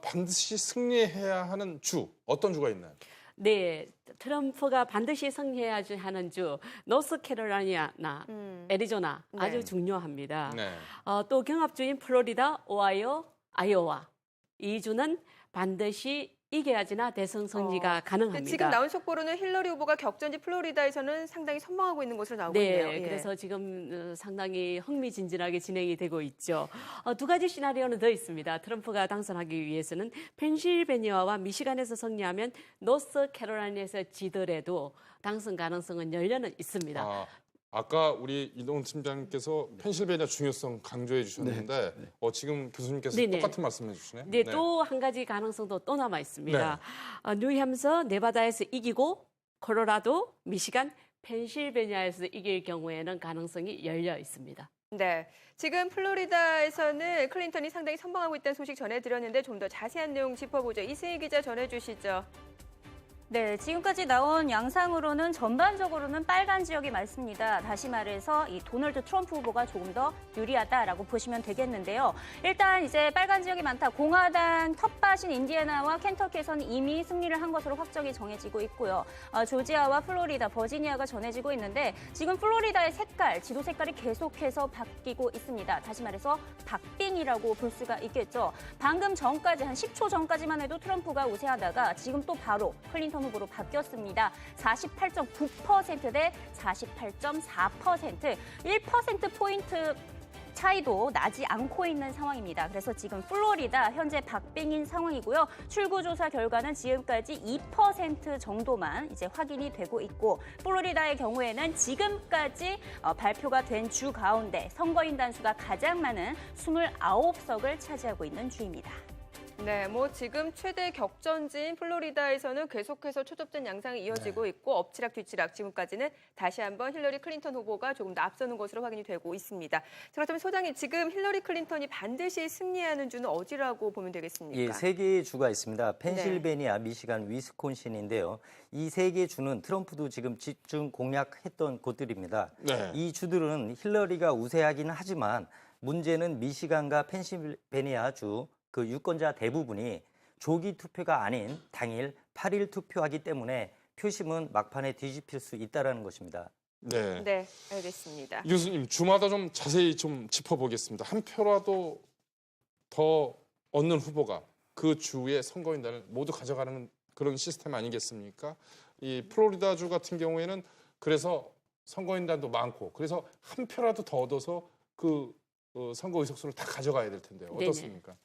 반드시 승리해야 하는 주 어떤 주가 있나요? 네, 트럼프가 반드시 승리해야 하는 주 노스캐롤라이나, 애리조나 아주 네. 중요합니다. 네. 또 경합주인 플로리다, 오하이오, 아이오와 이 주는 반드시 이겨야지나 대선 승리가 가능합니다. 지금 나온 속보로는 힐러리 후보가 격전지 플로리다에서는 상당히 선방하고 있는 것으로 나오고 네, 있네요. 예. 그래서 지금 상당히 흥미진진하게 진행이 되고 있죠. 두 가지 시나리오는 더 있습니다. 트럼프가 당선하기 위해서는 펜실베니아와 미시간에서 승리하면 노스캐롤라이나에서 지더라도 당선 가능성은 열려는 있습니다. 아까 우리 이동훈 팀장님께서 펜실베니아 중요성 강조해 주셨는데 지금 교수님께서 네네. 똑같은 말씀해 주시네요. 네, 또 한 가지 가능성도 또 남아 있습니다. 네. 뉴햄서, 네바다에서 이기고 콜로라도, 미시간, 펜실베니아에서 이길 경우에는 가능성이 열려 있습니다. 네, 지금 플로리다에서는 클린턴이 상당히 선방하고 있다는 소식 전해드렸는데 좀 더 자세한 내용 짚어보죠. 이승희 기자 전해주시죠. 네, 지금까지 나온 양상으로는 전반적으로는 빨간 지역이 많습니다. 다시 말해서 이 도널드 트럼프 후보가 조금 더 유리하다라고 보시면 되겠는데요. 일단 이제 빨간 지역이 많다. 공화당 텃밭인 인디애나와 켄터키에서는 이미 승리를 한 것으로 확정이 정해지고 있고요. 조지아와 플로리다, 버지니아가 전해지고 있는데 지금 플로리다의 색깔, 지도 색깔이 계속해서 바뀌고 있습니다. 다시 말해서 박빙이라고 볼 수가 있겠죠. 방금 전까지 한 10초 전까지만 해도 트럼프가 우세하다가 지금 또 바로 클린턴 후보로 바뀌었습니다. 48.9% 대 48.4%, 1%포인트 차이도 나지 않고 있는 상황입니다. 그래서 지금 플로리다 현재 박빙인 상황이고요. 출구조사 결과는 지금까지 2% 정도만 이제 확인이 되고 있고 플로리다의 경우에는 지금까지 발표가 된 주 가운데 선거인 단수가 가장 많은 29석을 차지하고 있는 주입니다. 네, 뭐 지금 최대 격전지인 플로리다에서는 계속해서 초접전 양상이 이어지고 있고 엎치락 뒤치락 지금까지는 다시 한번 힐러리 클린턴 후보가 조금 더 앞서는 것으로 확인이 되고 있습니다. 자, 그렇다면 소장님 지금 힐러리 클린턴이 반드시 승리하는 주는 어디라고 보면 되겠습니까? 예, 세 개의 주가 있습니다. 펜실베니아, 미시간, 위스콘신인데요. 이 세 개의 주는 트럼프도 지금 집중 공략했던 곳들입니다. 네. 이 주들은 힐러리가 우세하기는 하지만 문제는 미시간과 펜실베니아 주 그 유권자 대부분이 조기 투표가 아닌 당일 8일 투표하기 때문에 표심은 막판에 뒤집힐 수 있다는 것입니다. 네. 네, 알겠습니다. 이 교수님 주마다 좀 자세히 좀 짚어보겠습니다. 한 표라도 더 얻는 후보가 그 주의 선거인단을 모두 가져가는 그런 시스템 아니겠습니까? 이 플로리다 주 같은 경우에는 그래서 선거인단도 많고 그래서 한 표라도 더 얻어서 그 선거 의석수를 다 가져가야 될 텐데요. 어떻습니까?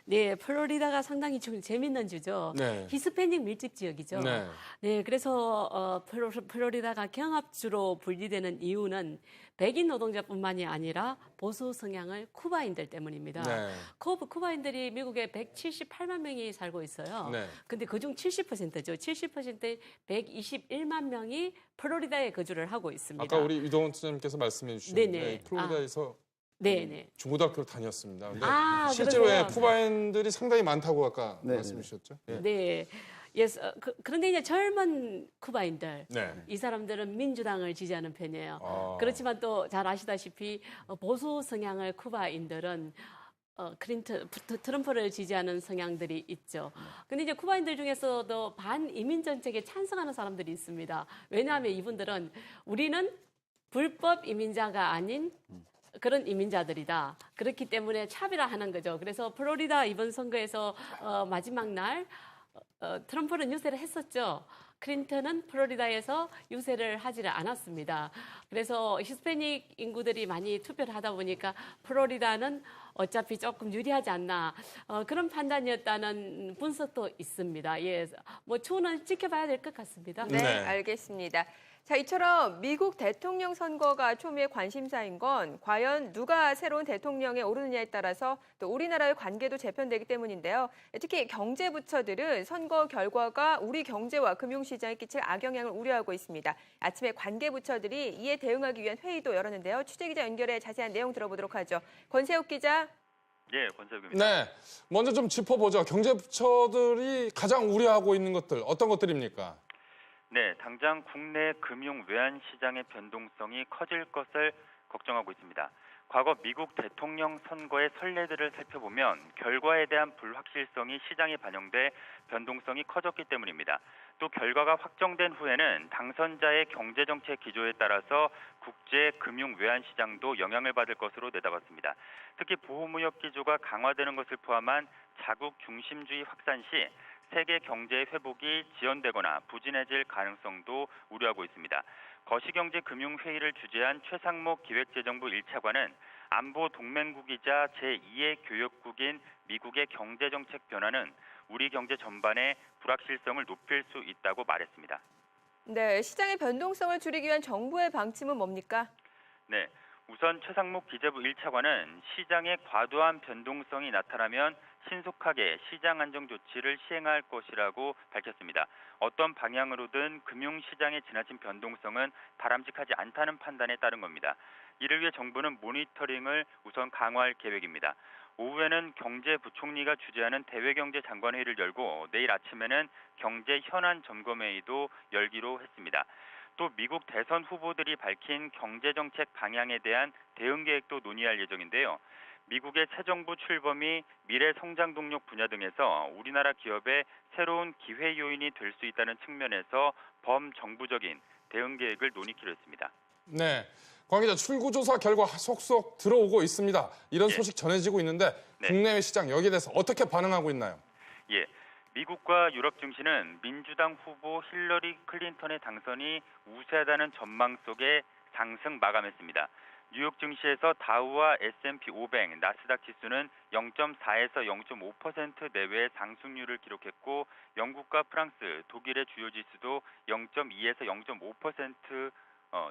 네, 플로리다가 상당히 좀 재밌는 주죠. 네. 히스패닉 밀집 지역이죠. 네. 네, 그래서 플로리다가 경합주로 분리되는 이유는 백인 노동자뿐만이 아니라 보수 성향의 쿠바인들 때문입니다. 네. 쿠바인들이 미국에 178만 명이 살고 있어요. 네. 근데 그중 70%죠. 70%의 121만 명이 플로리다에 거주를 하고 있습니다. 아까 우리 이동훈 팀장님께서 말씀해 주셨는데 플로리다에서 네네. 중고등학교를 다녔습니다. 근데 실제로 쿠바인들이 상당히 많다고 아까 말씀해 주셨죠? 네. 그런데 이제 젊은 쿠바인들, 이 사람들은 민주당을 지지하는 편이에요. 그렇지만 또 잘 아시다시피 보수 성향의 쿠바인들은 트럼프를 지지하는 성향들이 있죠. 근데 이제 쿠바인들 중에서도 반이민 정책에 찬성하는 사람들이 있습니다. 왜냐하면 이분들은 우리는 불법 이민자가 아닌 그런 이민자들이다. 그렇기 때문에 차별화하는 거죠. 그래서 플로리다 이번 선거에서 마지막 날 트럼프는 유세를 했었죠. 클린턴은 플로리다에서 유세를 하지를 않았습니다. 그래서 히스패닉 인구들이 많이 투표를 하다 보니까 플로리다는 어차피 조금 유리하지 않나 그런 판단이었다는 분석도 있습니다. 뭐 추후는 지켜봐야 될 것 같습니다. 네, 알겠습니다. 자, 이처럼 미국 대통령 선거가 초미의 관심사인 건 과연 누가 새로운 대통령에 오르느냐에 따라서 또 우리나라의 관계도 재편되기 때문인데요. 특히 경제 부처들은 선거 결과가 우리 경제와 금융시장에 끼칠 악영향을 우려하고 있습니다. 아침에 관계 부처들이 이에 대응하기 위한 회의도 열었는데요. 취재기자 연결해 자세한 내용 들어보도록 하죠. 권세욱 기자. 예, 권세욱입니다. 네, 먼저 좀 짚어보죠. 경제 부처들이 가장 우려하고 있는 것들 어떤 것들입니까? 네, 당장 국내 금융 외환 시장의 변동성이 커질 것을 걱정하고 있습니다. 과거 미국 대통령 선거의 선례들을 살펴보면 결과에 대한 불확실성이 시장에 반영돼 변동성이 커졌기 때문입니다. 또 결과가 확정된 후에는 당선자의 경제정책 기조에 따라서 국제 금융 외환 시장도 영향을 받을 것으로 내다봤습니다. 특히 보호무역 기조가 강화되는 것을 포함한 자국 중심주의 확산 시 세계 경제의 회복이 지연되거나 부진해질 가능성도 우려하고 있습니다. 거시경제금융회의를 주재한 최상목 기획재정부 1차관은 안보 동맹국이자 제2의 교역국인 미국의 경제정책 변화는 우리 경제 전반의 불확실성을 높일 수 있다고 말했습니다. 네, 시장의 변동성을 줄이기 위한 정부의 방침은 뭡니까? 네, 우선 최상목 기재부 1차관은 시장에 과도한 변동성이 나타나면 신속하게 시장 안정 조치를 시행할 것이라고 밝혔습니다. 어떤 방향으로든 금융시장의 지나친 변동성은 바람직하지 않다는 판단에 따른 겁니다. 이를 위해 정부는 모니터링을 우선 강화할 계획입니다. 오후에는 경제부총리가 주재하는 대외경제장관회의를 열고 내일 아침에는 경제 현안 점검회의도 열기로 했습니다. 또 미국 대선 후보들이 밝힌 경제정책 방향에 대한 대응 계획도 논의할 예정인데요. 미국의 새 정부 출범이 미래 성장 동력 분야 등에서 우리나라 기업의 새로운 기회 요인이 될 수 있다는 측면에서 범정부적인 대응 계획을 논의키로 했습니다. 네, 관 기자, 출구조사 결과 속속 들어오고 있습니다. 이런 소식 전해지고 있는데 국내외 시장 여기에 대해서 어떻게 반응하고 있나요? 예, 미국과 유럽 증시는 민주당 후보 힐러리 클린턴의 당선이 우세하다는 전망 속에 상승 마감했습니다. 뉴욕 증시에서 다우와 S&P 500, 나스닥 지수는 0.4에서 0.5% 내외의 상승률을 기록했고 영국과 프랑스, 독일의 주요 지수도 0.2에서 0.5%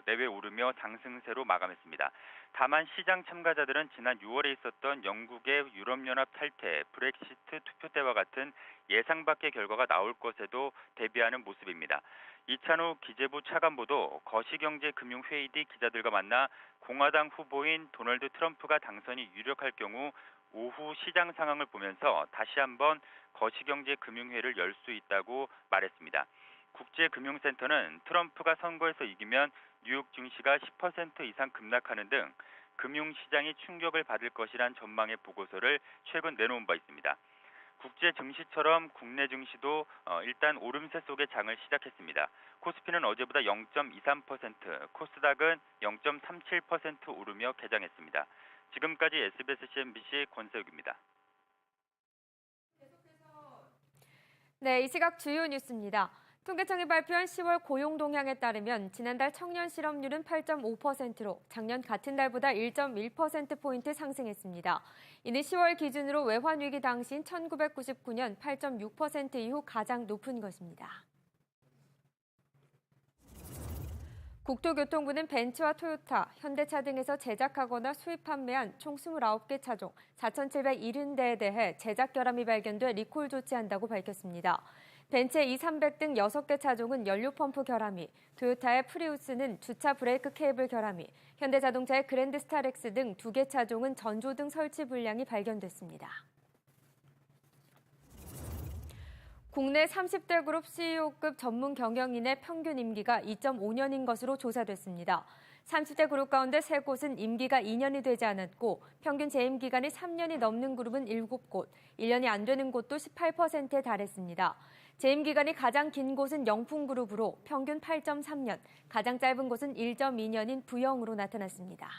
내외 오르며 상승세로 마감했습니다. 다만 시장 참가자들은 지난 6월에 있었던 영국의 유럽연합 탈퇴, 브렉시트 투표 때와 같은 예상 밖의 결과가 나올 것에도 대비하는 모습입니다. 이찬호 기재부 차관보도 거시경제금융회의 뒤 기자들과 만나 공화당 후보인 도널드 트럼프가 당선이 유력할 경우 오후 시장 상황을 보면서 다시 한번 거시경제금융회의를 열 수 있다고 말했습니다. 국제금융센터는 트럼프가 선거에서 이기면 뉴욕 증시가 10% 이상 급락하는 등 금융시장이 충격을 받을 것이란 전망의 보고서를 최근 내놓은 바 있습니다. 국제 증시처럼 국내 증시도 일단 오름세 속의 장을 시작했습니다. 코스피는 어제보다 0.23%, 코스닥은 0.37% 오르며 개장했습니다. 지금까지 SBS CNBC 권세욱입니다. 네, 이 시각 주요 뉴스입니다. 통계청이 발표한 10월 고용 동향에 따르면 지난달 청년 실업률은 8.5%로 작년 같은 달보다 1.1%포인트 상승했습니다. 이는 10월 기준으로 외환위기 당시인 1999년 8.6% 이후 가장 높은 것입니다. 국토교통부는 벤츠와 토요타, 현대차 등에서 제작하거나 수입 판매한 총 29개 차종 4,770대에 대해 제작 결함이 발견돼 리콜 조치한다고 밝혔습니다. 벤츠의 E300 등 6개 차종은 연료 펌프 결함이, 토요타의 프리우스는 주차 브레이크 케이블 결함이, 현대자동차의 그랜드 스타렉스 등 2개 차종은 전조등 설치 불량이 발견됐습니다. 국내 30대 그룹 CEO급 전문 경영인의 평균 임기가 2.5년인 것으로 조사됐습니다. 30대 그룹 가운데 3곳은 임기가 2년이 되지 않았고 평균 재임 기간이 3년이 넘는 그룹은 7곳, 1년이 안 되는 곳도 18%에 달했습니다. 재임 기간이 가장 긴 곳은 영풍그룹으로 평균 8.3년, 가장 짧은 곳은 1.2년인 부영으로 나타났습니다.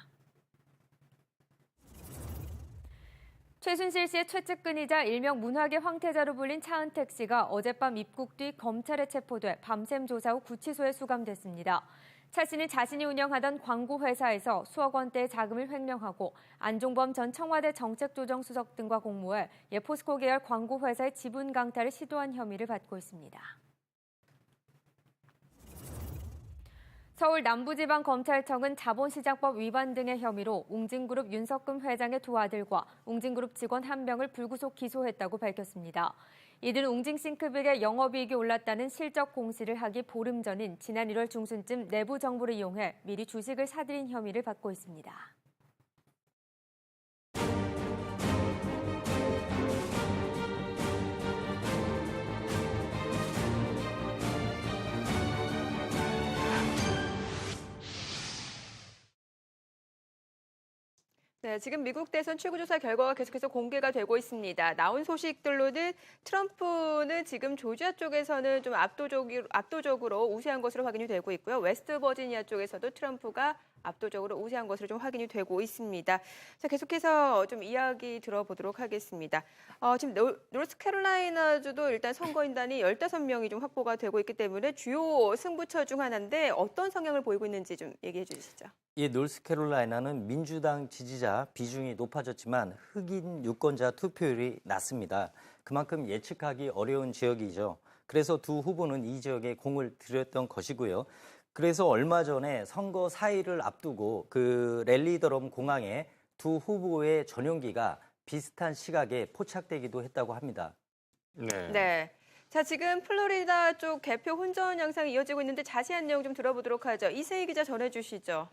최순실 씨의 최측근이자 일명 문학의 황태자로 불린 차은택 씨가 어젯밤 입국 뒤 검찰에 체포돼 밤샘 조사 후 구치소에 수감됐습니다. 차 씨는 자신이 운영하던 광고회사에서 수억 원대의 자금을 횡령하고 안종범 전 청와대 정책조정수석 등과 공모해 예포스코 계열 광고회사의 지분 강탈을 시도한 혐의를 받고 있습니다. 서울 남부지방검찰청은 자본시장법 위반 등의 혐의로 웅진그룹 윤석금 회장의 두 아들과 웅진그룹 직원 1명을 불구속 기소했다고 밝혔습니다. 이들은 웅진싱크빅의 영업이익이 올랐다는 실적 공시를 하기 보름 전인 지난 1월 중순쯤 내부 정보를 이용해 미리 주식을 사들인 혐의를 받고 있습니다. 네, 지금 미국 대선 출구조사 결과가 계속해서 공개가 되고 있습니다. 나온 소식들로는 트럼프는 지금 조지아 쪽에서는 좀 압도적으로 우세한 것으로 확인이 되고 있고요. 웨스트 버지니아 쪽에서도 트럼프가 압도적으로 우세한 것으로 좀 확인이 되고 있습니다. 자, 계속해서 좀 이야기 들어보도록 하겠습니다. 지금 노스캐롤라이나주도 일단 선거인단이 15명이 좀 확보가 되고 있기 때문에 주요 승부처 중 하나인데 어떤 성향을 보이고 있는지 좀 얘기해 주시죠. 이 노스캐롤라이나는 민주당 지지자 비중이 높아졌지만 흑인 유권자 투표율이 낮습니다. 그만큼 예측하기 어려운 지역이죠. 그래서 두 후보는 이 지역에 공을 들였던 것이고요. 그래서 얼마 전에 선거 4일을 앞두고 그 랠리더럼 공항에 두 후보의 전용기가 비슷한 시각에 포착되기도 했다고 합니다. 네. 자, 지금 플로리다 쪽 개표 혼전 양상이 이어지고 있는데 자세한 내용 좀 들어보도록 하죠. 이세희 기자 전해주시죠.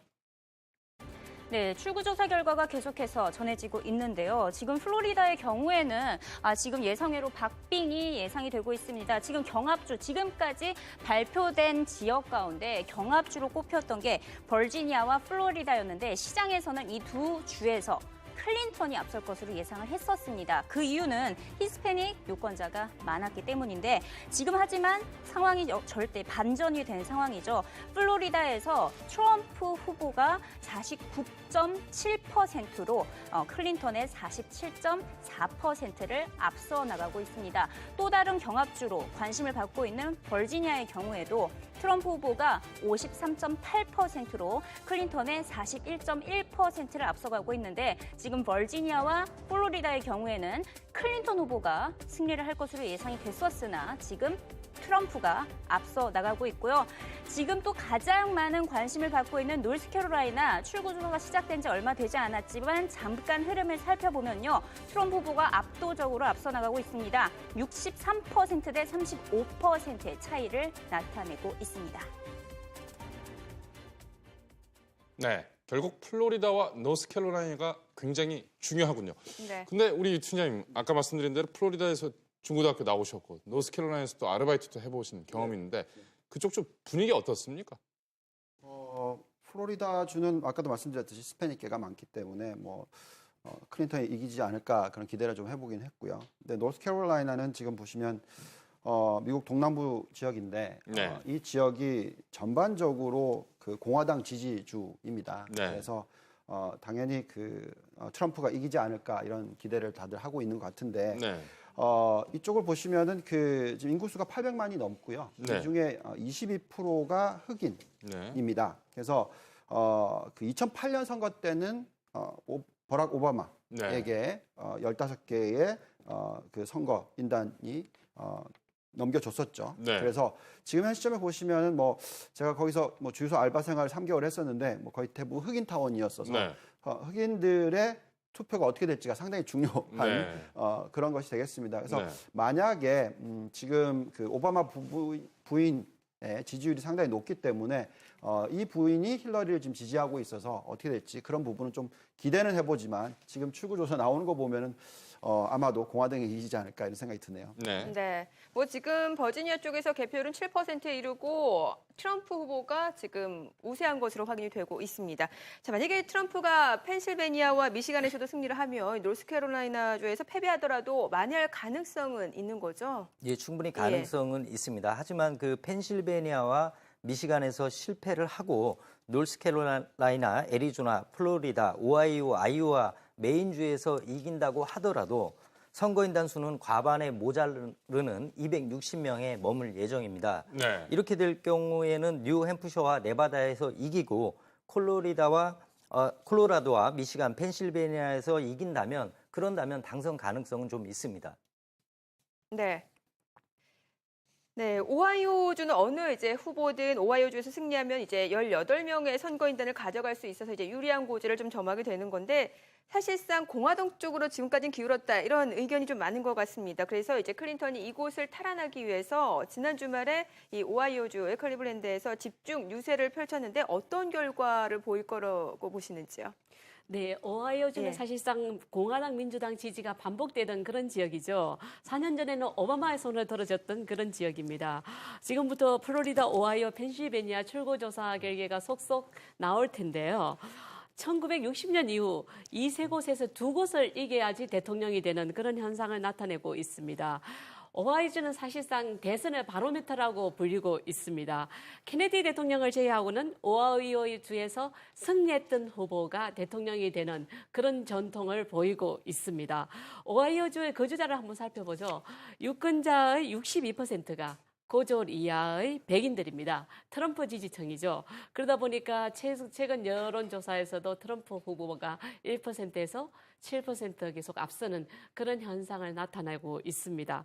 네, 출구조사 결과가 계속해서 전해지고 있는데요. 지금 플로리다의 경우에는 지금 예상외로 박빙이 예상이 되고 있습니다. 지금 경합주, 지금까지 발표된 지역 가운데 경합주로 꼽혔던 게 버지니아와 플로리다였는데 시장에서는 이 두 주에서 클린턴이 앞설 것으로 예상을 했었습니다. 그 이유는 히스패닉 유권자가 많았기 때문인데 지금 하지만 상황이 절대 반전이 된 상황이죠. 플로리다에서 트럼프 후보가 49.7%로 클린턴의 47.4%를 앞서 나가고 있습니다. 또 다른 경합주로 관심을 받고 있는 버지니아의 경우에도 트럼프 후보가 53.8%로 클린턴의 41.1%를 앞서가고 있는데 지금 버지니아와 플로리다의 경우에는 클린턴 후보가 승리를 할 것으로 예상이 됐었으나 지금 트럼프가 앞서 나가고 있고요. 지금 또 가장 많은 관심을 받고 있는 노스캐롤라이나 출구조사가 시작된 지 얼마 되지 않았지만 잠깐 흐름을 살펴보면요. 트럼프 후보가 압도적으로 앞서 나가고 있습니다. 63% 대 35%의 차이를 나타내고 있습니다. 네, 결국 플로리다와 노스캐롤라이나가 굉장히 중요하군요. 네. 근데 우리 유튜님 아까 말씀드린 대로 플로리다에서 중고등학교 나오셨고 노스캐롤라이나에서 또 아르바이트도 해보신 경험이 있는데 그쪽 좀 분위기 어떻습니까? 플로리다주는 아까도 말씀드렸듯이 히스패닉계가 많기 때문에 클린턴이 이기지 않을까 그런 기대를 좀 해보긴 했고요. 근데 노스캐롤라이나는 지금 보시면 미국 동남부 지역인데 네. 이 지역이 전반적으로 그 공화당 지지주입니다. 네. 그래서 당연히 트럼프가 이기지 않을까 이런 기대를 다들 하고 있는 것 같은데 네. 이쪽을 보시면은 지금 인구수가 800만이 넘고요. 네. 이 중에 22%가 흑인입니다. 그래서 그 2008년 선거 때는 버락 오바마에게 15개의 그 선거 인단이 넘겨줬었죠. 네. 그래서 지금 현 시점에 보시면은 뭐 제가 거기서 뭐 주유소 알바 생활 3개월 했었는데 뭐 거의 대부분 흑인 타원이었어서 네. 흑인들의 투표가 어떻게 될지가 상당히 중요한 네. 그런 것이 되겠습니다. 그래서 네. 만약에 지금 그 오바마 부인의 지지율이 상당히 높기 때문에 이 부인이 힐러리를 지금 지지하고 있어서 어떻게 될지 그런 부분은 좀 기대는 해보지만 지금 출구조사 나오는 거 보면은 아마도 공화당이 이기지 않을까 이런 생각이 드네요. 네. 뭐 지금 버지니아 쪽에서 개표율은 7%에 이르고 트럼프 후보가 지금 우세한 것으로 확인이 되고 있습니다. 자, 만약에 트럼프가 펜실베니아와 미시간에서도 승리를 하면 노스캐롤라이나주에서 패배하더라도 만회할 가능성은 있는 거죠? 예, 충분히 가능성은 있습니다. 하지만 그 펜실베니아와 미시간에서 실패를 하고 노스캐롤라이나, 애리조나, 플로리다, 오하이오, 아이오와 메인주에서 이긴다고 하더라도 선거인단 수는 과반에 모자르는 260명에 머물 예정입니다. 네. 이렇게 될 경우에는 뉴햄프셔와 네바다에서 이기고 콜로라도와 미시간, 펜실베니아에서 이긴다면 그런다면 당선 가능성은 좀 있습니다. 네. 네, 오하이오주는 어느 이제 후보든 오하이오주에서 승리하면 이제 18명의 선거인단을 가져갈 수 있어서 이제 유리한 고지를 좀 점하게 되는 건데 사실상 공화당 쪽으로 지금까지는 기울었다 이런 의견이 좀 많은 것 같습니다. 그래서 이제 클린턴이 이곳을 탈환하기 위해서 지난 주말에 이 오하이오주의 클리블랜드에서 집중 유세를 펼쳤는데 어떤 결과를 보일 거라고 보시는지요? 네, 오하이오주는 예. 사실상 공화당 민주당 지지가 반복되던 그런 지역이죠. 4년 전에는 오바마의 손을 들어줬던 그런 지역입니다. 지금부터 플로리다, 오하이오, 펜실베니아 출구조사 결과가 속속 나올 텐데요. 1960년 이후 이 세 곳에서 두 곳을 이겨야지 대통령이 되는 그런 현상을 나타내고 있습니다. 오하이오주는 사실상 대선의 바로미터라고 불리고 있습니다. 케네디 대통령을 제외하고는 오하이오주에서 승리했던 후보가 대통령이 되는 그런 전통을 보이고 있습니다. 오하이오주의 거주자를 한번 살펴보죠. 유권자의 62%가 고졸 이하의 백인들입니다. 트럼프 지지층이죠. 그러다 보니까 최근 여론조사에서도 트럼프 후보가 1%에서 7% 계속 앞서는 그런 현상을 나타내고 있습니다.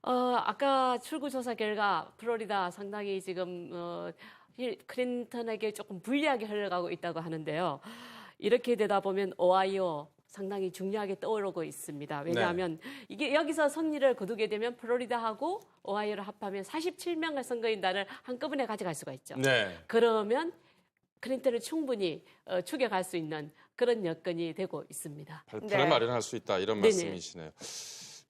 아까 출구조사 결과 플로리다 상당히 지금 클린턴에게 조금 불리하게 흘러가고 있다고 하는데요. 이렇게 되다 보면 오하이오 상당히 중요하게 떠오르고 있습니다. 왜냐하면 이게 여기서 승리를 거두게 되면 플로리다하고 오하이오를 합하면 47명의 선거인단을 한꺼번에 가져갈 수가 있죠. 네. 그러면 클린턴을 충분히 추격할 수 있는 그런 여건이 되고 있습니다. 발판을 마련할 수 있다 이런 네네. 말씀이시네요.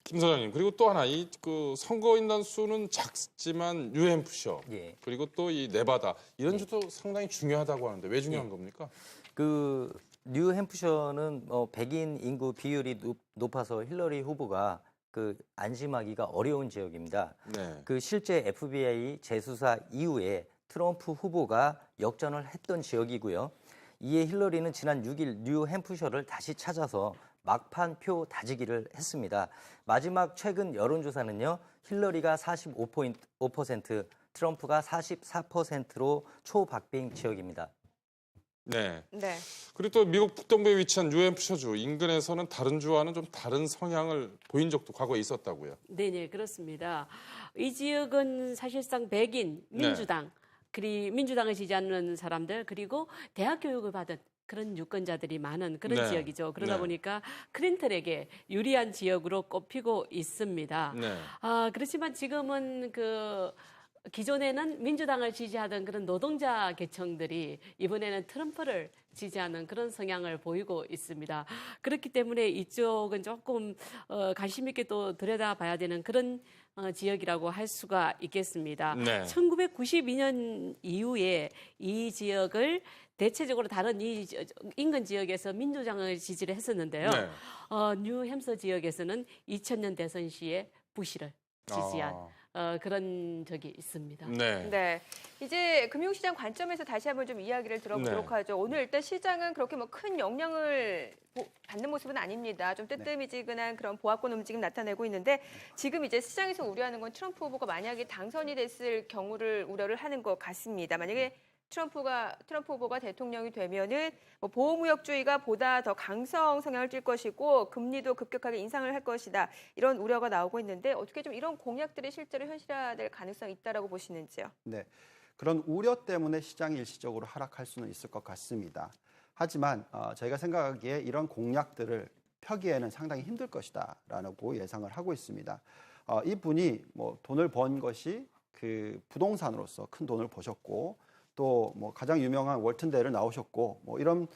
김 소장님, 그리고 또 하나 이 그 선거인단 수는 작지만 뉴햄프셔 그리고 또 이 네바다 이런 주도 상당히 중요하다고 하는데 왜 중요한 겁니까? 그 뉴햄프셔는 백인 인구 비율이 높아서 힐러리 후보가 그 안심하기가 어려운 지역입니다. 네. 그 실제 FBI 재수사 이후에 트럼프 후보가 역전을 했던 지역이고요. 이에 힐러리는 지난 6일 뉴햄프셔를 다시 찾아서 막판 표 다지기를 했습니다. 마지막 최근 여론조사는요. 힐러리가 45%, 트럼프가 44%로 초박빙 지역입니다. 네. 네. 그리고 또 미국 북동부에 위치한 뉴햄프셔주 인근에서는 다른 주와는 좀 다른 성향을 보인 적도 과거에 있었다고요. 네네, 그렇습니다. 이 지역은 사실상 백인, 민주당, 그리고 민주당을 지지하는 사람들, 그리고 대학 교육을 받은 그런 유권자들이 많은 그런 지역이죠. 그러다 보니까 클린턴에게 유리한 지역으로 꼽히고 있습니다. 그렇지만 지금은 기존에는 민주당을 지지하던 그런 노동자 계층들이 이번에는 트럼프를 지지하는 그런 성향을 보이고 있습니다. 그렇기 때문에 이쪽은 조금 관심 있게 또 들여다봐야 되는 그런 지역이라고 할 수가 있겠습니다. 1992년 이후에 이 지역을 대체적으로 다른 이 인근 지역에서 민주당을 지지를 했었는데요. 뉴햄서 지역에서는 2000년 대선 시에 부시를 지지한 그런 적이 있습니다. 네. 이제 금융시장 관점에서 다시 한번 좀 이야기를 들어보도록 하죠. 오늘 일단 시장은 그렇게 뭐 큰 영향을 받는 모습은 아닙니다. 좀 뜨뜨미지근한 그런 보합권 움직임 나타내고 있는데 지금 이제 시장에서 우려하는 건 트럼프 후보가 만약에 당선이 됐을 경우를 우려를 하는 것 같습니다. 만약에 트럼프 후보가 대통령이 되면은 뭐 보호무역주의가 보다 더 강성 성향을 띨 것이고 금리도 급격하게 인상을 할 것이다. 이런 우려가 나오고 있는데 어떻게 좀 이런 공약들이 실제로 현실화될 가능성이 있다라고 보시는지요? 네. 그런 우려 때문에 시장이 일시적으로 하락할 수는 있을 것 같습니다. 하지만 저희가 생각하기에 이런 공약들을 펴기에는 상당히 힘들 것이다라고 예상을 하고 있습니다. 이분이 뭐 돈을 번 것이 그 부동산으로서 큰 돈을 버셨고 또 뭐 가장 유명한 월튼대를 나오셨고 뭐 이런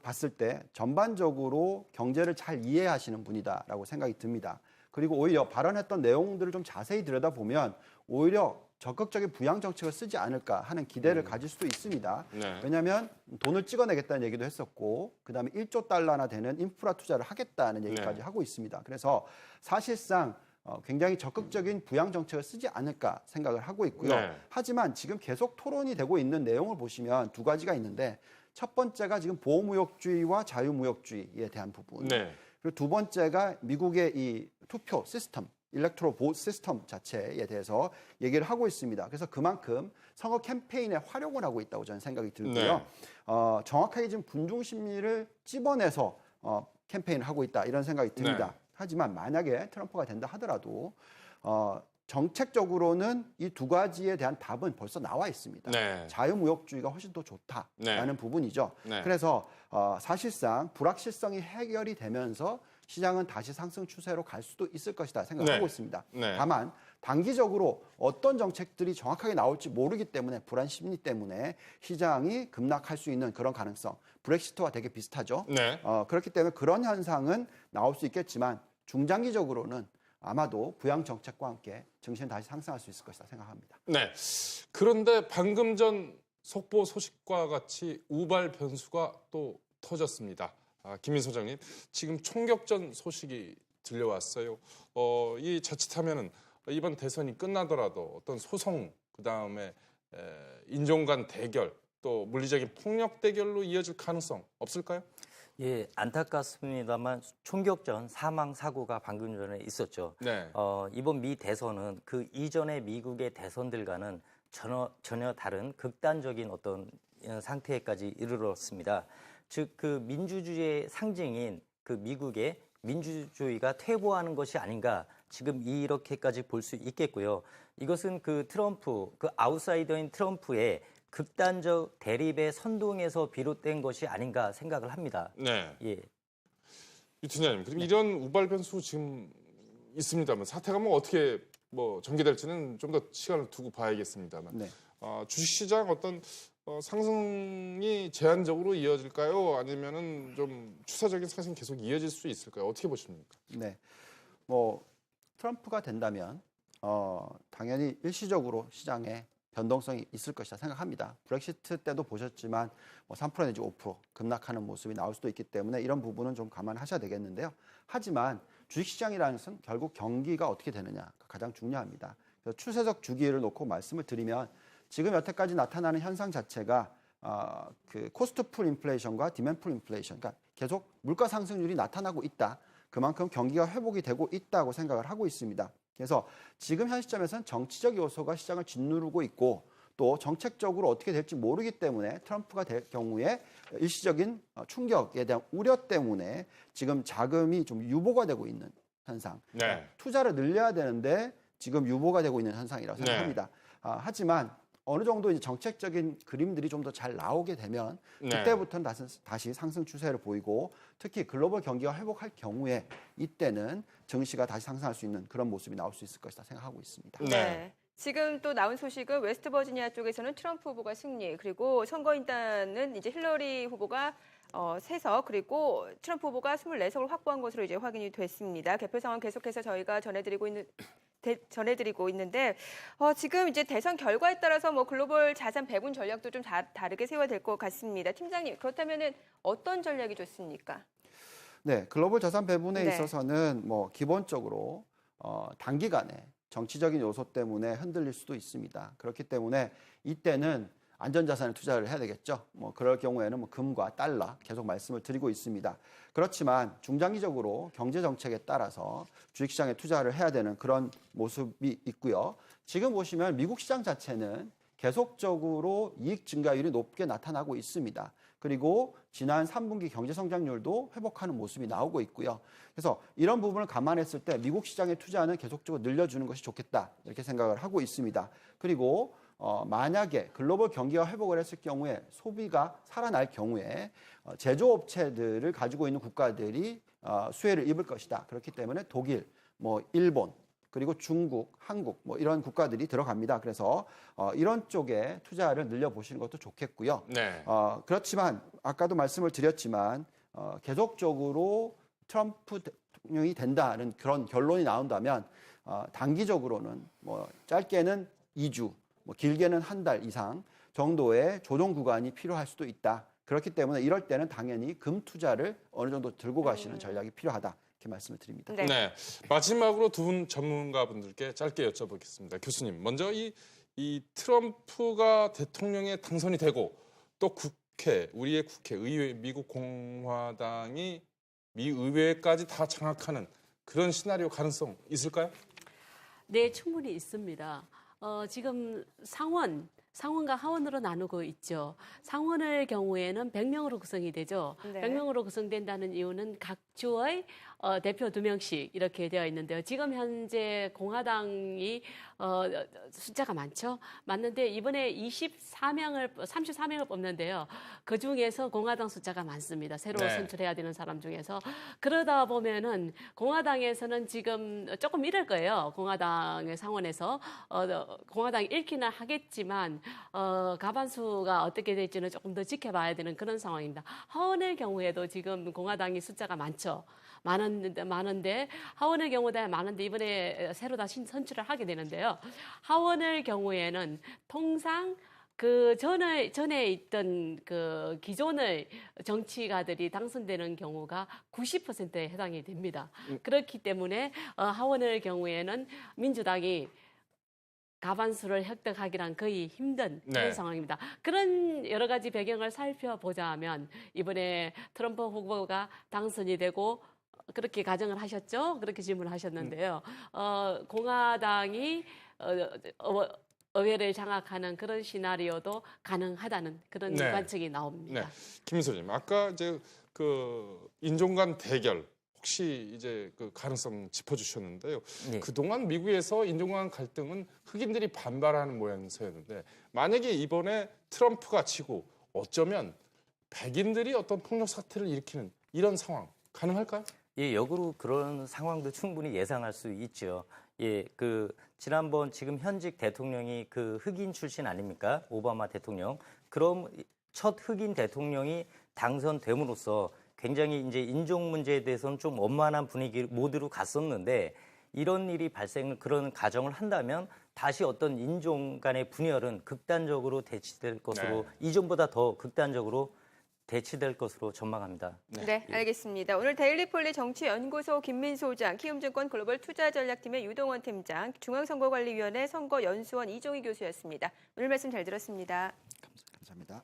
봤을 때 전반적으로 경제를 잘 이해하시는 분이다라고 생각이 듭니다. 그리고 오히려 발언했던 내용들을 좀 자세히 들여다보면 오히려 적극적인 부양 정책을 쓰지 않을까 하는 기대를 가질 수도 있습니다. 네. 왜냐하면 돈을 찍어내겠다는 얘기도 했었고 그다음에 1조 달러나 되는 인프라 투자를 하겠다는 얘기까지 네. 하고 있습니다. 그래서 사실상 굉장히 적극적인 부양 정책을 쓰지 않을까 생각을 하고 있고요. 네. 하지만 지금 계속 토론이 되고 있는 내용을 보시면 두 가지가 있는데 첫 번째가 지금 보호무역주의와 자유무역주의에 대한 부분. 네. 그리고 두 번째가 미국의 이 투표 시스템, 일렉트로 보트 시스템 자체에 대해서 얘기를 하고 있습니다. 그래서 그만큼 선거 캠페인에 활용을 하고 있다고 저는 생각이 들고요. 네. 정확하게 지금 군중 심리를 찝어내서 캠페인을 하고 있다 이런 생각이 듭니다. 네. 하지만 만약에 트럼프가 된다 하더라도 정책적으로는 이 두 가지에 대한 답은 벌써 나와 있습니다. 네. 자유무역주의가 훨씬 더 좋다라는 네. 부분이죠. 네. 그래서 사실상 불확실성이 해결이 되면서 시장은 다시 상승 추세로 갈 수도 있을 것이다 생각하고 네. 있습니다. 네. 다만 단기적으로 어떤 정책들이 정확하게 나올지 모르기 때문에 불안 심리 때문에 시장이 급락할 수 있는 그런 가능성, 브렉시트와 되게 비슷하죠. 네. 그렇기 때문에 그런 현상은 나올 수 있겠지만 중장기적으로는 아마도 부양 정책과 함께 증시는 다시 상승할 수 있을 것이다 생각합니다. 네. 그런데 방금 전 속보 소식과 같이 우발 변수가 또 터졌습니다. 김민 소장님, 지금 총격전 소식이 들려왔어요. 이 자칫하면은 이번 대선이 끝나더라도 어떤 소송, 그 다음에 인종 간 대결, 또 물리적인 폭력 대결로 이어질 가능성 없을까요? 예, 안타깝습니다만 총격전 사망 사고가 방금 전에 있었죠. 네. 이번 미 대선은 그 이전의 미국의 대선들과는 전혀 다른 극단적인 어떤 상태까지 이르렀습니다. 즉 그 민주주의의 상징인 그 미국의 민주주의가 퇴보하는 것이 아닌가 지금 이렇게까지 볼 수 있겠고요. 이것은 그 트럼프, 그 아웃사이더인 트럼프의 극단적 대립의 선동에서 비롯된 것이 아닌가 생각을 합니다. 네. 예. 유 팀장님, 그럼 이런 우발 변수 지금 있습니다만 사태가 뭐 어떻게 뭐 전개될지는 좀 더 시간을 두고 봐야겠습니다만 네. 주식시장 어떤 상승이 제한적으로 이어질까요? 아니면은 좀 추세적인 상승이 계속 이어질 수 있을까요? 어떻게 보십니까? 네, 뭐 트럼프가 된다면 당연히 일시적으로 시장에 변동성이 있을 것이다 생각합니다. 브렉시트 때도 보셨지만 뭐 3% 내지 5% 급락하는 모습이 나올 수도 있기 때문에 이런 부분은 좀 감안하셔야 되겠는데요. 하지만 주식시장이라는 것은 결국 경기가 어떻게 되느냐가 가장 중요합니다. 그래서 추세적 주기를 놓고 말씀을 드리면 지금 여태까지 나타나는 현상 자체가 그 코스트 풀 인플레이션과 디맨드 풀 인플레이션, 그러니까 계속 물가 상승률이 나타나고 있다. 그만큼 경기가 회복이 되고 있다고 생각을 하고 있습니다. 그래서 지금 현 시점에서는 정치적 요소가 시장을 짓누르고 있고 또 정책적으로 어떻게 될지 모르기 때문에 트럼프가 될 경우에 일시적인 충격에 대한 우려 때문에 지금 자금이 좀 유보가 되고 있는 현상. 네. 투자를 늘려야 되는데 지금 유보가 되고 있는 현상이라고 생각합니다. 하지만 어느 정도 이제 정책적인 그림들이 좀 더 잘 나오게 되면 그때부터는 다시 상승 추세를 보이고 특히 글로벌 경기가 회복할 경우에 이때는 증시가 다시 상승할 수 있는 그런 모습이 나올 수 있을 것이다 생각하고 있습니다. 네. 지금 또 나온 소식은 웨스트버지니아 쪽에서는 트럼프 후보가 승리, 그리고 선거인단은 이제 힐러리 후보가 3석, 그리고 트럼프 후보가 24석을 확보한 것으로 이제 확인이 됐습니다. 개표 상황 계속해서 저희가 전해드리고 있는데 지금 이제 대선 결과에 따라서 뭐 글로벌 자산 배분 전략도 좀 다르게 세워야 될 것 같습니다. 팀장님, 그렇다면은 어떤 전략이 좋습니까? 네, 글로벌 자산 배분에 네. 있어서는 뭐 기본적으로 단기간에 정치적인 요소 때문에 흔들릴 수도 있습니다. 그렇기 때문에 이때는 안전자산에 투자를 해야 되겠죠. 뭐 그럴 경우에는 뭐 금과 달러 계속 말씀을 드리고 있습니다. 그렇지만 중장기적으로 경제 정책에 따라서 주식시장에 투자를 해야 되는 그런 모습이 있고요. 지금 보시면 미국 시장 자체는 계속적으로 이익 증가율이 높게 나타나고 있습니다. 그리고 지난 3분기 경제 성장률도 회복하는 모습이 나오고 있고요. 그래서 이런 부분을 감안했을 때 미국 시장의 투자는 계속적으로 늘려주는 것이 좋겠다 이렇게 생각을 하고 있습니다. 그리고 만약에 글로벌 경기가 회복을 했을 경우에 소비가 살아날 경우에 제조업체들을 가지고 있는 국가들이 수혜를 입을 것이다. 그렇기 때문에 독일, 일본, 그리고 중국, 한국 이런 국가들이 들어갑니다. 그래서 이런 쪽에 투자를 늘려보시는 것도 좋겠고요. 네. 그렇지만 아까도 말씀을 드렸지만 계속적으로 트럼프 대통령이 된다는 그런 결론이 나온다면 단기적으로는 짧게는 2주, 길게는 한 달 이상 정도의 조정 구간이 필요할 수도 있다. 그렇기 때문에 이럴 때는 당연히 금 투자를 어느 정도 들고 가시는 전략이 필요하다. 이렇게 말씀을 드립니다. 네. 마지막으로 두 분 전문가분들께 짧게 여쭤보겠습니다. 교수님, 먼저 이 트럼프가 대통령에 당선이 되고 또 우리의 국회, 의회, 미국 공화당이 미 의회까지 다 장악하는 그런 시나리오 가능성 있을까요? 네, 충분히 있습니다. 지금 상원과 하원으로 나누고 있죠. 상원의 경우에는 100명으로 구성이 되죠. 네. 100명으로 구성된다는 이유는 각 주의 대표 2명씩 이렇게 되어 있는데요. 지금 현재 공화당이 숫자가 많죠. 맞는데 이번에 34명을 뽑는데요. 그중에서 공화당 숫자가 많습니다. 새로 선출해야 되는 사람 중에서. 그러다 보면은 공화당에서는 지금 조금 이럴 거예요. 공화당의 상원에서 공화당이 잃기는 하겠지만 과반수가 어떻게 될지는 조금 더 지켜봐야 되는 그런 상황입니다. 하원의 경우에도 지금 공화당이 숫자가 많은데 하원의 경우도 많은데 이번에 새로 다시 선출을 하게 되는데요. 하원의 경우에는 통상 그 전에 있던 그 기존의 정치가들이 당선되는 경우가 90%에 해당이 됩니다. 그렇기 때문에 하원의 경우에는 민주당이 과반수를 획득하기란 거의 힘든 그런 상황입니다. 그런 여러 가지 배경을 살펴보자면 이번에 트럼프 후보가 당선이 되고 그렇게 가정을 하셨죠? 그렇게 질문을 하셨는데요. 공화당이 의회를 장악하는 그런 시나리오도 가능하다는 그런 관측이 나옵니다. 네. 김민소님, 아까 이제 그 인종 간 대결 혹시 이제 그 가능성 짚어주셨는데요. 네. 그동안 미국에서 인종 간 갈등은 흑인들이 반발하는 모양새였는데 만약에 이번에 트럼프가 치고 어쩌면 백인들이 어떤 폭력 사태를 일으키는 이런 상황 가능할까요? 예, 역으로 그런 상황도 충분히 예상할 수 있죠. 예, 지난번 지금 현직 대통령이 그 흑인 출신 아닙니까? 오바마 대통령. 그럼 첫 흑인 대통령이 당선됨으로써 굉장히 이제 인종 문제에 대해서는 좀 원만한 분위기 모드로 갔었는데 이런 일이 그런 가정을 한다면 다시 어떤 인종 간의 분열은 극단적으로 대치될 것으로 이전보다 더 극단적으로 대치될 것으로 전망합니다. 네, 알겠습니다. 오늘 데일리폴리 정치연구소 김민소장, 키움증권 글로벌 투자전략팀의 유동원 팀장, 중앙선거관리위원회 선거연수원 이종희 교수였습니다. 오늘 말씀 잘 들었습니다. 감사합니다.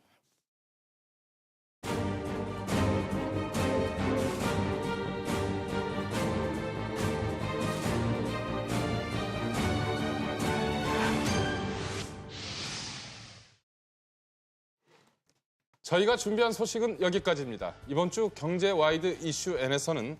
저희가 준비한 소식은 여기까지입니다. 이번 주 경제 와이드 이슈 N에서는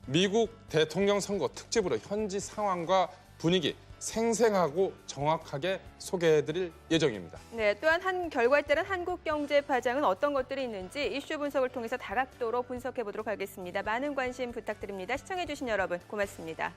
미국 대통령 선거 특집으로 현지 상황과 분위기 생생하고 정확하게 소개해드릴 예정입니다. 네, 또한 한 결과에 따른 한국 경제 파장은 어떤 것들이 있는지 이슈 분석을 통해서 다각도로 분석해 보도록 하겠습니다. 많은 관심 부탁드립니다. 시청해주신 여러분 고맙습니다.